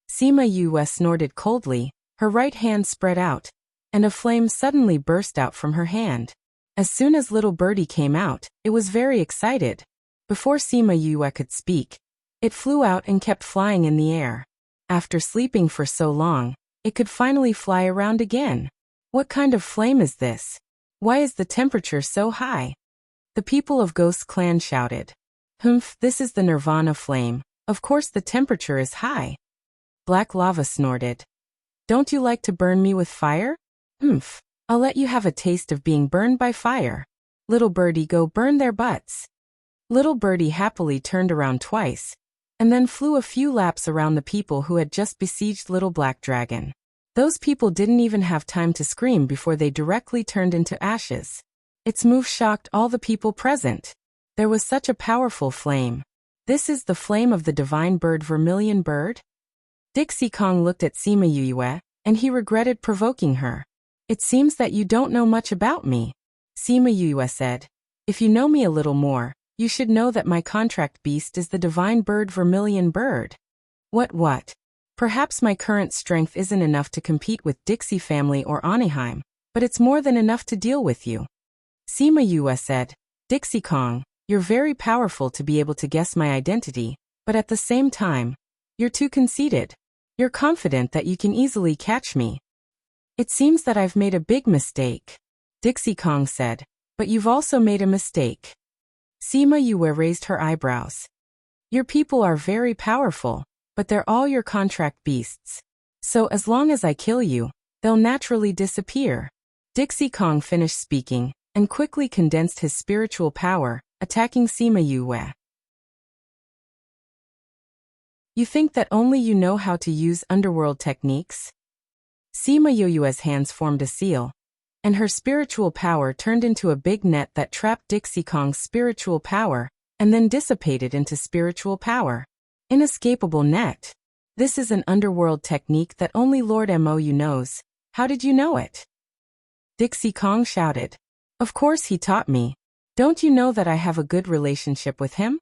Sima Yue snorted coldly, her right hand spread out, and a flame suddenly burst out from her hand. As soon as Little Birdie came out, it was very excited. Before Sima Yue could speak, it flew out and kept flying in the air. After sleeping for so long, it could finally fly around again. What kind of flame is this? Why is the temperature so high? The people of Ghost Clan shouted. Humph, this is the Nirvana flame. Of course the temperature is high. Black lava snorted. Don't you like to burn me with fire? Humph, I'll let you have a taste of being burned by fire. Little Birdie, go burn their butts. Little Birdie happily turned around twice, and then flew a few laps around the people who had just besieged Little Black Dragon. Those people didn't even have time to scream before they directly turned into ashes. Its move shocked all the people present. There was such a powerful flame. This is the flame of the divine bird Vermilion Bird? Dixie Kong looked at Sima Yue, and he regretted provoking her. It seems that you don't know much about me, Sima Yue said. If you know me a little more, you should know that my contract beast is the divine bird Vermilion Bird. What? Perhaps my current strength isn't enough to compete with Dixie family or Anaheim, but it's more than enough to deal with you. Sima Yue said, Dixie Kong, you're very powerful to be able to guess my identity, but at the same time, you're too conceited. You're confident that you can easily catch me. It seems that I've made a big mistake, Dixie Kong said, but you've also made a mistake. Sima Yue raised her eyebrows. Your people are very powerful, but they're all your contract beasts. So as long as I kill you, they'll naturally disappear. Dixie Kong finished speaking, and quickly condensed his spiritual power, attacking Sima Yue. You think that only you know how to use underworld techniques? Sima Yue's hands formed a seal, and her spiritual power turned into a big net that trapped Dixie Kong's spiritual power, and then dissipated into spiritual power. Inescapable net. This is an underworld technique that only Lord Mou knows. How did you know it? Dixie Kong shouted. Of course he taught me. Don't you know that I have a good relationship with him?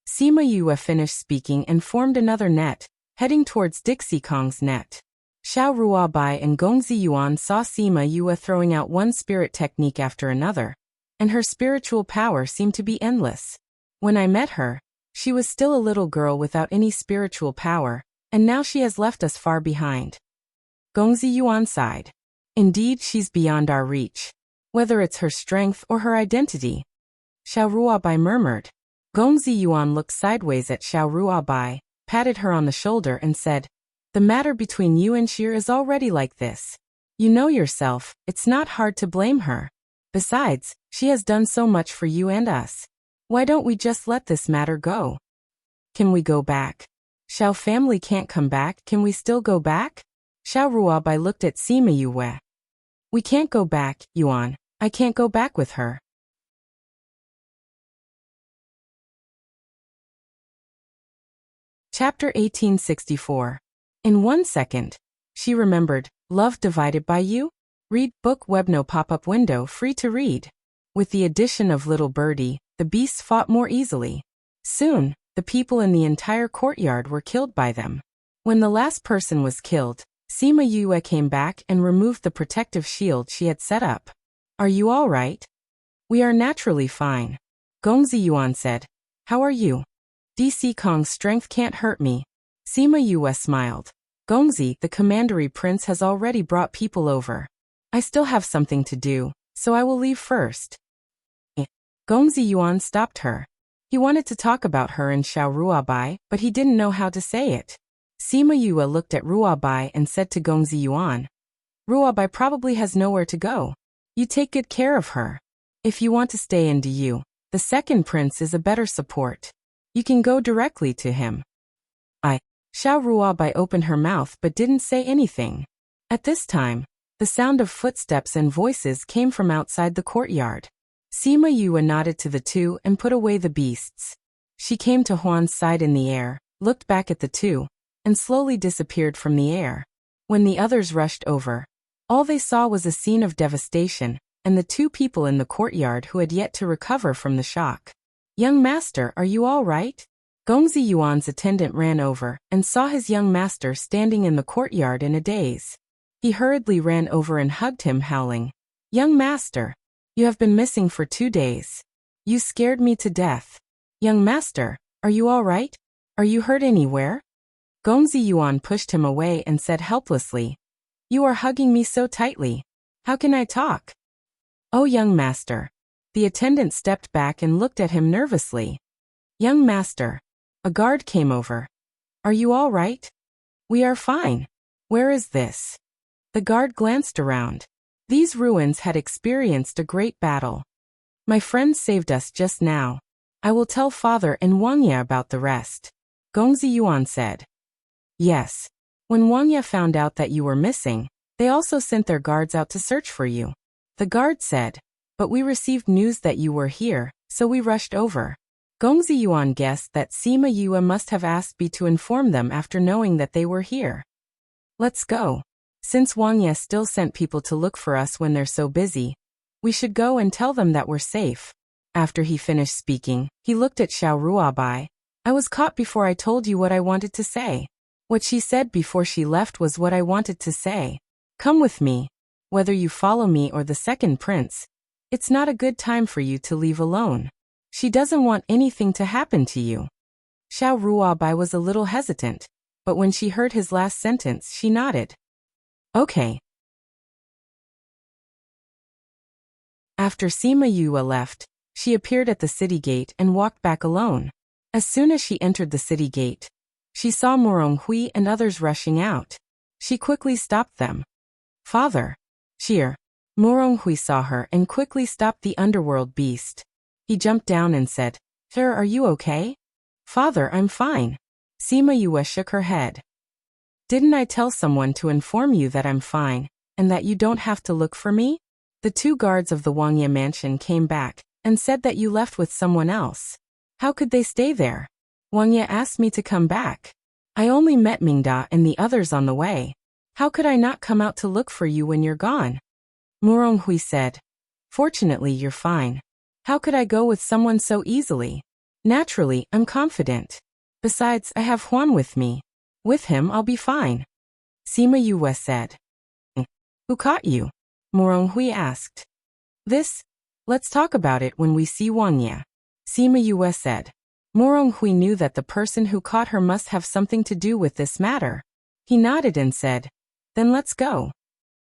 Sima Yue finished speaking and formed another net, heading towards Dixie Kong's net. Xiao Ruabai and Gongzi Yuan saw Sima Yue throwing out one spirit technique after another, and her spiritual power seemed to be endless. When I met her, she was still a little girl without any spiritual power, and now she has left us far behind. Gongzi Yuan sighed. Indeed, she's beyond our reach. Whether it's her strength or her identity. Xiao Ruabai murmured. Gongzi Yuan looked sideways at Xiao Ruabai, patted her on the shoulder and said, the matter between you and Shir is already like this. You know yourself, it's not hard to blame her. Besides, she has done so much for you and us. Why don't we just let this matter go? Can we go back? Xiao family can't come back, can we still go back? Xiao Ruabai looked at Sima Yue. We can't go back, Yuan. I can't go back with her. Chapter 1864. In 1 second, she remembered, Love Divided by You? Read book web no pop-up window free to read. With the addition of Little Birdie, the beasts fought more easily. Soon, the people in the entire courtyard were killed by them. When the last person was killed, Sima Yue came back and removed the protective shield she had set up. Are you all right? We are naturally fine. Gongzi Yuan said. How are you? DC Kong's strength can't hurt me. Sima Yue smiled. Gongzi, the commandery prince, has already brought people over. I still have something to do, so I will leave first. Gongzi Yuan stopped her. He wanted to talk about her and Xiao Ruabai, but he didn't know how to say it. Sima Yue looked at Ruabai and said to Gongzi Yuan, Ruabai probably has nowhere to go. You take good care of her. If you want to stay in Du, the second prince is a better support. You can go directly to him. Xiao Ruabai opened her mouth but didn't say anything. At this time, the sound of footsteps and voices came from outside the courtyard. Sima Yue nodded to the two and put away the beasts. She came to Huan's side in the air, looked back at the two, and slowly disappeared from the air. When the others rushed over, all they saw was a scene of devastation, and the two people in the courtyard who had yet to recover from the shock. Young master, are you all right? Gongzi Yuan's attendant ran over and saw his young master standing in the courtyard in a daze. He hurriedly ran over and hugged him, howling, Young master, you have been missing for 2 days. You scared me to death. Young master, are you all right? Are you hurt anywhere? Gongzi Yuan pushed him away and said helplessly, You are hugging me so tightly. How can I talk? Oh, young master. The attendant stepped back and looked at him nervously. Young master. A guard came over. Are you all right? We are fine. Where is this? The guard glanced around. These ruins had experienced a great battle. My friends saved us just now. I will tell father and Wang Ye about the rest. Gongzi Yuan said. Yes. When Wang Ye found out that you were missing, they also sent their guards out to search for you. The guard said, but we received news that you were here, so we rushed over. Gongzi Yuan guessed that Sima Yue must have asked B to inform them after knowing that they were here. Let's go. Since Wang Ye still sent people to look for us when they're so busy, we should go and tell them that we're safe. After he finished speaking, he looked at Xiao Ruabai. I was caught before I told you what I wanted to say. What she said before she left was what I wanted to say. Come with me. Whether you follow me or the second prince, it's not a good time for you to leave alone. She doesn't want anything to happen to you. Xiao Ruabai was a little hesitant, but when she heard his last sentence, she nodded. Okay. After Sima Yue left, she appeared at the city gate and walked back alone. As soon as she entered the city gate, she saw Morong Hui and others rushing out. She quickly stopped them. Father. Cheer. Morong Hui saw her and quickly stopped the underworld beast. He jumped down and said, Sir, are you okay? Father, I'm fine. Sima Yue shook her head. Didn't I tell someone to inform you that I'm fine, and that you don't have to look for me? The two guards of the Wangye mansion came back, and said that you left with someone else. How could they stay there? Wangye asked me to come back. I only met Mingda and the others on the way. How could I not come out to look for you when you're gone? Morong Hui said. Fortunately, you're fine. How could I go with someone so easily? Naturally, I'm confident. Besides, I have Huan with me. With him, I'll be fine. Sima Yue said. Who caught you? Morong Hui asked. Let's talk about it when we see Wangye. Sima Yue said. Morong Hui knew that the person who caught her must have something to do with this matter. He nodded and said, Then let's go.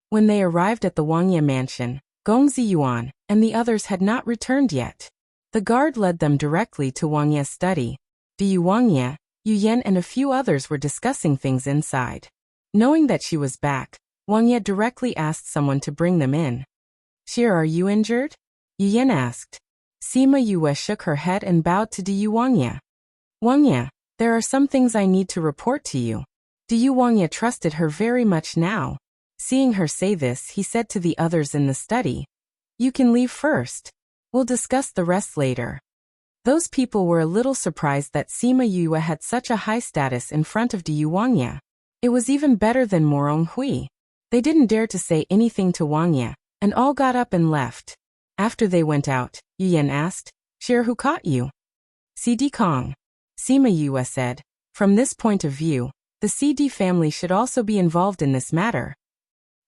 When they arrived at the Wangye mansion, Gong Ziyuan and the others had not returned yet. The guard led them directly to Wangye's study. Diyu Wangye, Yu Yan and a few others were discussing things inside. Knowing that she was back, Wangye directly asked someone to bring them in. Shir, are you injured? Yu Yan asked. Sima Yue shook her head and bowed to Diyu Wangye. Wangye, there are some things I need to report to you. Diyu Wangye trusted her very much now. Seeing her say this, he said to the others in the study, You can leave first. We'll discuss the rest later. Those people were a little surprised that Sima Yue had such a high status in front of Diyu Wangye. It was even better than Morong Hui. They didn't dare to say anything to Wangye, and all got up and left. After they went out, Yu Yan asked, Shir, who caught you? CD Kong. Sima Yue said, From this point of view, the CD family should also be involved in this matter.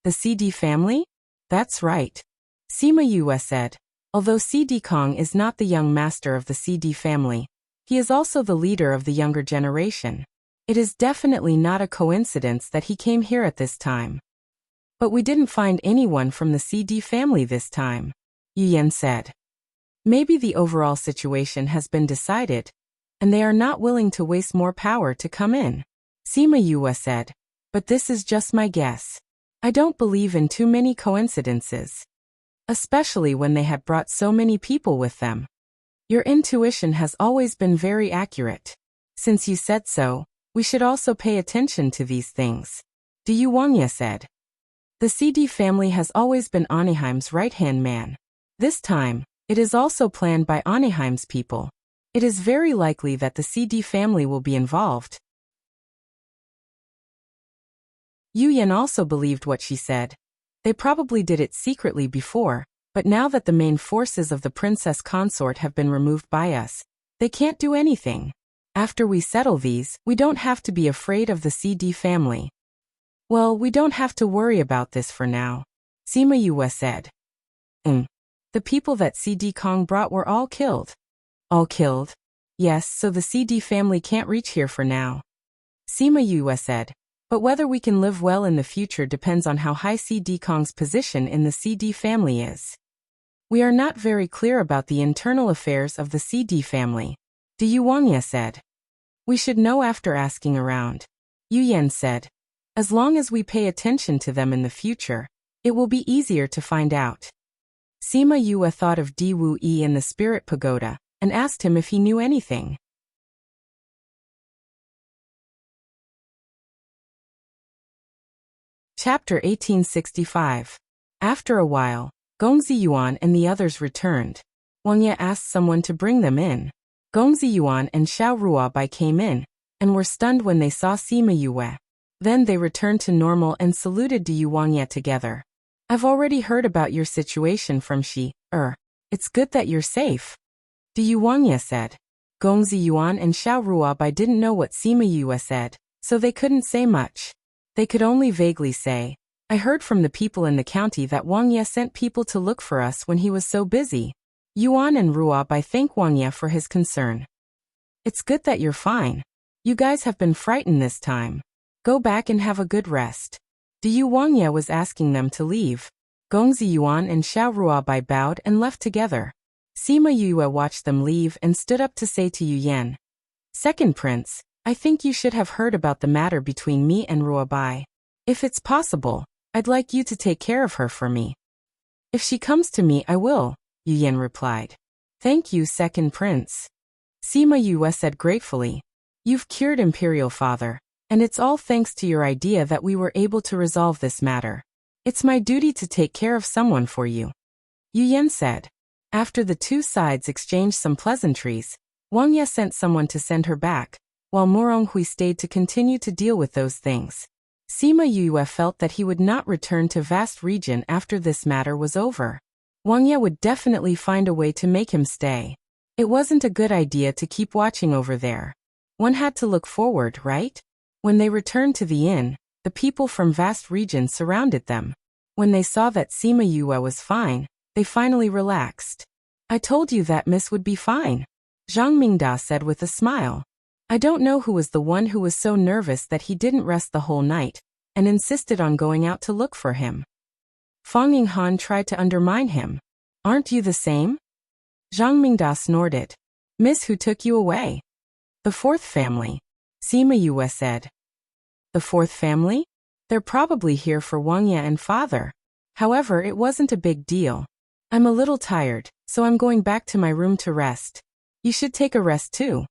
The CD family? That's right. Sima Yue said. Although CD Kong is not the young master of the CD family, he is also the leader of the younger generation. It is definitely not a coincidence that he came here at this time. But we didn't find anyone from the CD family this time, Yu Yan said. Maybe the overall situation has been decided, and they are not willing to waste more power to come in. Sima Yue said, But this is just my guess. I don't believe in too many coincidences. Especially when they had brought so many people with them. Your intuition has always been very accurate. Since you said so, we should also pay attention to these things. Diyu Wangye said. The CD family has always been Anaheim's right-hand man. This time, it is also planned by Anaheim's people. It is very likely that the CD family will be involved. Yu Yan also believed what she said. They probably did it secretly before, but now that the main forces of the princess consort have been removed by us, they can't do anything. After we settle these, we don't have to be afraid of the CD family. Well, we don't have to worry about this for now, Sima Yue said. The people that CD Kong brought were all killed. All killed? Yes, so the CD family can't reach here for now. Sima Yue said. But whether we can live well in the future depends on how high CD Kong's position in the CD family is. We are not very clear about the internal affairs of the CD family, Diyu Wangye said. We should know after asking around. Yu Yan said. As long as we pay attention to them in the future, it will be easier to find out. Sima Yue thought of Di Wu Yi in the Spirit Pagoda, and asked him if he knew anything. Chapter 1865. After a while, Gong Ziyuan and the others returned. Wangye asked someone to bring them in. Gong Ziyuan and Xiao Ruabai came in, and were stunned when they saw Sima Yue. Then they returned to normal and saluted Diyu Wangye together. I've already heard about your situation from Shi. It's good that you're safe. Do you Wangya said. Gongzi Yuan and Xiao Ruabai didn't know what Sima Yue said, so they couldn't say much. They could only vaguely say, I heard from the people in the county that Wang Ye sent people to look for us when he was so busy. Yuan and Ruabai thank Wang Ye for his concern. It's good that you're fine. You guys have been frightened this time. Go back and have a good rest. Du Wang Ye was asking them to leave. Gongzi Yuan and Xiao Ruabai bowed and left together. Sima Yue watched them leave and stood up to say to Yu Yan, Second Prince, I think you should have heard about the matter between me and Ruabai. If it's possible, I'd like you to take care of her for me. If she comes to me, I will, Yu Yan replied. Thank you, Second Prince. Sima Yue said gratefully. You've cured Imperial Father, and it's all thanks to your idea that we were able to resolve this matter. It's my duty to take care of someone for you. Yu Yan said. After the two sides exchanged some pleasantries, Wang Ye sent someone to send her back, while Moronghui stayed to continue to deal with those things. Sima Yue felt that he would not return to Vast Region after this matter was over. Wang Ye would definitely find a way to make him stay. It wasn't a good idea to keep watching over there. One had to look forward, right? When they returned to the inn, the people from Vast Region surrounded them. When they saw that Sima Yue was fine, they finally relaxed. I told you that Miss would be fine, Zhang Mingda said with a smile. I don't know who was the one who was so nervous that he didn't rest the whole night, and insisted on going out to look for him. Fang Yinghan tried to undermine him. Aren't you the same? Zhang Mingda snorted. Miss, who took you away? The fourth family, Sima Yue said. The fourth family? They're probably here for Wang Ye and father. However, it wasn't a big deal. I'm a little tired, so I'm going back to my room to rest. You should take a rest too,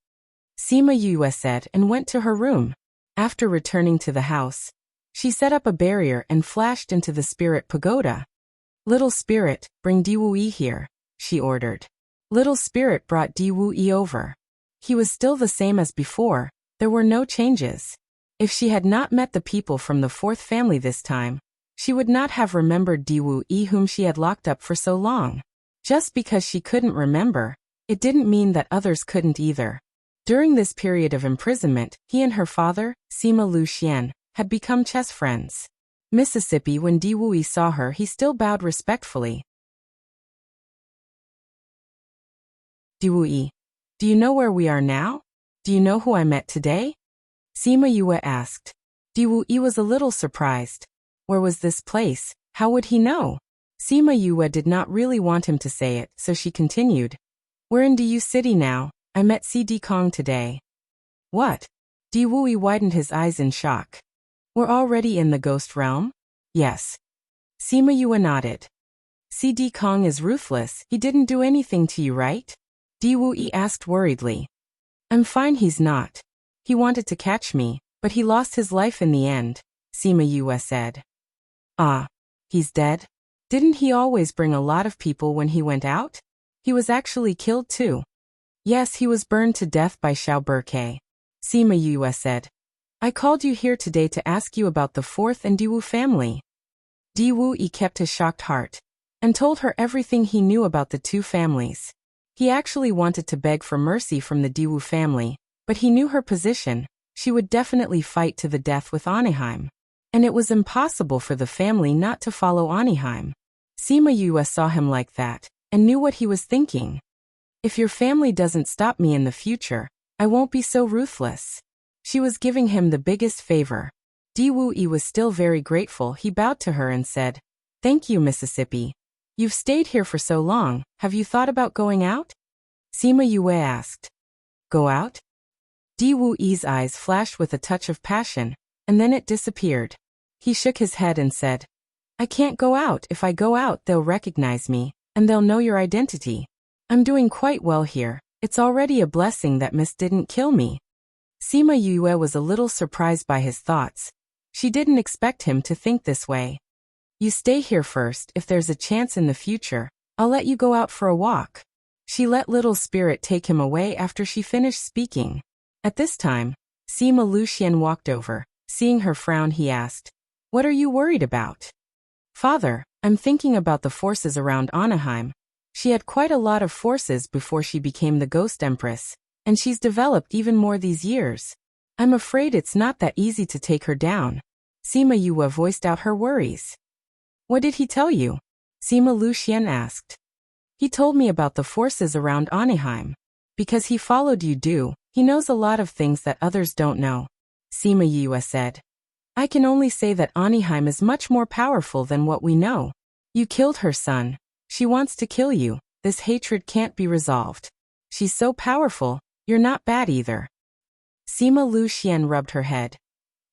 Sima Yue said and went to her room. After returning to the house, she set up a barrier and flashed into the spirit pagoda. Little spirit, bring Diwuyi here, she ordered. Little spirit brought Diwuyi over. He was still the same as before, there were no changes. If she had not met the people from the fourth family this time, she would not have remembered Diwuyi whom she had locked up for so long. Just because she couldn't remember, it didn't mean that others couldn't either. During this period of imprisonment, he and her father, Sima Lu Xian, had become chess friends. Mississippi, when Diwuyi saw her, he still bowed respectfully. Diwuyi, do you know where we are now? Do you know who I met today? Sima Yue asked. Diwuyi was a little surprised. Where was this place? How would he know? Sima Yue did not really want him to say it, so she continued. We're in Du City now. I met CD Kong today. What? Diwuyi widened his eyes in shock. We're already in the ghost realm? Yes. Sima Yue nodded. CD Kong is ruthless, he didn't do anything to you, right? Diwuyi asked worriedly. I'm fine, he's not. He wanted to catch me, but he lost his life in the end, Sima Yue said. Ah, he's dead? Didn't he always bring a lot of people when he went out? He was actually killed too. Yes, he was burned to death by Xiao Burke, Sima Yue said. I called you here today to ask you about the fourth and Diwu family. Diwuyi kept his shocked heart, and told her everything he knew about the two families. He actually wanted to beg for mercy from the Diwu family, but he knew her position. She would definitely fight to the death with Aniheim. And it was impossible for the family not to follow Aniheim. Sima Yue saw him like that, and knew what he was thinking. If your family doesn't stop me in the future, I won't be so ruthless. She was giving him the biggest favor. Diwuyi was still very grateful. He bowed to her and said, Thank you, Mississippi. You've stayed here for so long, have you thought about going out? Sima Yue asked. Go out? Diwuyi's eyes flashed with a touch of passion, and then it disappeared. He shook his head and said, I can't go out. If I go out, they'll recognize me, and they'll know your identity. I'm doing quite well here. It's already a blessing that Miss didn't kill me. Sima Yue was a little surprised by his thoughts. She didn't expect him to think this way. You stay here first. If there's a chance in the future, I'll let you go out for a walk. She let little spirit take him away after she finished speaking. At this time, Sima Lu Xian walked over. Seeing her frown, he asked, What are you worried about? Father, I'm thinking about the forces around Anaheim. She had quite a lot of forces before she became the Ghost Empress, and she's developed even more these years. I'm afraid it's not that easy to take her down. Sima Yue voiced out her worries. What did he tell you? Sima Luxian asked. He told me about the forces around Anaheim. Because he followed you, he knows a lot of things that others don't know. Sima Yue said. I can only say that Anaheim is much more powerful than what we know. You killed her son. She wants to kill you. This hatred can't be resolved. She's so powerful, you're not bad either. Sima Luxian rubbed her head.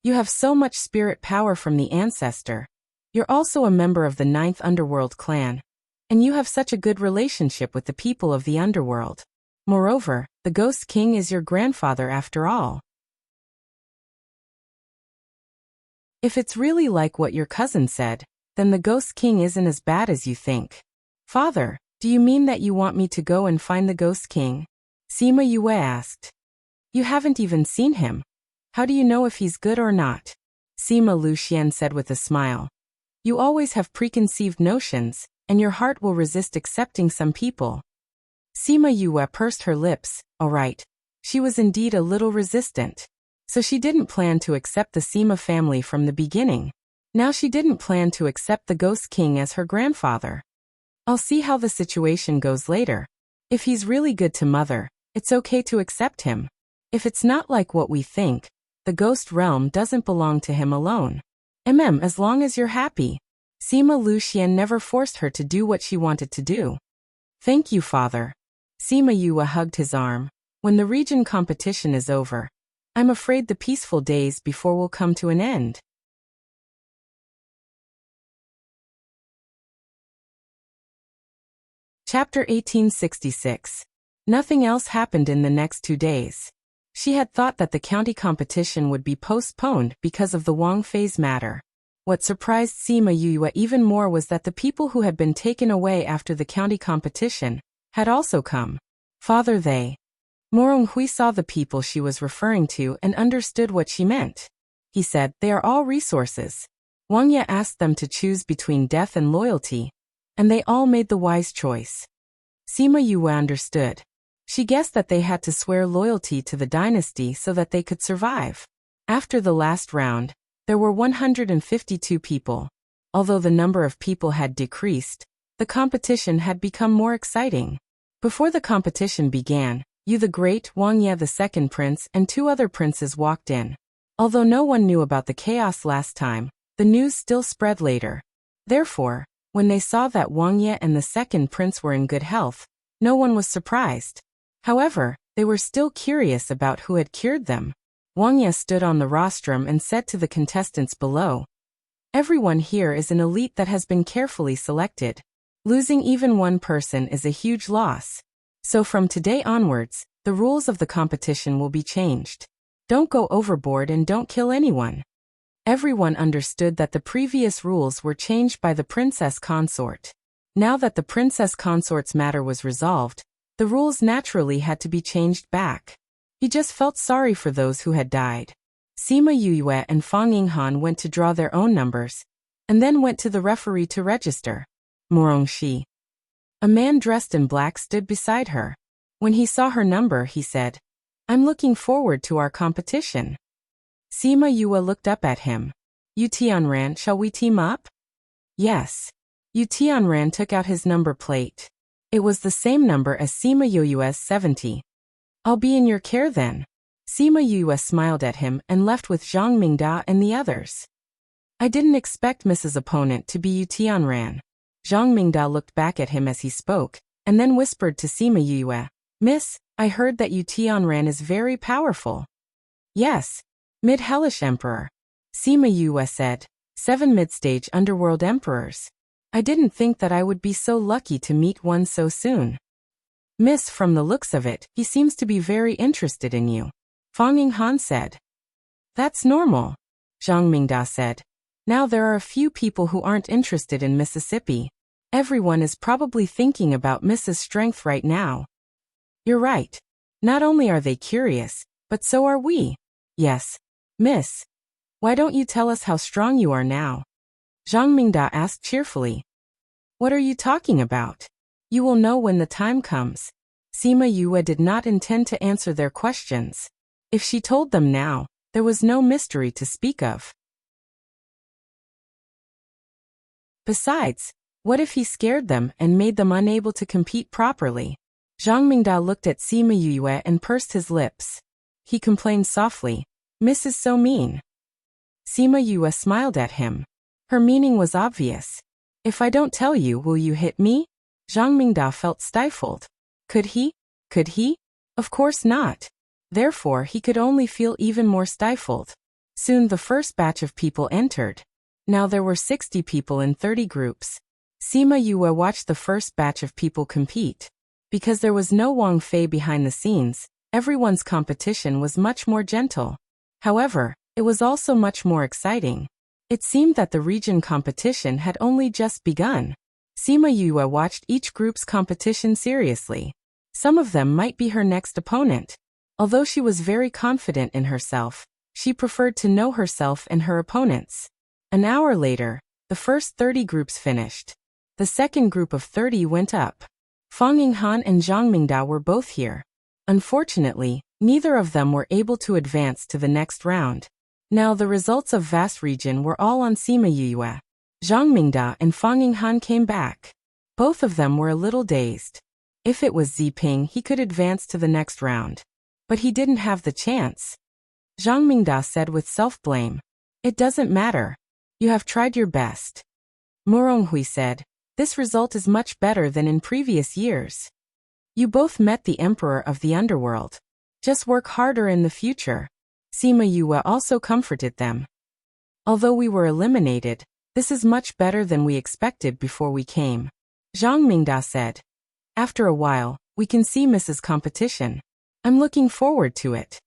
You have so much spirit power from the ancestor. You're also a member of the 9th Underworld clan. And you have such a good relationship with the people of the Underworld. Moreover, the Ghost King is your grandfather after all. If it's really like what your cousin said, then the Ghost King isn't as bad as you think. Father, do you mean that you want me to go and find the Ghost King? Sima Yue asked. You haven't even seen him. How do you know if he's good or not? Sima Luxian said with a smile. You always have preconceived notions, and your heart will resist accepting some people. Sima Yue pursed her lips. All right. She was indeed a little resistant. So she didn't plan to accept the Sima family from the beginning. Now she didn't plan to accept the Ghost King as her grandfather. I'll see how the situation goes later. If he's really good to Mother, it's okay to accept him. If it's not like what we think, the ghost realm doesn't belong to him alone. As long as you're happy. Sima Luxian never forced her to do what she wanted to do. Thank you, Father. Sima Yue hugged his arm. When the region competition is over, I'm afraid the peaceful days before will come to an end. Chapter 1866. Nothing else happened in the next 2 days. She had thought that the county competition would be postponed because of the Wang Fei's matter. What surprised Sima Yue even more was that the people who had been taken away after the county competition had also come. Father, they. Morong Hui saw the people she was referring to and understood what she meant. He said, they are all resources. Wang Ye asked them to choose between death and loyalty, and they all made the wise choice. Sima Yue understood. She guessed that they had to swear loyalty to the dynasty so that they could survive. After the last round, there were 152 people. Although the number of people had decreased, the competition had become more exciting. Before the competition began, Yu the Great, Wang Ye the second prince, and 2 other princes walked in. Although no one knew about the chaos last time, the news still spread later. Therefore, when they saw that Wang Ye and the second prince were in good health, no one was surprised. However, they were still curious about who had cured them. Wang Ye stood on the rostrum and said to the contestants below, everyone here is an elite that has been carefully selected. Losing even one person is a huge loss. So from today onwards, the rules of the competition will be changed. Don't go overboard and don't kill anyone. Everyone understood that the previous rules were changed by the princess consort. Now that the princess consort's matter was resolved, the rules naturally had to be changed back. He just felt sorry for those who had died. Sima Yue and Fang Yinghan went to draw their own numbers, and then went to the referee to register. Morong Shi. A man dressed in black stood beside her. When he saw her number, he said, I'm looking forward to our competition. Sima Yue looked up at him. Yu Tianran, shall we team up? Yes. Yu Tianran took out his number plate. It was the same number as Sima Yue's 70. I'll be in your care then. Sima Yue smiled at him and left with Zhang Mingda and the others. I didn't expect Mrs. Opponent to be Yu Tianran. Zhang Mingda looked back at him as he spoke, and then whispered to Sima Yue, Miss, I heard that Yu Tianran is very powerful. Yes. Mid-Hellish Emperor. Sima Yue said, 7 mid-stage underworld emperors. I didn't think that I would be so lucky to meet one so soon. Miss, from the looks of it, he seems to be very interested in you. Fang Yinghan said. That's normal. Zhang Mingda said. Now there are a few people who aren't interested in Mississippi. Everyone is probably thinking about Mrs. Strength right now. You're right. Not only are they curious, but so are we. Yes. Miss. Why don't you tell us how strong you are now? Zhang Mingda asked cheerfully. What are you talking about? You will know when the time comes. Sima Yue did not intend to answer their questions. If she told them now, there was no mystery to speak of. Besides, what if he scared them and made them unable to compete properly? Zhang Mingda looked at Sima Yue and pursed his lips. He complained softly, "Miss is so mean." Sima Yue smiled at him. Her meaning was obvious. "If I don't tell you, will you hit me?" Zhang Mingda felt stifled. Could he? Could he? Of course not. Therefore, he could only feel even more stifled. Soon the first batch of people entered. Now there were 60 people in 30 groups. Sima Yue watched the first batch of people compete. Because there was no Wang Fei behind the scenes, everyone's competition was much more gentle. However, it was also much more exciting. It seemed that the region competition had only just begun. Sima Yue watched each group's competition seriously. Some of them might be her next opponent. Although she was very confident in herself, she preferred to know herself and her opponents. An hour later, the first 30 groups finished. The second group of 30 went up. Fang Yinghan and Zhang Mingda were both here. Unfortunately, neither of them were able to advance to the next round. Now the results of vast region were all on Sima Yue. Zhang Mingda and Fang Yinghan came back. Both of them were a little dazed. If it was Ziping, he could advance to the next round. But he didn't have the chance. Zhang Mingda said with self-blame, "It doesn't matter. You have tried your best." Muronghui said, "This result is much better than in previous years. You both met the Emperor of the Underworld. Just work harder in the future." Sima Yue also comforted them. "Although we were eliminated, this is much better than we expected before we came." Zhang Mingda said, "After a while, we can see Mrs. Competition. I'm looking forward to it."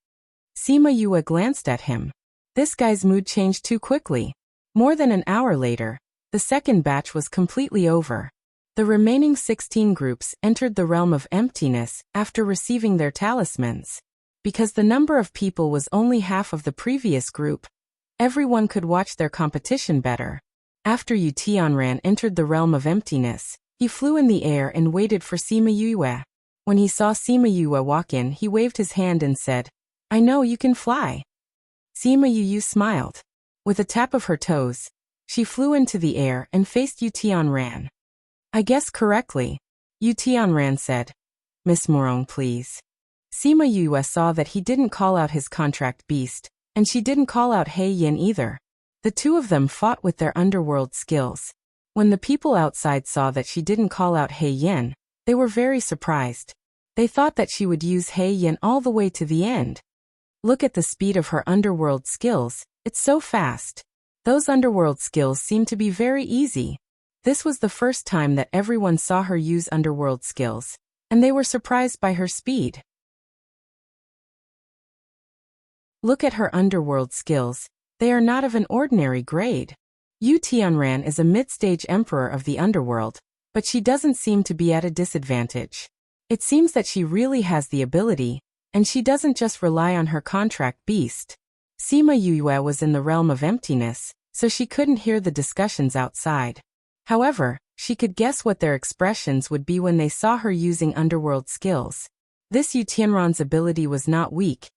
Sima Yue glanced at him. This guy's mood changed too quickly. More than an hour later, the second batch was completely over. The remaining 16 groups entered the realm of emptiness after receiving their talismans. Because the number of people was only half of the previous group, everyone could watch their competition better. After Yu Tianran entered the realm of emptiness, he flew in the air and waited for Sima Yue. When he saw Sima Yue walk in, he waved his hand and said, "I know you can fly." Sima Yue smiled. With a tap of her toes, she flew into the air and faced Yu Tianran. "I guessed correctly," Yu Tianran said. "Miss Morong, please." Sima Yue saw that he didn't call out his contract beast, and she didn't call out He Yin either. The two of them fought with their underworld skills. When the people outside saw that she didn't call out He Yin, they were very surprised. They thought that she would use He Yin all the way to the end. Look at the speed of her underworld skills, it's so fast. Those underworld skills seem to be very easy. This was the first time that everyone saw her use underworld skills, and they were surprised by her speed. Look at her underworld skills, they are not of an ordinary grade. Yu Tianran is a mid-stage emperor of the underworld, but she doesn't seem to be at a disadvantage. It seems that she really has the ability, and she doesn't just rely on her contract beast. Sima Yue was in the realm of emptiness, so she couldn't hear the discussions outside. However, she could guess what their expressions would be when they saw her using underworld skills. This Yu Tianran's ability was not weak,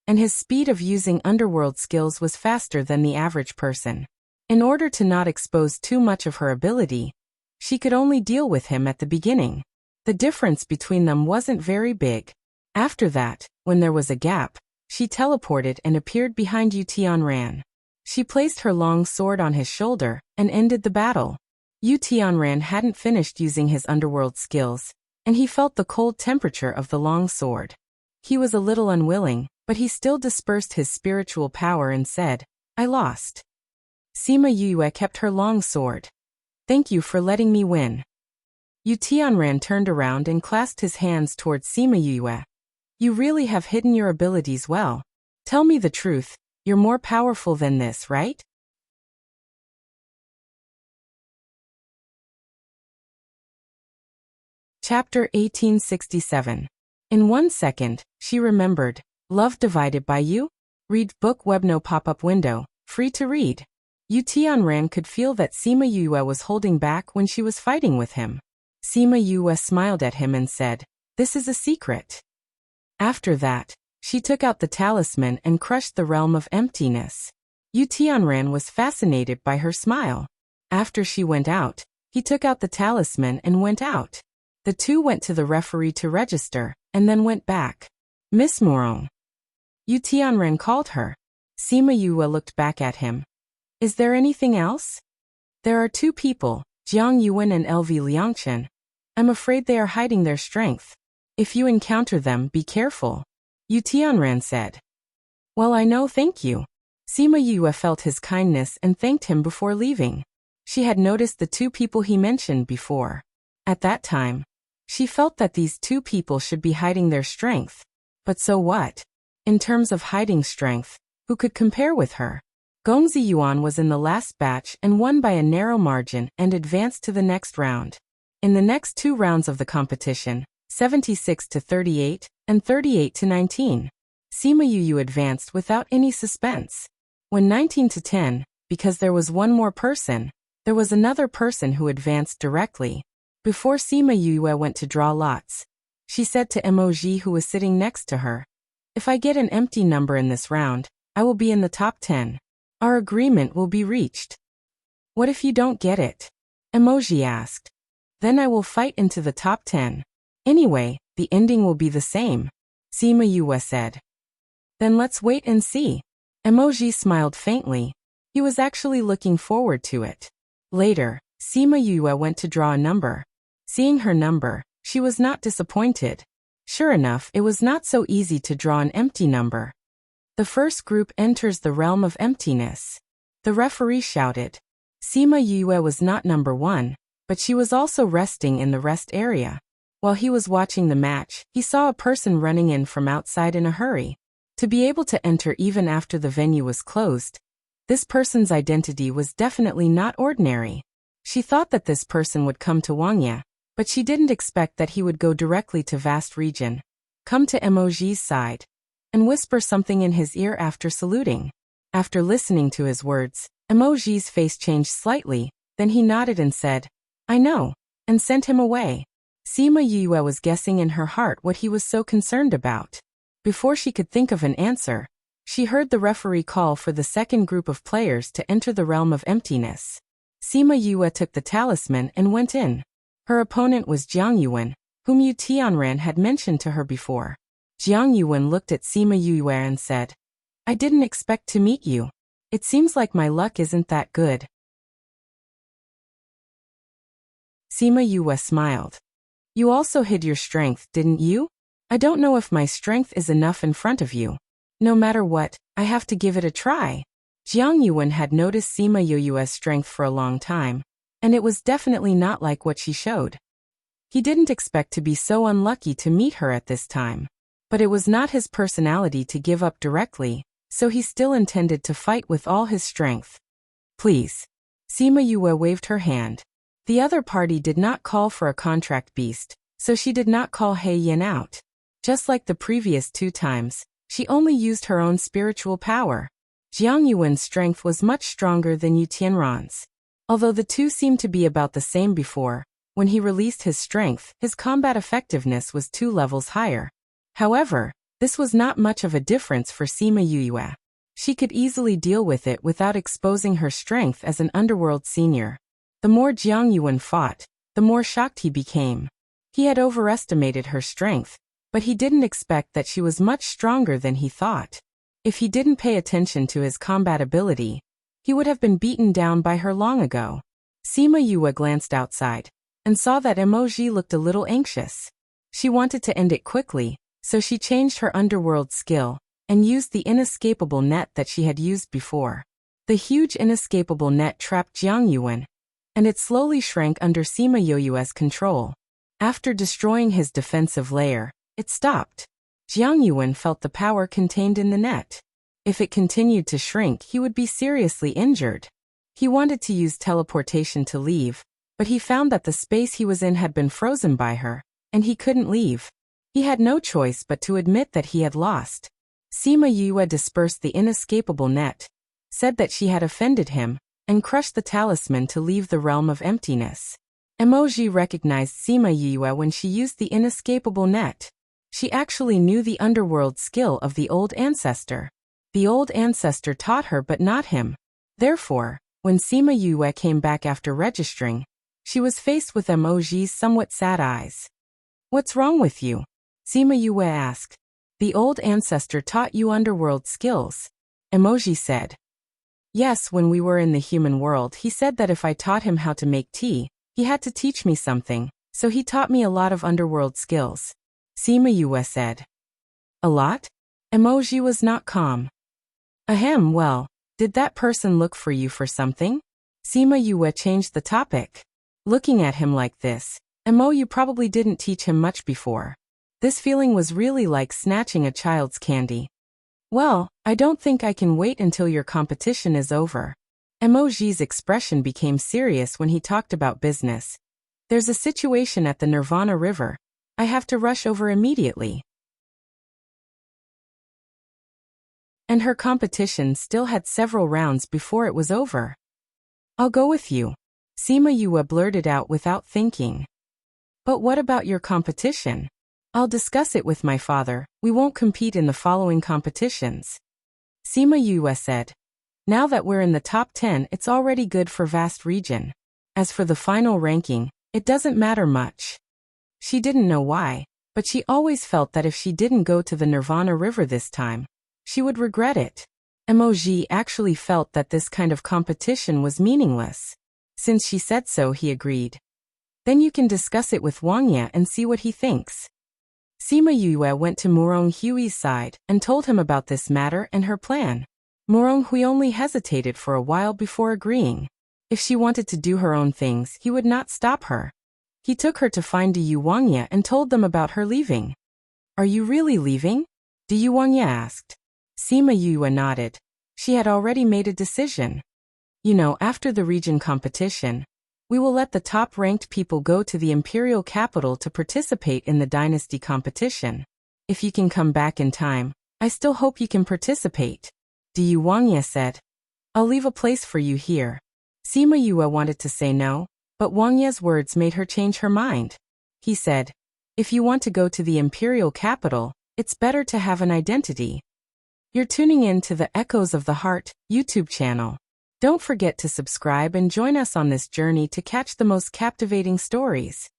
and his speed of using underworld skills was faster than the average person. In order to not expose too much of her ability, she could only deal with him at the beginning. The difference between them wasn't very big. After that, when there was a gap, she teleported and appeared behind Yu Tianran. She placed her long sword on his shoulder and ended the battle. Yu Tianran hadn't finished using his underworld skills, and he felt the cold temperature of the long sword. He was a little unwilling, but he still dispersed his spiritual power and said, "I lost." Sima Yue kept her long sword. "Thank you for letting me win." Yu Tianran turned around and clasped his hands towards Sima Yue. "You really have hidden your abilities well. Tell me the truth, you're more powerful than this, right?" Chapter 1867. In 1 second, she remembered. Love Divided by You? Read book Webno pop-up window, free to read. Yu Tianran could feel that Sima Yue was holding back when she was fighting with him. Sima Yue smiled at him and said, "This is a secret." After that, she took out the talisman and crushed the realm of emptiness. Yu Tianran was fascinated by her smile. After she went out, he took out the talisman and went out. The two went to the referee to register, and then went back. "Miss Morong." Yu Tianran called her. Sima Yue looked back at him. "Is there anything else?" "There are two people, Jiang Yuan and LV Liangchen. I'm afraid they are hiding their strength. If you encounter them, be careful," Yu Tianran said. "Well, I know, thank you." Sima Yue felt his kindness and thanked him before leaving. She had noticed the two people he mentioned before. At that time, she felt that these two people should be hiding their strength. But so what? In terms of hiding strength, who could compare with her? Gongzi Yuan was in the last batch and won by a narrow margin and advanced to the next round. In the next two rounds of the competition, 76-38 and 38-19, Sima Yue advanced without any suspense. When 19-10, because there was one more person, there was another person who advanced directly. Before Sima Yue went to draw lots, she said to Emoji, who was sitting next to her, "If I get an empty number in this round, I will be in the top 10. Our agreement will be reached." "What if you don't get it?" Emoji asked. "Then I will fight into the top 10. Anyway, the ending will be the same," Sima Yue said. "Then let's wait and see." Emoji smiled faintly. He was actually looking forward to it. Later, Sima Yue went to draw a number. Seeing her number, she was not disappointed. Sure enough, it was not so easy to draw an empty number. The first group enters the realm of emptiness. The referee shouted. Sima Yue was not number 1, but she was also resting in the rest area. While he was watching the match, he saw a person running in from outside in a hurry. To be able to enter even after the venue was closed, this person's identity was definitely not ordinary. She thought that this person would come to Wangya, but she didn't expect that he would go directly to vast region, come to Emoji's side, and whisper something in his ear after saluting. After listening to his words, Emoji's face changed slightly, then he nodded and said, "I know," and sent him away. Sima Yue was guessing in her heart what he was so concerned about. Before she could think of an answer, she heard the referee call for the second group of players to enter the realm of emptiness. Sima Yue took the talisman and went in. Her opponent was Jiang Yuan, whom Yu Tianran had mentioned to her before. Jiang Yuan looked at Sima Yue and said, "I didn't expect to meet you. It seems like my luck isn't that good." Sima Yue smiled. "You also hid your strength, didn't you? I don't know if my strength is enough in front of you. No matter what, I have to give it a try." Jiang Yuan had noticed Sima Yue's strength for a long time, and it was definitely not like what she showed. He didn't expect to be so unlucky to meet her at this time. But it was not his personality to give up directly, so he still intended to fight with all his strength. "Please." Sima Yue waved her hand. The other party did not call for a contract beast, so she did not call He Yin out. Just like the previous 2 times, she only used her own spiritual power. Jiang Yuan's strength was much stronger than Yu Tianran's. Although the two seemed to be about the same before, when he released his strength, his combat effectiveness was 2 levels higher. However, this was not much of a difference for Sima Yue. She could easily deal with it without exposing her strength as an underworld senior. The more Jiang Yuan fought, the more shocked he became. He had overestimated her strength, but he didn't expect that she was much stronger than he thought. If he didn't pay attention to his combat ability, he would have been beaten down by her long ago. Sima Yue glanced outside and saw that Emoji looked a little anxious. She wanted to end it quickly, so she changed her underworld skill and used the inescapable net that she had used before. The huge inescapable net trapped Jiang Yuan, and it slowly shrank under Sima Yue's control. After destroying his defensive layer, it stopped. Jiang Yuan felt the power contained in the net. If it continued to shrink, he would be seriously injured. He wanted to use teleportation to leave, but he found that the space he was in had been frozen by her, and he couldn't leave. He had no choice but to admit that he had lost. Sima Yue dispersed the inescapable net, said that she had offended him, and crushed the talisman to leave the realm of emptiness. Emoji recognized Sima Yue when she used the inescapable net. She actually knew the underworld skill of the old ancestor. The old ancestor taught her but not him. Therefore, when Sima Yue came back after registering, she was faced with Emoji's somewhat sad eyes. "What's wrong with you?" Sima Yue asked. "The old ancestor taught you underworld skills," Emoji said. "Yes, when we were in the human world, he said that if I taught him how to make tea, he had to teach me something, so he taught me a lot of underworld skills," Sima Yue said. "A lot?" Emoji was not calm. "Ahem, well, did that person look for you for something?" Sima Yue changed the topic. Looking at him like this, you probably didn't teach him much before. This feeling was really like snatching a child's candy. "Well, I don't think I can wait until your competition is over." Emoji's expression became serious when he talked about business. "There's a situation at the Nirvana River. I have to rush over immediately." And her competition still had several rounds before it was over. "I'll go with you," Sima Yue blurted out without thinking. "But what about your competition?" "I'll discuss it with my father. We won't compete in the following competitions," Sima Yue said. "Now that we're in the top 10, it's already good for vast region. As for the final ranking, it doesn't matter much." She didn't know why, but she always felt that if she didn't go to the Nirvana River this time, she would regret it. Emoji actually felt that this kind of competition was meaningless. Since she said so, he agreed. "Then you can discuss it with Wang Ye and see what he thinks." Sima Yue went to Murong Hui's side and told him about this matter and her plan. Murong Hui only hesitated for a while before agreeing. If she wanted to do her own things, he would not stop her. He took her to find Yu Wang Ye and told them about her leaving. "Are you really leaving?" Yu Wang Ye asked. Sima Yue nodded. She had already made a decision. After the region competition, we will let the top-ranked people go to the imperial capital to participate in the dynasty competition. If you can come back in time, I still hope you can participate," Yu Wang Ye said. "I'll leave a place for you here." Sima Yue wanted to say no, but Wang Ye's words made her change her mind. He said, "If you want to go to the imperial capital, it's better to have an identity." You're tuning in to the Echoes of the Heart YouTube channel. Don't forget to subscribe and join us on this journey to catch the most captivating stories.